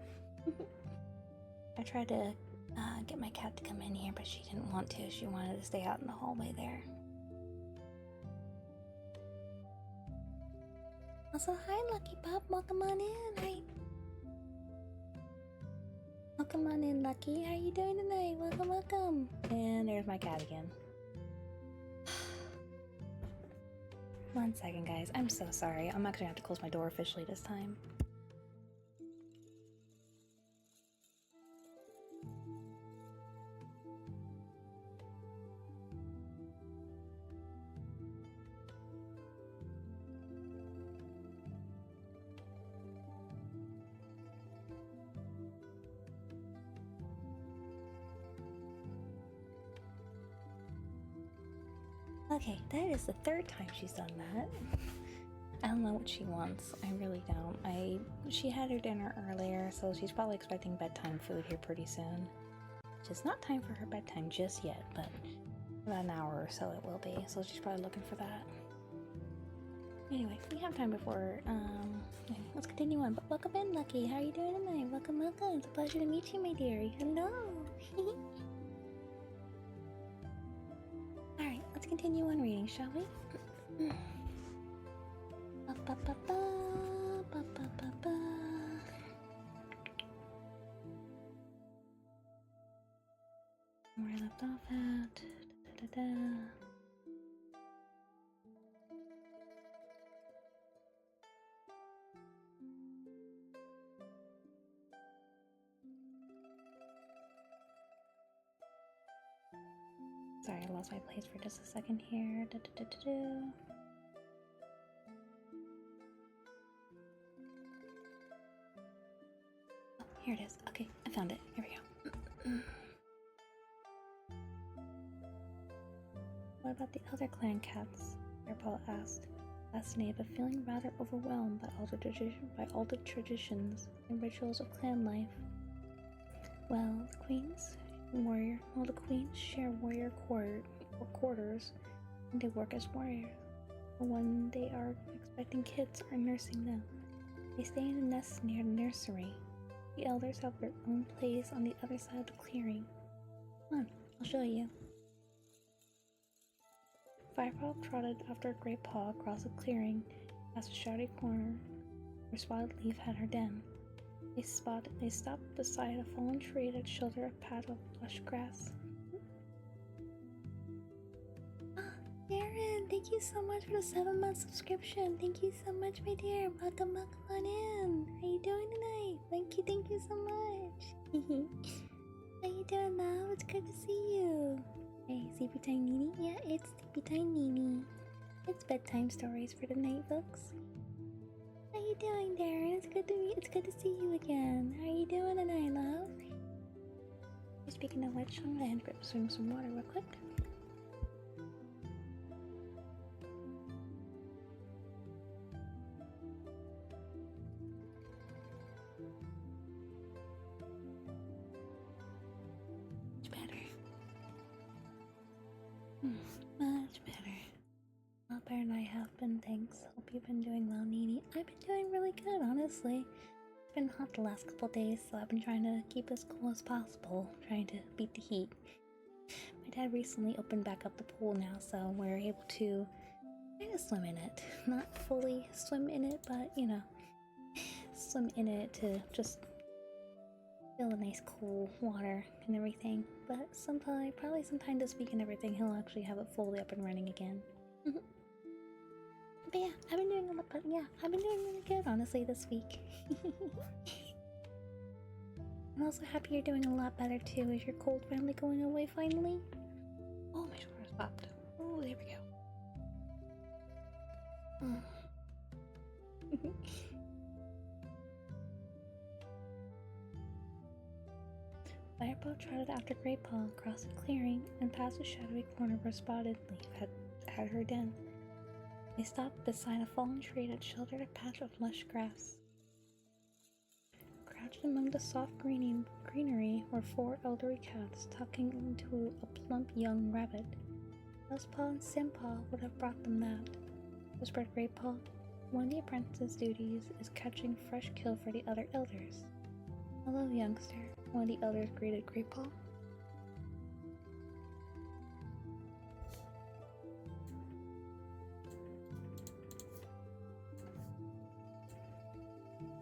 I tried to get my cat to come in here, but she didn't want to. She wanted to stay out in the hallway there. Also, hi, Lucky Pup. Welcome on in. Hi. Welcome on in, Lucky. How you doing tonight? Welcome, welcome. And there's my cat again. 1 second, guys. I'm so sorry. I'm actually gonna have to close my door officially this time. Okay, that is the 3rd time she's done that. I don't know what she wants. I really don't. She had her dinner earlier, so she's probably expecting bedtime food here pretty soon. Just not time for her bedtime just yet, but about an hour or so it will be. So she's probably looking for that. Anyway, we have time before. Let's continue on. But welcome in, Lucky. How are you doing tonight? Welcome, welcome. It's a pleasure to meet you, my dearie. Hello. Alright, let's continue on reading, shall we? Where I left off at. Sorry, I lost my place for just a second here. Oh, here it is. Okay, I found it. Here we go. What about the other clan cats? Firepaw asked. fascinated but feeling rather overwhelmed by all the traditions and rituals of clan life. Well, the queens share warrior quarters, and they work as warriors. But when they are expecting kids or nursing them, they stay in a nest near the nursery. The elders have their own place on the other side of the clearing. Come on, I'll show you. Firepaw trotted after a great paw across the clearing, past a shadowy corner where Spotted Leaf had her den. They stopped beside a fallen tree that sheltered a patch of lush grass. Erin, thank you so much for the 7-month subscription. Thank you so much, my dear. Welcome on in. How you doing tonight? Thank you so much. How you doing, love? It's good to see you. Hey, Sleepy Time Nini? Yeah, it's Sleepy Time Nini. It's bedtime stories for the night, folks. How you doing, Darren? It's good to see you again. How you doing tonight, love? Speaking of which, I'm gonna grab some water real quick. Much better. A lot better than I have been, thanks. Hope you've been doing well, Nini. I've been doing really good, honestly. It's been hot the last couple days, so I've been trying to keep as cool as possible, trying to beat the heat. My dad recently opened back up the pool now, so we're able to kind of swim in it. Not fully swim in it, but, you know, swim in it to just feel the nice cool water and everything. But probably sometime this week and everything, he'll actually have it fully up and running again. But yeah, I've been doing really good, honestly, this week. I'm also happy you're doing a lot better too. Is your cold finally going away finally? Oh, my shoulder popped. Oh, there we go. Firepaw trotted after Greypaw across the clearing and past a shadowy corner where Spotted Leaf had her den. They stopped beside a fallen tree that sheltered a patch of lush grass. Crouched among the soft greenery were 4 elderly cats tucking into a plump young rabbit. Buzzpaw and Simpaw would have brought them that, whispered Greypaw. One of the apprentice's duties is catching fresh kill for the other elders. Hello, youngster, one of the elders greeted Greypaw.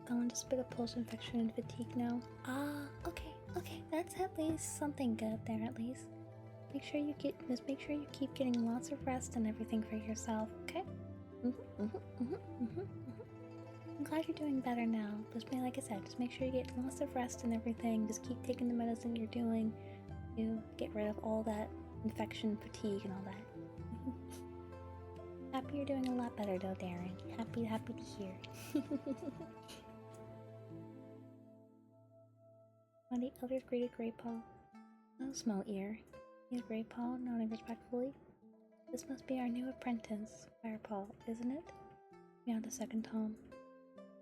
Gone to spit a pulse infection and fatigue now. Ah, okay, that's at least something good there at least. Make sure you keep getting lots of rest and everything for yourself, okay? I'm glad you're doing better now. Like I said, just make sure you get lots of rest and everything. Just keep taking the medicine you're doing to get rid of all that infection, fatigue, and all that. Happy you're doing a lot better though, Darren. Happy to hear. One of the elders greeted Greypaw. Oh, small ear. He's Greypaw, nodding respectfully. This must be our new apprentice, Firepaw, isn't it? Beyond the second Tom.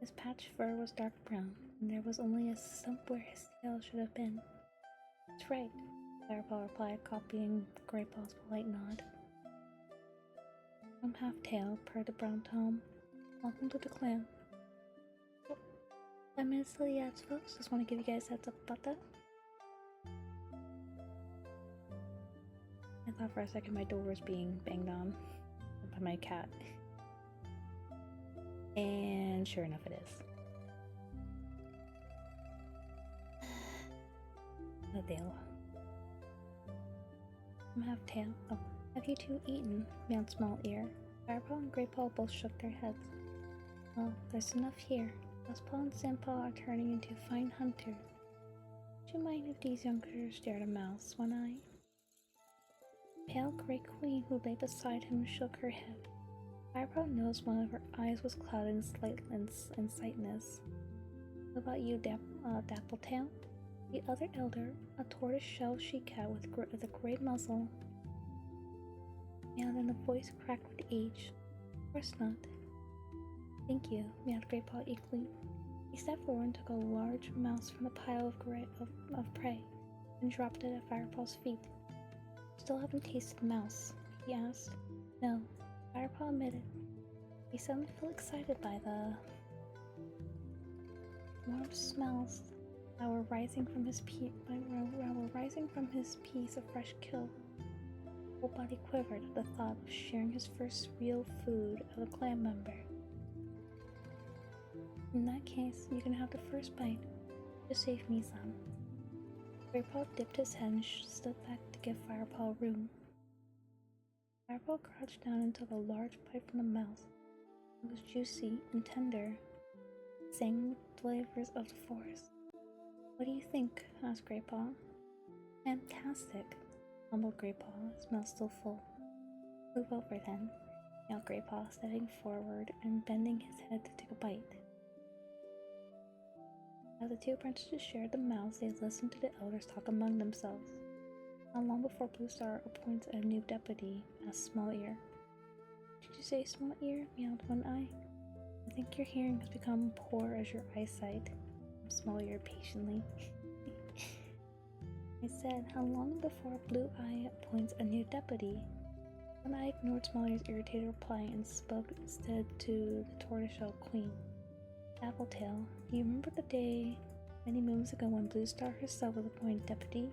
His patched fur was dark brown, and there was only a stump where his tail should have been. That's right, Firepaw replied, copying Greypaw's polite nod. I'm half-tail, purred the brown Tom. Welcome to the clan. 5 minutes till the ads, folks. Just want to give you guys a heads up about that. I thought for a second my door was being banged on by my cat. And sure enough it is. Adele. I'm half-tail. Oh, have you two eaten? Meowed Small Ear. Firepaw and Greypaw both shook their heads. Well, there's enough here. Buzzpaw and Simpaw are turning into fine hunters. Would you mind if these youngsters stared a mouse one eye? The pale grey queen who lay beside him shook her head. Firepaw noticed one of her eyes was clouded in sightness. What about you, Dappletail? The other elder, a tortoise-shell she-cat with a grey muzzle. And then the voice cracked with age. Of course not. Thank you, meowed Greypaw eagerly. He stepped forward and took a large mouse from the pile of prey and dropped it at Firepaw's feet. Still haven't tasted mouse? He asked. No, Firepaw admitted. He suddenly felt excited by the warm smells that were rising from his piece of fresh kill. His whole body quivered at the thought of sharing his first real food with a clan member. In that case, you can have the first bite. Just save me some. Greypaw dipped his head and stood back to give Firepaw room. Firepaw crouched down and took a large bite from the mouse. It was juicy and tender, sang with flavors of the forest. What do you think? Asked Greypaw. Fantastic, mumbled Greypaw, his mouth still full. Move over then, yelled Greypaw, stepping forward and bending his head to take a bite. As the two apprentices shared the mouse, they listened to the elders talk among themselves. Not long before Bluestar appoints a new deputy, asked Small Ear. Did you say Small Ear? Meowed One Eye. I think your hearing has become poor as your eyesight. Small Ear patiently. I said, how long before Blue Eye appoints a new deputy? One Eye ignored Small Ear's irritated reply and spoke instead to the tortoiseshell queen. Dappletail, do you remember the day many moons ago when Bluestar herself was appointed deputy?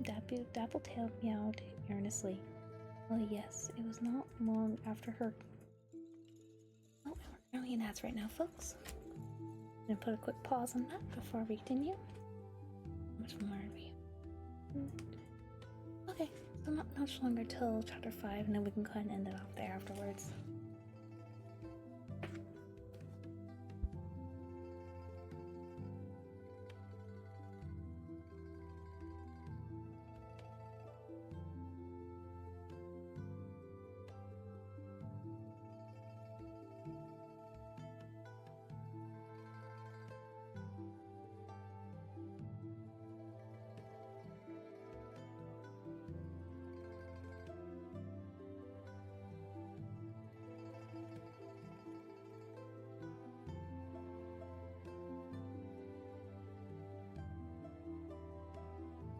Dappletail meowed earnestly. Well, yes, it was not long after her. Oh, we're going ads right now, folks. I'm gonna put a quick pause on that before we continue. How much more are we? Okay, so not much longer till chapter 5, and then we can go ahead and end it off there afterwards.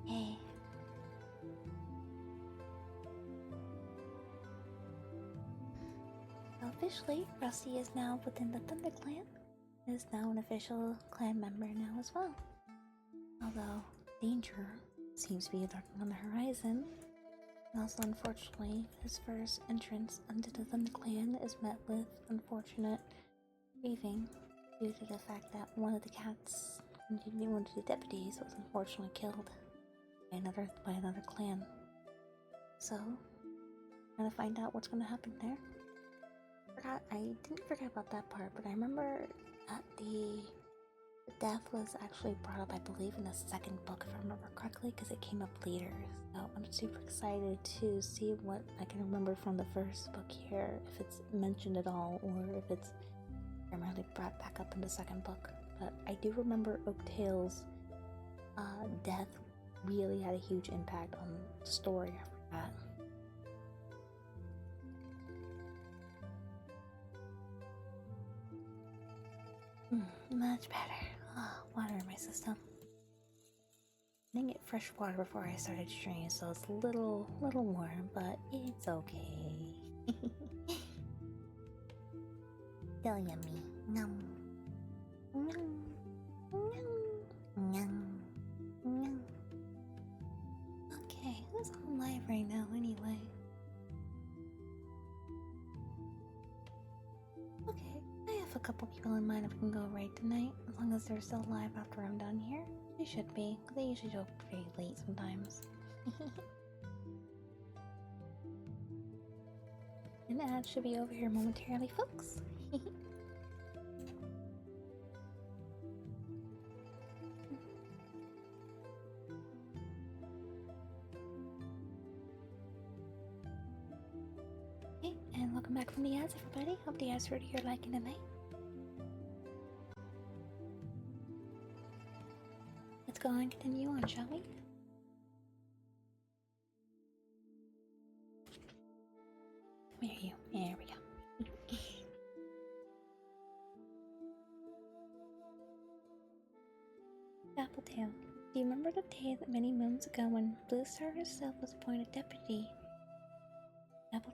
Hey. Officially, Rusty is now within the ThunderClan. He is now an official clan member now as well. Although danger seems to be lurking on the horizon, and also unfortunately, his first entrance into the ThunderClan is met with unfortunate grieving due to the fact that one of the cats, one of the deputies, was unfortunately killed by another clan. So, I'm gonna find out what's gonna happen there. I didn't forget about that part, but I remember that the death was actually brought up, I believe, in the second book, if I remember correctly, because it came up later. So I'm super excited to see what I can remember from the first book here, if it's mentioned at all, or if it's primarily brought back up in the second book. But I do remember Oaktail's death really had a huge impact on the story after that. Much better. Oh, water in my system. I didn't get fresh water before I started streaming, so it's a little warm, but it's okay. Still yummy. Nom. Nom. Nom. Nom. Nom. Okay, who's on live right now anyway? Okay, I have a couple people in mind if we can go right tonight, as long as they're still alive after I'm done here. They should be. They usually go pretty late sometimes. An ad should be over here momentarily, folks. Okay, and welcome back from the ads, everybody. Hope the ads were to your liking tonight. Let's go and continue on, shall we? There we go. Tail. Do you remember the day that many moons ago when Blue Star herself was appointed deputy?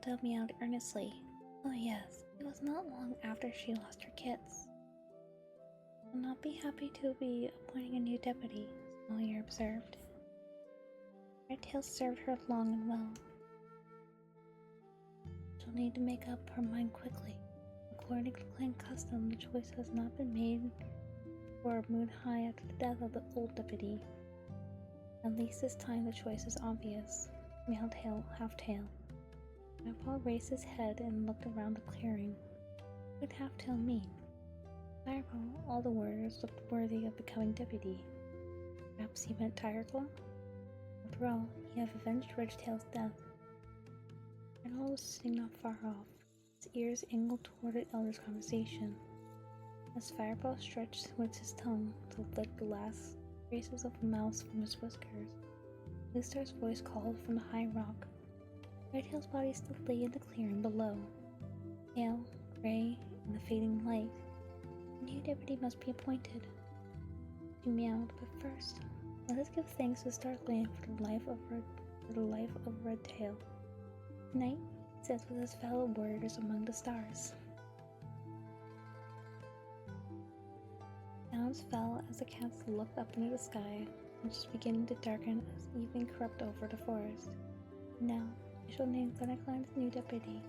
Tail meowed earnestly. Oh yes, it was not long after she lost her kits. I'll not be happy to be appointing a new deputy, Snowy observed. Redtail served her long and well. She'll need to make up her mind quickly. According to clan custom, the choice has not been made for Moon High after the death of the old deputy. At least this time the choice is obvious. Male tail, half tail. Firepaw raised his head and looked around the clearing. What did half tail mean? Firepaw, all the warriors looked worthy of becoming deputy. Perhaps he meant Tigerclaw? After all, he had avenged Ridgetail's death. Redtail was sitting not far off, his ears angled toward an elder's conversation. As Firepaw stretched with his tongue to lick the last traces of a mouse from his whiskers, Blue Star's voice called from the high rock. Redtail's body still lay in the clearing below, pale, gray, in the fading light. A new deputy must be appointed. She meowed, but first, let us give thanks to StarClan for the life of Redtail. Night sits with his fellow warriors among the stars. Sounds fell as the cats looked up into the sky, which was beginning to darken as evening crept over the forest. Now, I shall name ThunderClan's new deputy,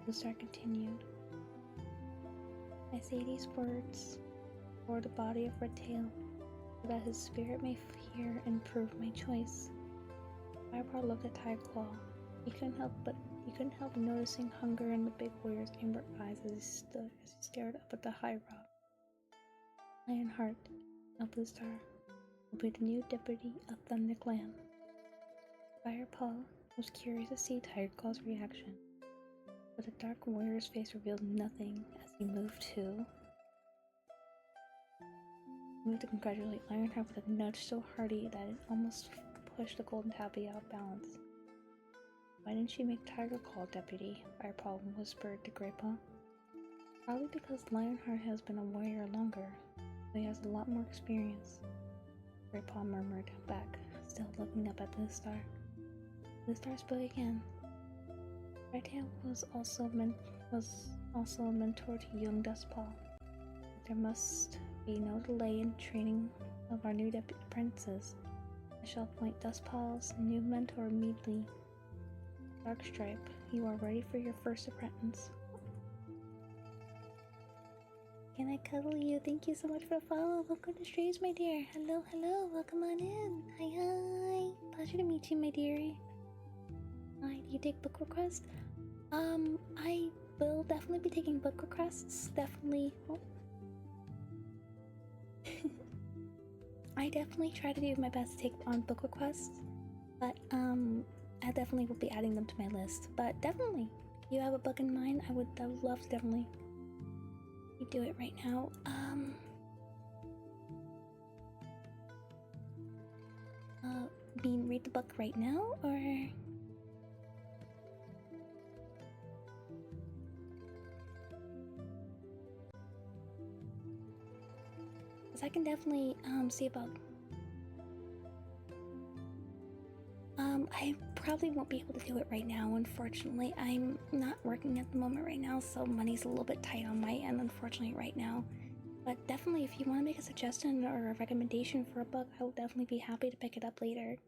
Blue Star continued. I say these words for the body of Redtail, so that his spirit may hear and prove my choice. Firepaw looked at Tigerclaw. He couldn't help noticing hunger in the big warrior's amber eyes as he stared up at the high rock. Lionheart, now Blue Star, will be the new deputy of ThunderClan. Firepaw was curious to see Tigerclaw's reaction, but the dark warrior's face revealed nothing as he moved to congratulate Lionheart with a nudge so hearty that it almost pushed the golden tabby out of balance. Why didn't she make Tigerclaw deputy? Firepaw whispered to Graypaw. Probably because Lionheart has been a warrior longer, so he has a lot more experience. Graypaw murmured back, still looking up at Blue Star. Blue Star spoke again. Redtail was also a mentor to young Dustpaw. There must be no delay in training of our new apprentices. I shall appoint Dustpaw's new mentor immediately. Darkstripe, you are ready for your first apprentice. Can I cuddle you? Thank you so much for the follow. Welcome to streams, my dear. Hello, hello. Welcome on in. Hi, hi. Pleasure to meet you, my dearie. Hi, do you take book requests? I will definitely be taking book requests. Definitely. Oh. I definitely try to do my best to take on book requests, but I definitely will be adding them to my list. But definitely, if you have a book in mind, I would love to definitely do it right now. Read the book right now, or because I can definitely see about. I probably won't be able to do it right now, unfortunately. I'm not working at the moment right now, so money's a little bit tight on my end, unfortunately, right now. But definitely, if you want to make a suggestion or a recommendation for a book, I will definitely be happy to pick it up later.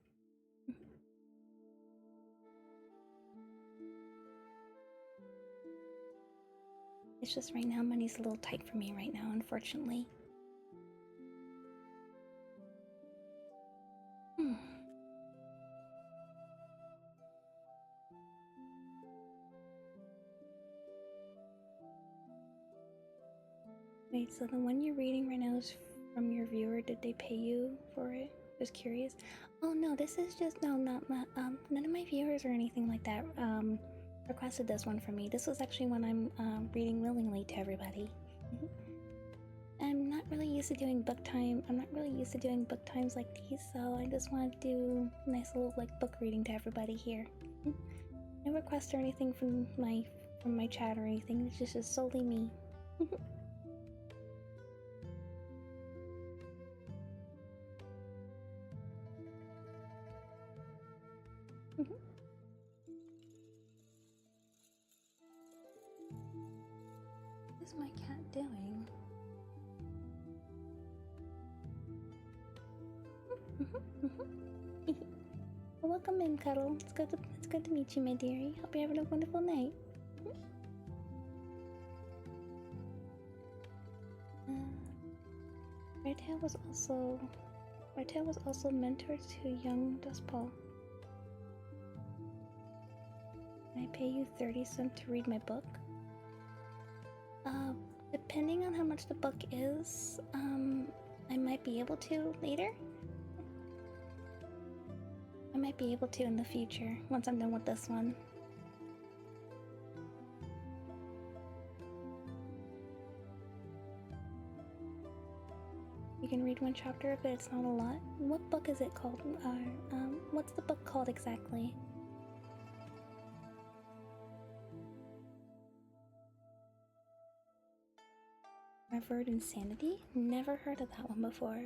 It's just right now, money's a little tight for me right now, unfortunately. Wait, so the one you're reading right now is from your viewer? Did they pay you for it? Just curious. Oh no, this is just none of my viewers or anything like that requested this one for me. This was actually one I'm reading willingly to everybody. I'm not really used to doing book time. I'm not really used to doing book times like these, so I just want to do a nice little book reading to everybody here. No request or anything from my chat or anything. It's just solely me. Mhm. What is my cat doing? Well, welcome in, Cuddle. It's good to meet you, my dearie. Hope you're having a wonderful night. Redtail was also mentor to young Dustpaw. Can I pay you 30 cents to read my book? Depending on how much the book is, I might be able to later. I might be able to in the future, once I'm done with this one. You can read one chapter, but it's not a lot. What book is it called? What's the book called exactly? Revered Insanity? Never heard of that one before.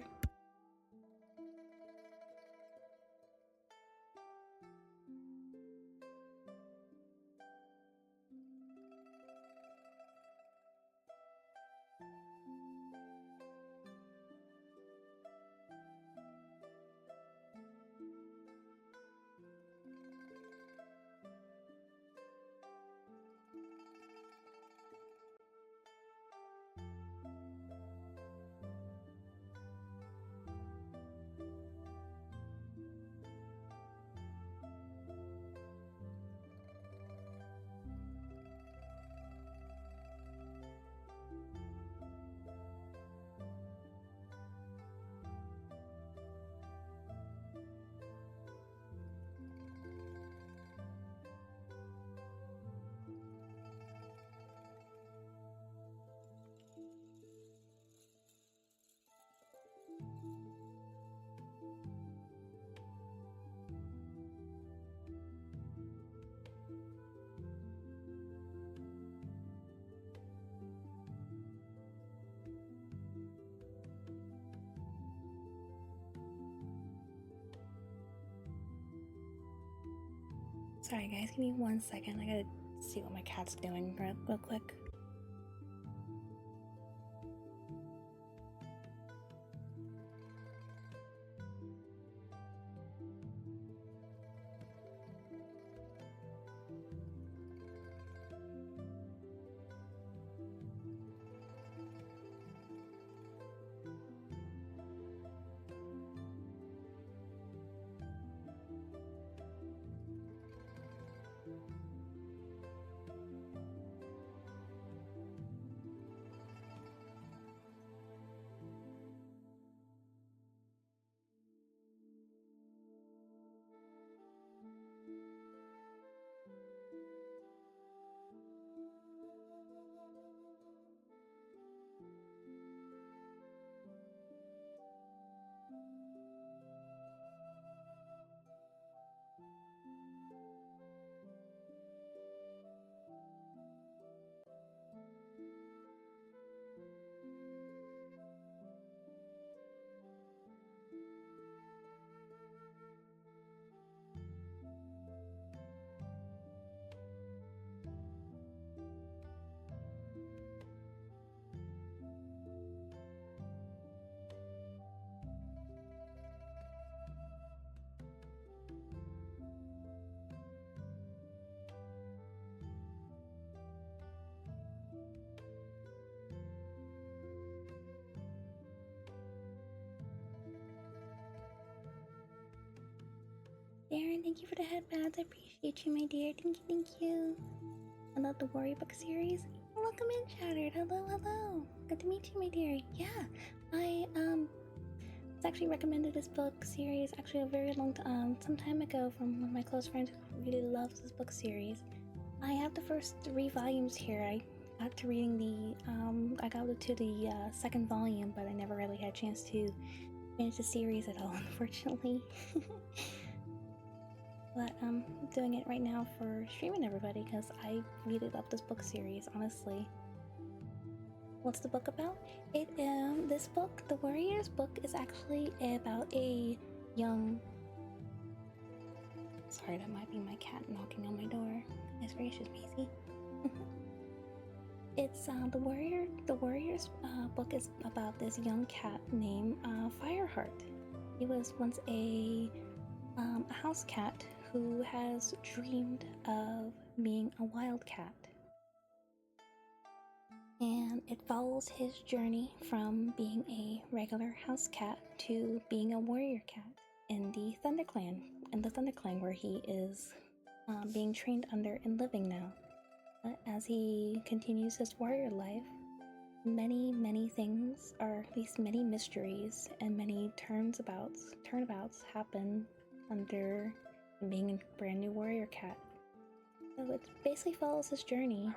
Sorry guys, give me 1 second. I gotta see what my cat's doing real quick. Erin, thank you for the headbands. I appreciate you, my dear. Thank you. I love the Warrior book series. Welcome in, Shattered. Hello. Good to meet you, my dear. Yeah, I was actually recommended this book series actually a very some time ago from one of my close friends who really loves this book series. I have the first 3 volumes here. I got to reading the I got to the second volume, but I never really had a chance to finish the series at all, unfortunately. But I'm doing it right now for streaming everybody because I really love this book series, honestly. What's the book about? This book, the Warriors book, is actually about a young Sorry, that might be my cat knocking on my door. Goodness gracious, Maisie. It's the warrior. The warrior's book is about this young cat named Fireheart. He was once a house cat who has dreamed of being a wild cat. And it follows his journey from being a regular house cat to being a warrior cat in the ThunderClan, where he is being trained under and living now. But as he continues his warrior life, many things, or at least many mysteries and many turnabouts happen under being a brand new warrior cat. So it basically follows his journey.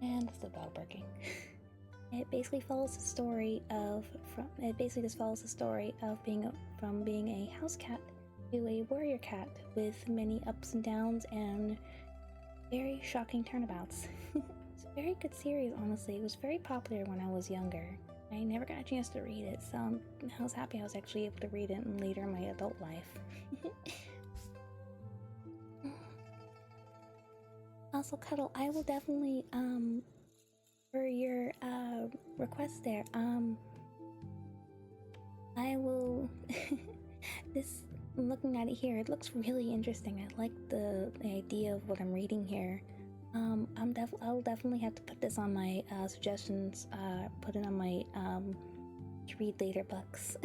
And the dog barking. It basically follows the story of from being a house cat to a warrior cat with many ups and downs and very shocking turnabouts. It's a very good series, honestly. It was very popular when I was younger. I never got a chance to read it, so I was happy I was actually able to read it later in my adult life. Also, Cuddle, I will definitely, for your, request there, I will, I'm looking at it here, it looks really interesting. I like the idea of what I'm reading here. I'll definitely have to put this on my, suggestions, put it on my, to read later books.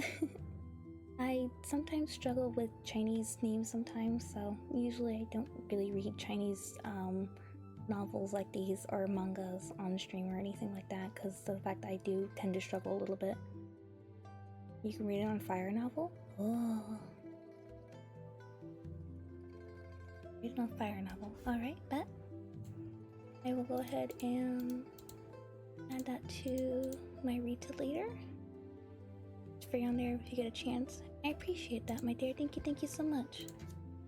I sometimes struggle with Chinese names sometimes, so usually I don't really read Chinese novels like these or mangas on stream or anything like that, because of the fact that I do tend to struggle a little bit. You can read it on Fire Novel? Oh. Read it on Fire Novel. Alright, bet. I will go ahead and add that to my read to later. It's free on there if you get a chance. I appreciate that, my dear. Thank you so much.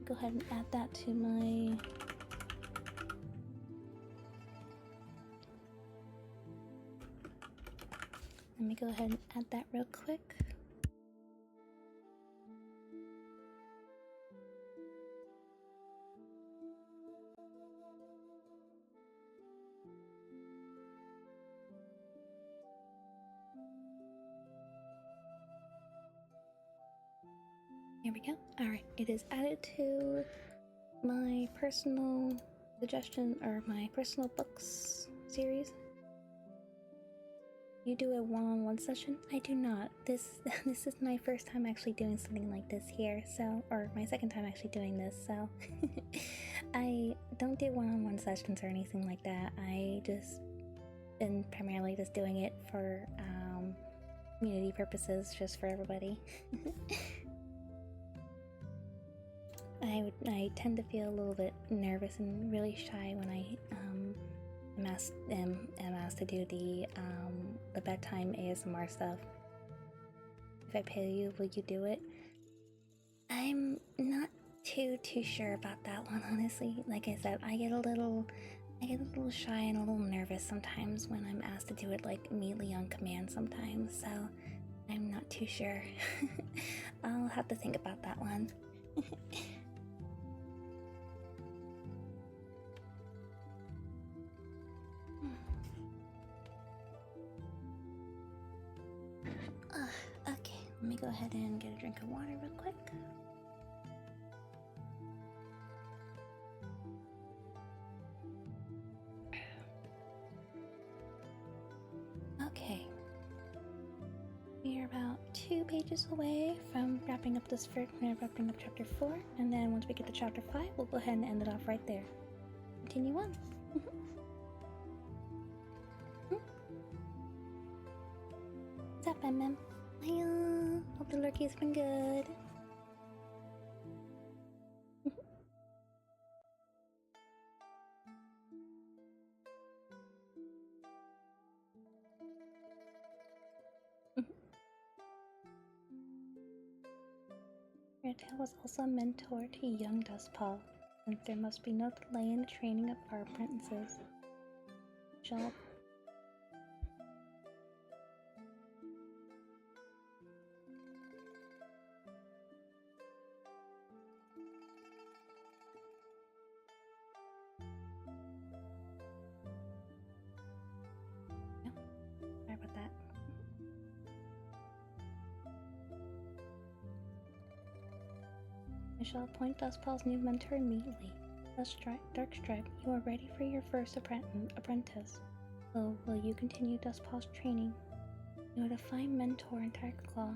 Go ahead and add that to my... Let me go ahead and add that real quick. Here we go. Alright, it is added to my personal suggestion, or my personal books series. You do a one-on-one session? I do not. This is my first time actually doing something like this here, so, or my second time actually doing this, so I don't do one-on-one sessions or anything like that. I just been primarily just doing it for community purposes, just for everybody. I tend to feel a little bit nervous and really shy when I am asked to do the bedtime ASMR stuff. If I pay you, will you do it? I'm not too sure about that one, honestly. Like I said, I get a little shy and a little nervous sometimes when I'm asked to do it like immediately on command sometimes, so I'm not too sure. I'll have to think about that one. Okay, let me go ahead and get a drink of water real quick. Okay. We are about 2 pages away from wrapping up wrapping up chapter 4, and then once we get to chapter 5, we'll go ahead and end it off right there. Continue on. What's up, MM? Hiya! Hope the lurky's been good. Redtail was also a mentor to young Dustpaw, since there must be no delay in the training of our apprentices. Job. I shall appoint Dustpaw's new mentor immediately. Darkstripe, you are ready for your first apprentice. So, will you continue Dustpaw's training? You are a fine mentor in Tigerclaw,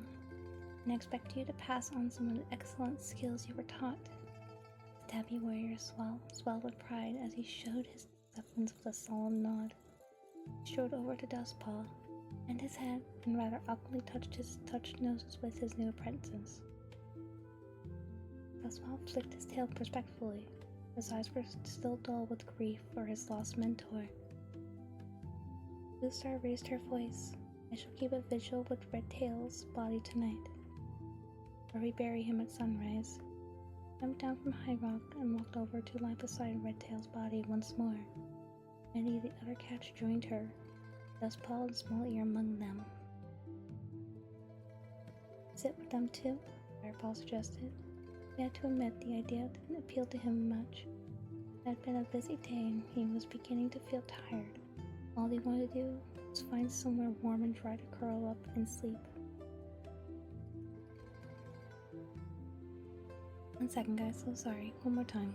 and I expect you to pass on some of the excellent skills you were taught. The tabby warrior swelled with pride as he showed his acceptance with a solemn nod. He strode over to Dustpaw, and his head, and rather awkwardly touched noses with his new apprentices. Dustpaw flicked his tail respectfully. His eyes were still dull with grief for his lost mentor. Bluestar raised her voice. I shall keep a vigil with Redtail's body tonight, or we bury him at sunrise. I jumped down from High Rock and walked over to lie beside Redtail's body once more. Many of the other cats joined her, Dustpaw and Small Ear among them. Sit with them too, Firepaw suggested. He had to admit the idea didn't appeal to him much. It had been a busy day and he was beginning to feel tired. All he wanted to do was find somewhere warm and dry to curl up and sleep. 1 second, guys, so sorry. One more time.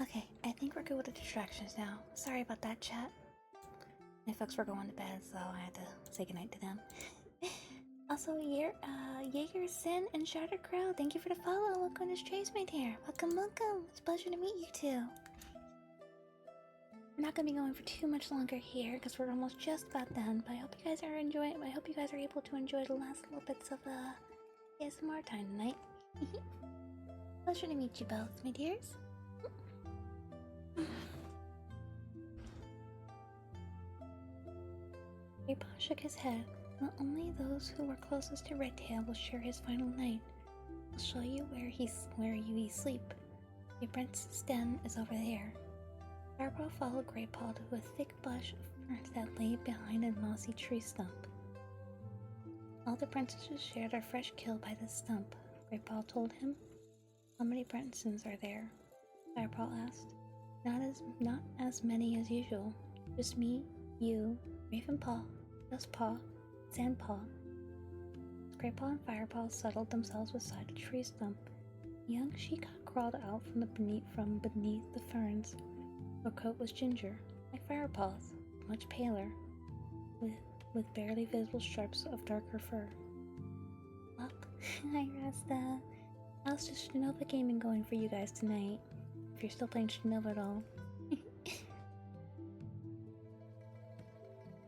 Okay, I think we're good with the distractions now. Sorry about that, chat. My folks were going to bed, so I had to say goodnight to them. Also, Jaeger, Sin, and Shatter Crow, thank you for the follow. Welcome to Strays, my dear. Welcome, welcome. It's a pleasure to meet you two. We're not going to be going for too much longer here, because we're almost just about done, but I hope you guys are enjoying. I hope you guys are able to enjoy the last little bits of ASMR time tonight. Pleasure to meet you both, my dears. Firepaw shook his head. Well, only those who were closest to Redtail will share his final night. I'll show you where you sleep. The apprentice's den is over there. Firepaw followed Greypaw to a thick bush of ferns that lay behind a mossy tree stump. All the apprentices shared a fresh kill by this stump, Greypaw told him. How many apprentices are there? Firepaw asked. Not as many as usual. Just me, you, Ravenpaw, Dustpaw, Sandpaw. Greypaw and Firepaw settled themselves beside a tree stump. A young she-cat crawled out from beneath the ferns. Her coat was ginger, like Firepaw's, much paler, with barely visible strips of darker fur. Well, Hi, Rasta. How's just Shinova gaming going for you guys tonight? If you're still playing Shinova at all.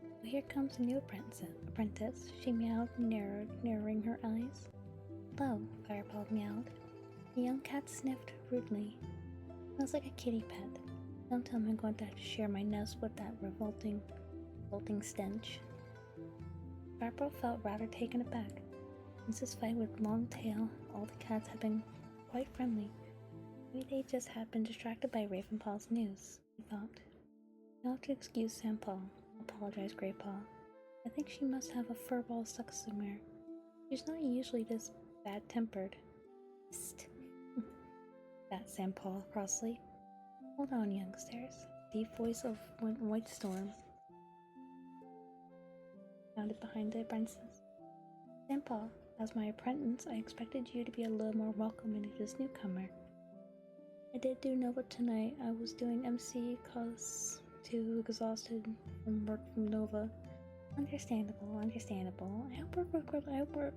Well, here comes a new apprentice. She meowed, narrowing her eyes. Hello, Firepaw meowed. The young cat sniffed rudely. Smells like a kitty pet. Don't tell me I'm going to have to share my nest with that revolting stench. Firepaw felt rather taken aback. Since this fight with Longtail, all the cats have been quite friendly. Maybe they just have been distracted by Ravenpaw's news, he thought. You'll have to excuse Sandpaw, apologized Greypaw. I think she must have a furball stuck somewhere. She's not usually this bad-tempered. Psst. That Sandpaw crossly. Hold on, youngsters. Deep voice of White Storm sounded behind the apprentices. Sandpaw, as my apprentice, I expected you to be a little more welcoming to this newcomer. I did do Nova tonight. I was doing MC cause too exhausted from work from Nova. Understandable. I hope work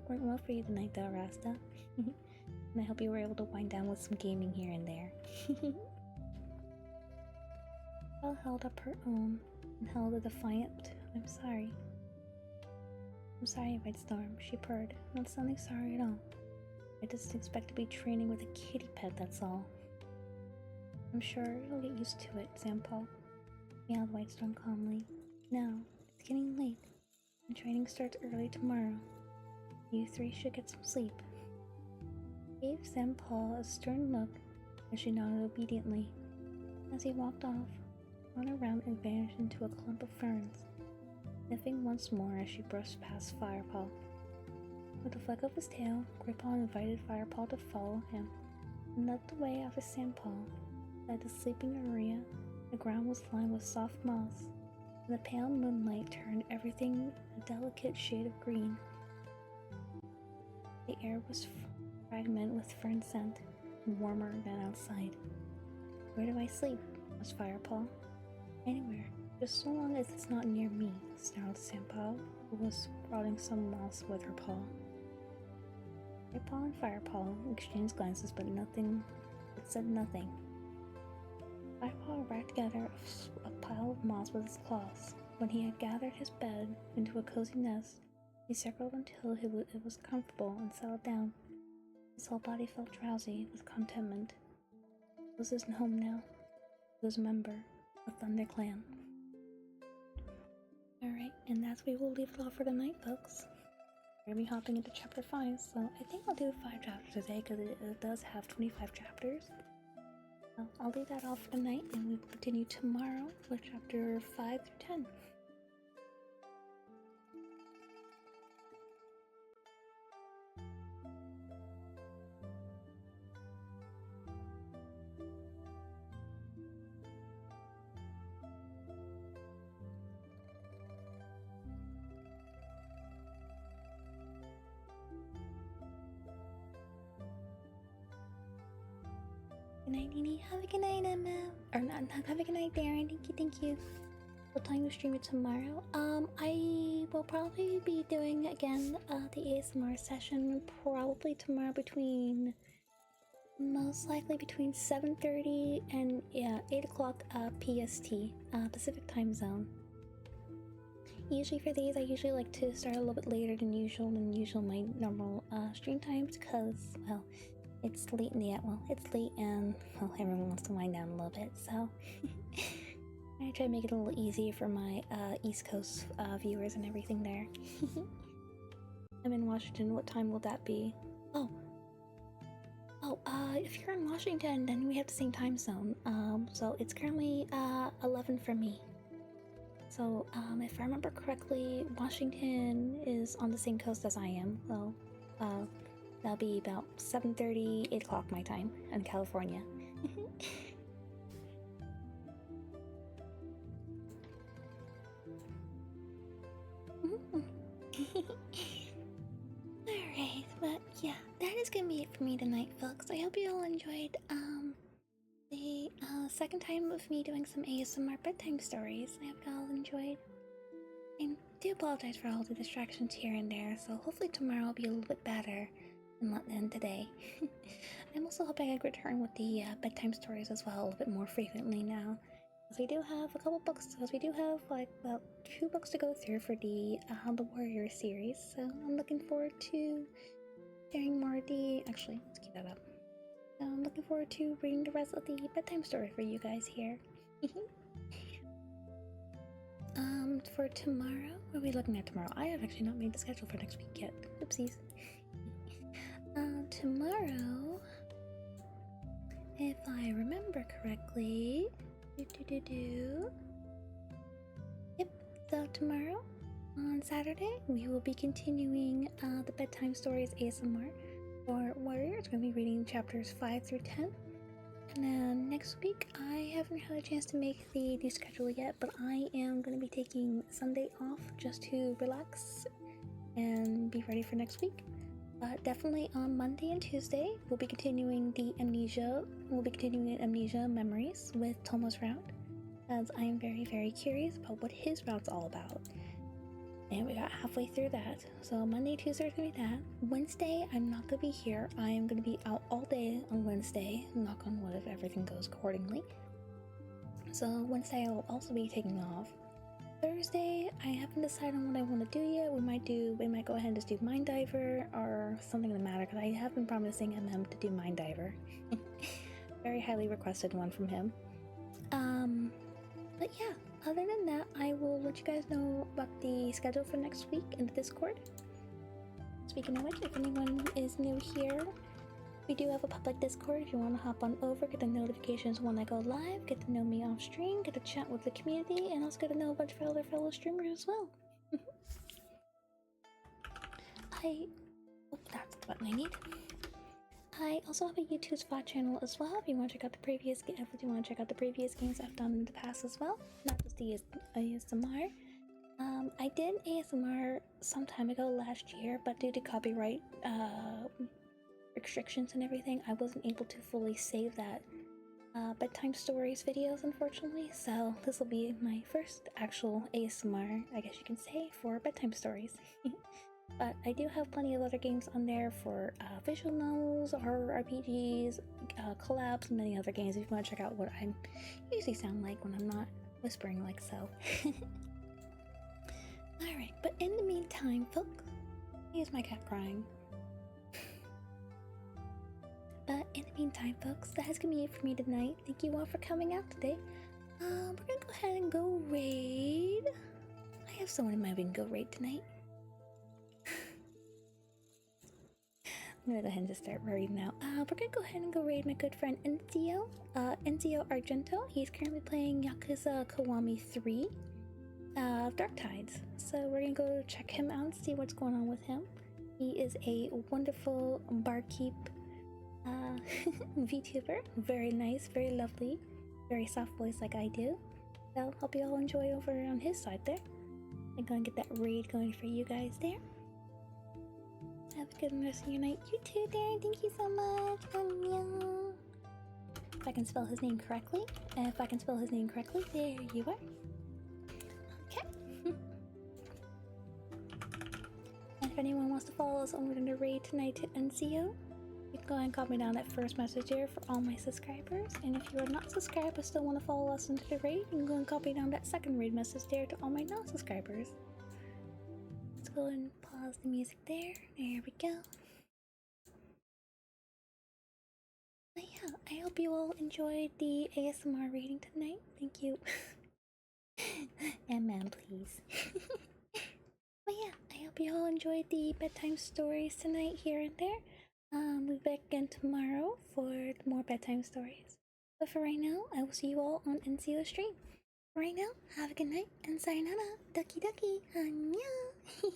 went well for you tonight though, Rasta. And I hope you were able to wind down with some gaming here and there. Belle held up her own and held a defiant, I'm sorry, White Storm, she purred, not sounding sorry at all. I just expect to be training with a kitty pet, that's all. I'm sure you'll get used to it, Sandpaw, meowed White Storm calmly. Now, it's getting late, and training starts early tomorrow. You three should get some sleep. He gave Sandpaw a stern look as she nodded obediently. As he walked off, spun around and vanished into a clump of ferns, sniffing once more as she brushed past Firepaw. With a flick of his tail, Greypaw invited Firepaw to follow him, and led the way after Sandpaw. At the sleeping area, the ground was lined with soft moss, and the pale moonlight turned everything a delicate shade of green. The air was fragrant with fern scent, and warmer than outside. Where do I sleep? Asked Firepaw. Anywhere, just so long as it's not near me, snarled Sandpaw, who was prodding some moss with her paw. Greypaw and Firepaw exchanged glances, but said nothing. Firepaw rapped together a pile of moss with his claws. When he had gathered his bed into a cozy nest, he circled until it was comfortable and settled down. His whole body felt drowsy with contentment. It was his home now. He was a member of ThunderClan. Alright, and that's where we'll leave it off for tonight, folks. We're gonna be hopping into chapter 5, so I think I'll do 5 chapters today because it does have 25 chapters. So I'll leave that off for tonight, and we'll continue tomorrow with chapter 5 through 10. Good night, Nini. Have a good night, Emma. Or not have a good night, Darren. Thank you. What time you stream it tomorrow? I will probably be doing again the ASMR session probably tomorrow most likely between 7:30 and 8 o'clock PST, Pacific Time Zone. Usually for these, I usually like to start a little bit later than usual my normal stream times because, well, it's late it's late and, well, everyone wants to wind down a little bit, so I try to make it a little easier for my East Coast viewers and everything there. I'm in Washington. What time will that be? If you're in Washington, then we have the same time zone. So it's currently 11 for me. So, if I remember correctly, Washington is on the same coast as I am. So, that'll be about 7:30, 8 o'clock my time in California. Alright, but yeah, that is gonna be it for me tonight, folks. I hope you all enjoyed the second time of me doing some ASMR bedtime stories. I hope you all enjoyed. I do apologize for all the distractions here and there, so hopefully tomorrow will be a little bit better. and let end today. I'm also hoping I could return with the bedtime stories as well a little bit more frequently now. Because we do have a couple books, because we do have like about 2 books to go through for the Warrior series. So I'm looking forward to sharing more of the. Actually, let's keep that up. I'm looking forward to reading the rest of the bedtime story for you guys here. For tomorrow, what are we looking at tomorrow? I have actually not made the schedule for next week yet. Oopsies. Tomorrow, if I remember correctly, yep, so tomorrow, on Saturday, we will be continuing the bedtime stories ASMR for Warrior. It's going to be reading chapters 5 through 10. And then next week, I haven't had a chance to make the new schedule yet, but I am going to be taking Sunday off just to relax and be ready for next week. But definitely on Monday and Tuesday, we'll be continuing Amnesia Memories with Tomo's round, as I am very, very curious about what his round's all about. And we got halfway through that. So Monday, Tuesday is going to be that. Wednesday, I'm not going to be here. I am going to be out all day on Wednesday. Knock on wood if everything goes accordingly. So Wednesday, I will also be taking off. Thursday, I haven't decided on what I want to do yet. We might go ahead and just do Mind Diver or something of the matter, because I have been promising MM to do Mind Diver. Very highly requested one from him. But yeah, other than that, I will let you guys know about the schedule for next week in the Discord. Speaking of which, if anyone is new here, we do have a public Discord. If you want to hop on over, get the notifications when I go live, get to know me off stream, get to chat with the community, and also get to know a bunch of other fellow streamers as well. That's the button I need. I also have a YouTube spot channel as well. If you want to check out the previous games I've done in the past as well, not just the ASMR. I did ASMR some time ago last year, but due to copyright restrictions and everything, I wasn't able to fully save that bedtime stories videos, unfortunately. So this will be my first actual ASMR, I guess you can say, for bedtime stories. But I do have plenty of other games on there for visual novels, horror RPGs, collabs, and many other games if you want to check out what I usually sound like when I'm not whispering like so. Alright, but in the meantime, folks, here's my cat crying. But in the meantime, folks, that's gonna be it for me tonight. Thank you all for coming out today. We're gonna go ahead and go raid. I have someone in mind we can go raid tonight. I'm gonna go ahead and just start raiding now. We're gonna go ahead and go raid my good friend Enzio Argento. He's currently playing Yakuza Kiwami 3 Dark Tides. So we're gonna go check him out and see what's going on with him. He is a wonderful barkeep VTuber. Very nice, very lovely, very soft voice like I do. So hope you all enjoy over on his side there. I'm gonna get that raid going for you guys there. Have a good rest of your night. You too, Darren. Thank you so much. If I can spell his name correctly. There you are. Okay. And if anyone wants to follow us over in the raid tonight to NCO, you can go ahead and copy down that first message there for all my subscribers. And if you are not subscribed but still want to follow us into the raid, you can go and copy down that second raid message there to all my non-subscribers. Let's go and pause the music there. There we go. But yeah, I hope you all enjoyed the ASMR reading tonight. Thank you. And man, please. But yeah, I hope you all enjoyed the bedtime stories tonight here and there. We'll be back again tomorrow for more bedtime stories. But for right now, I will see you all on NCO stream. Right now, have a good night and sayonara. Ducky ducky. Annyeong.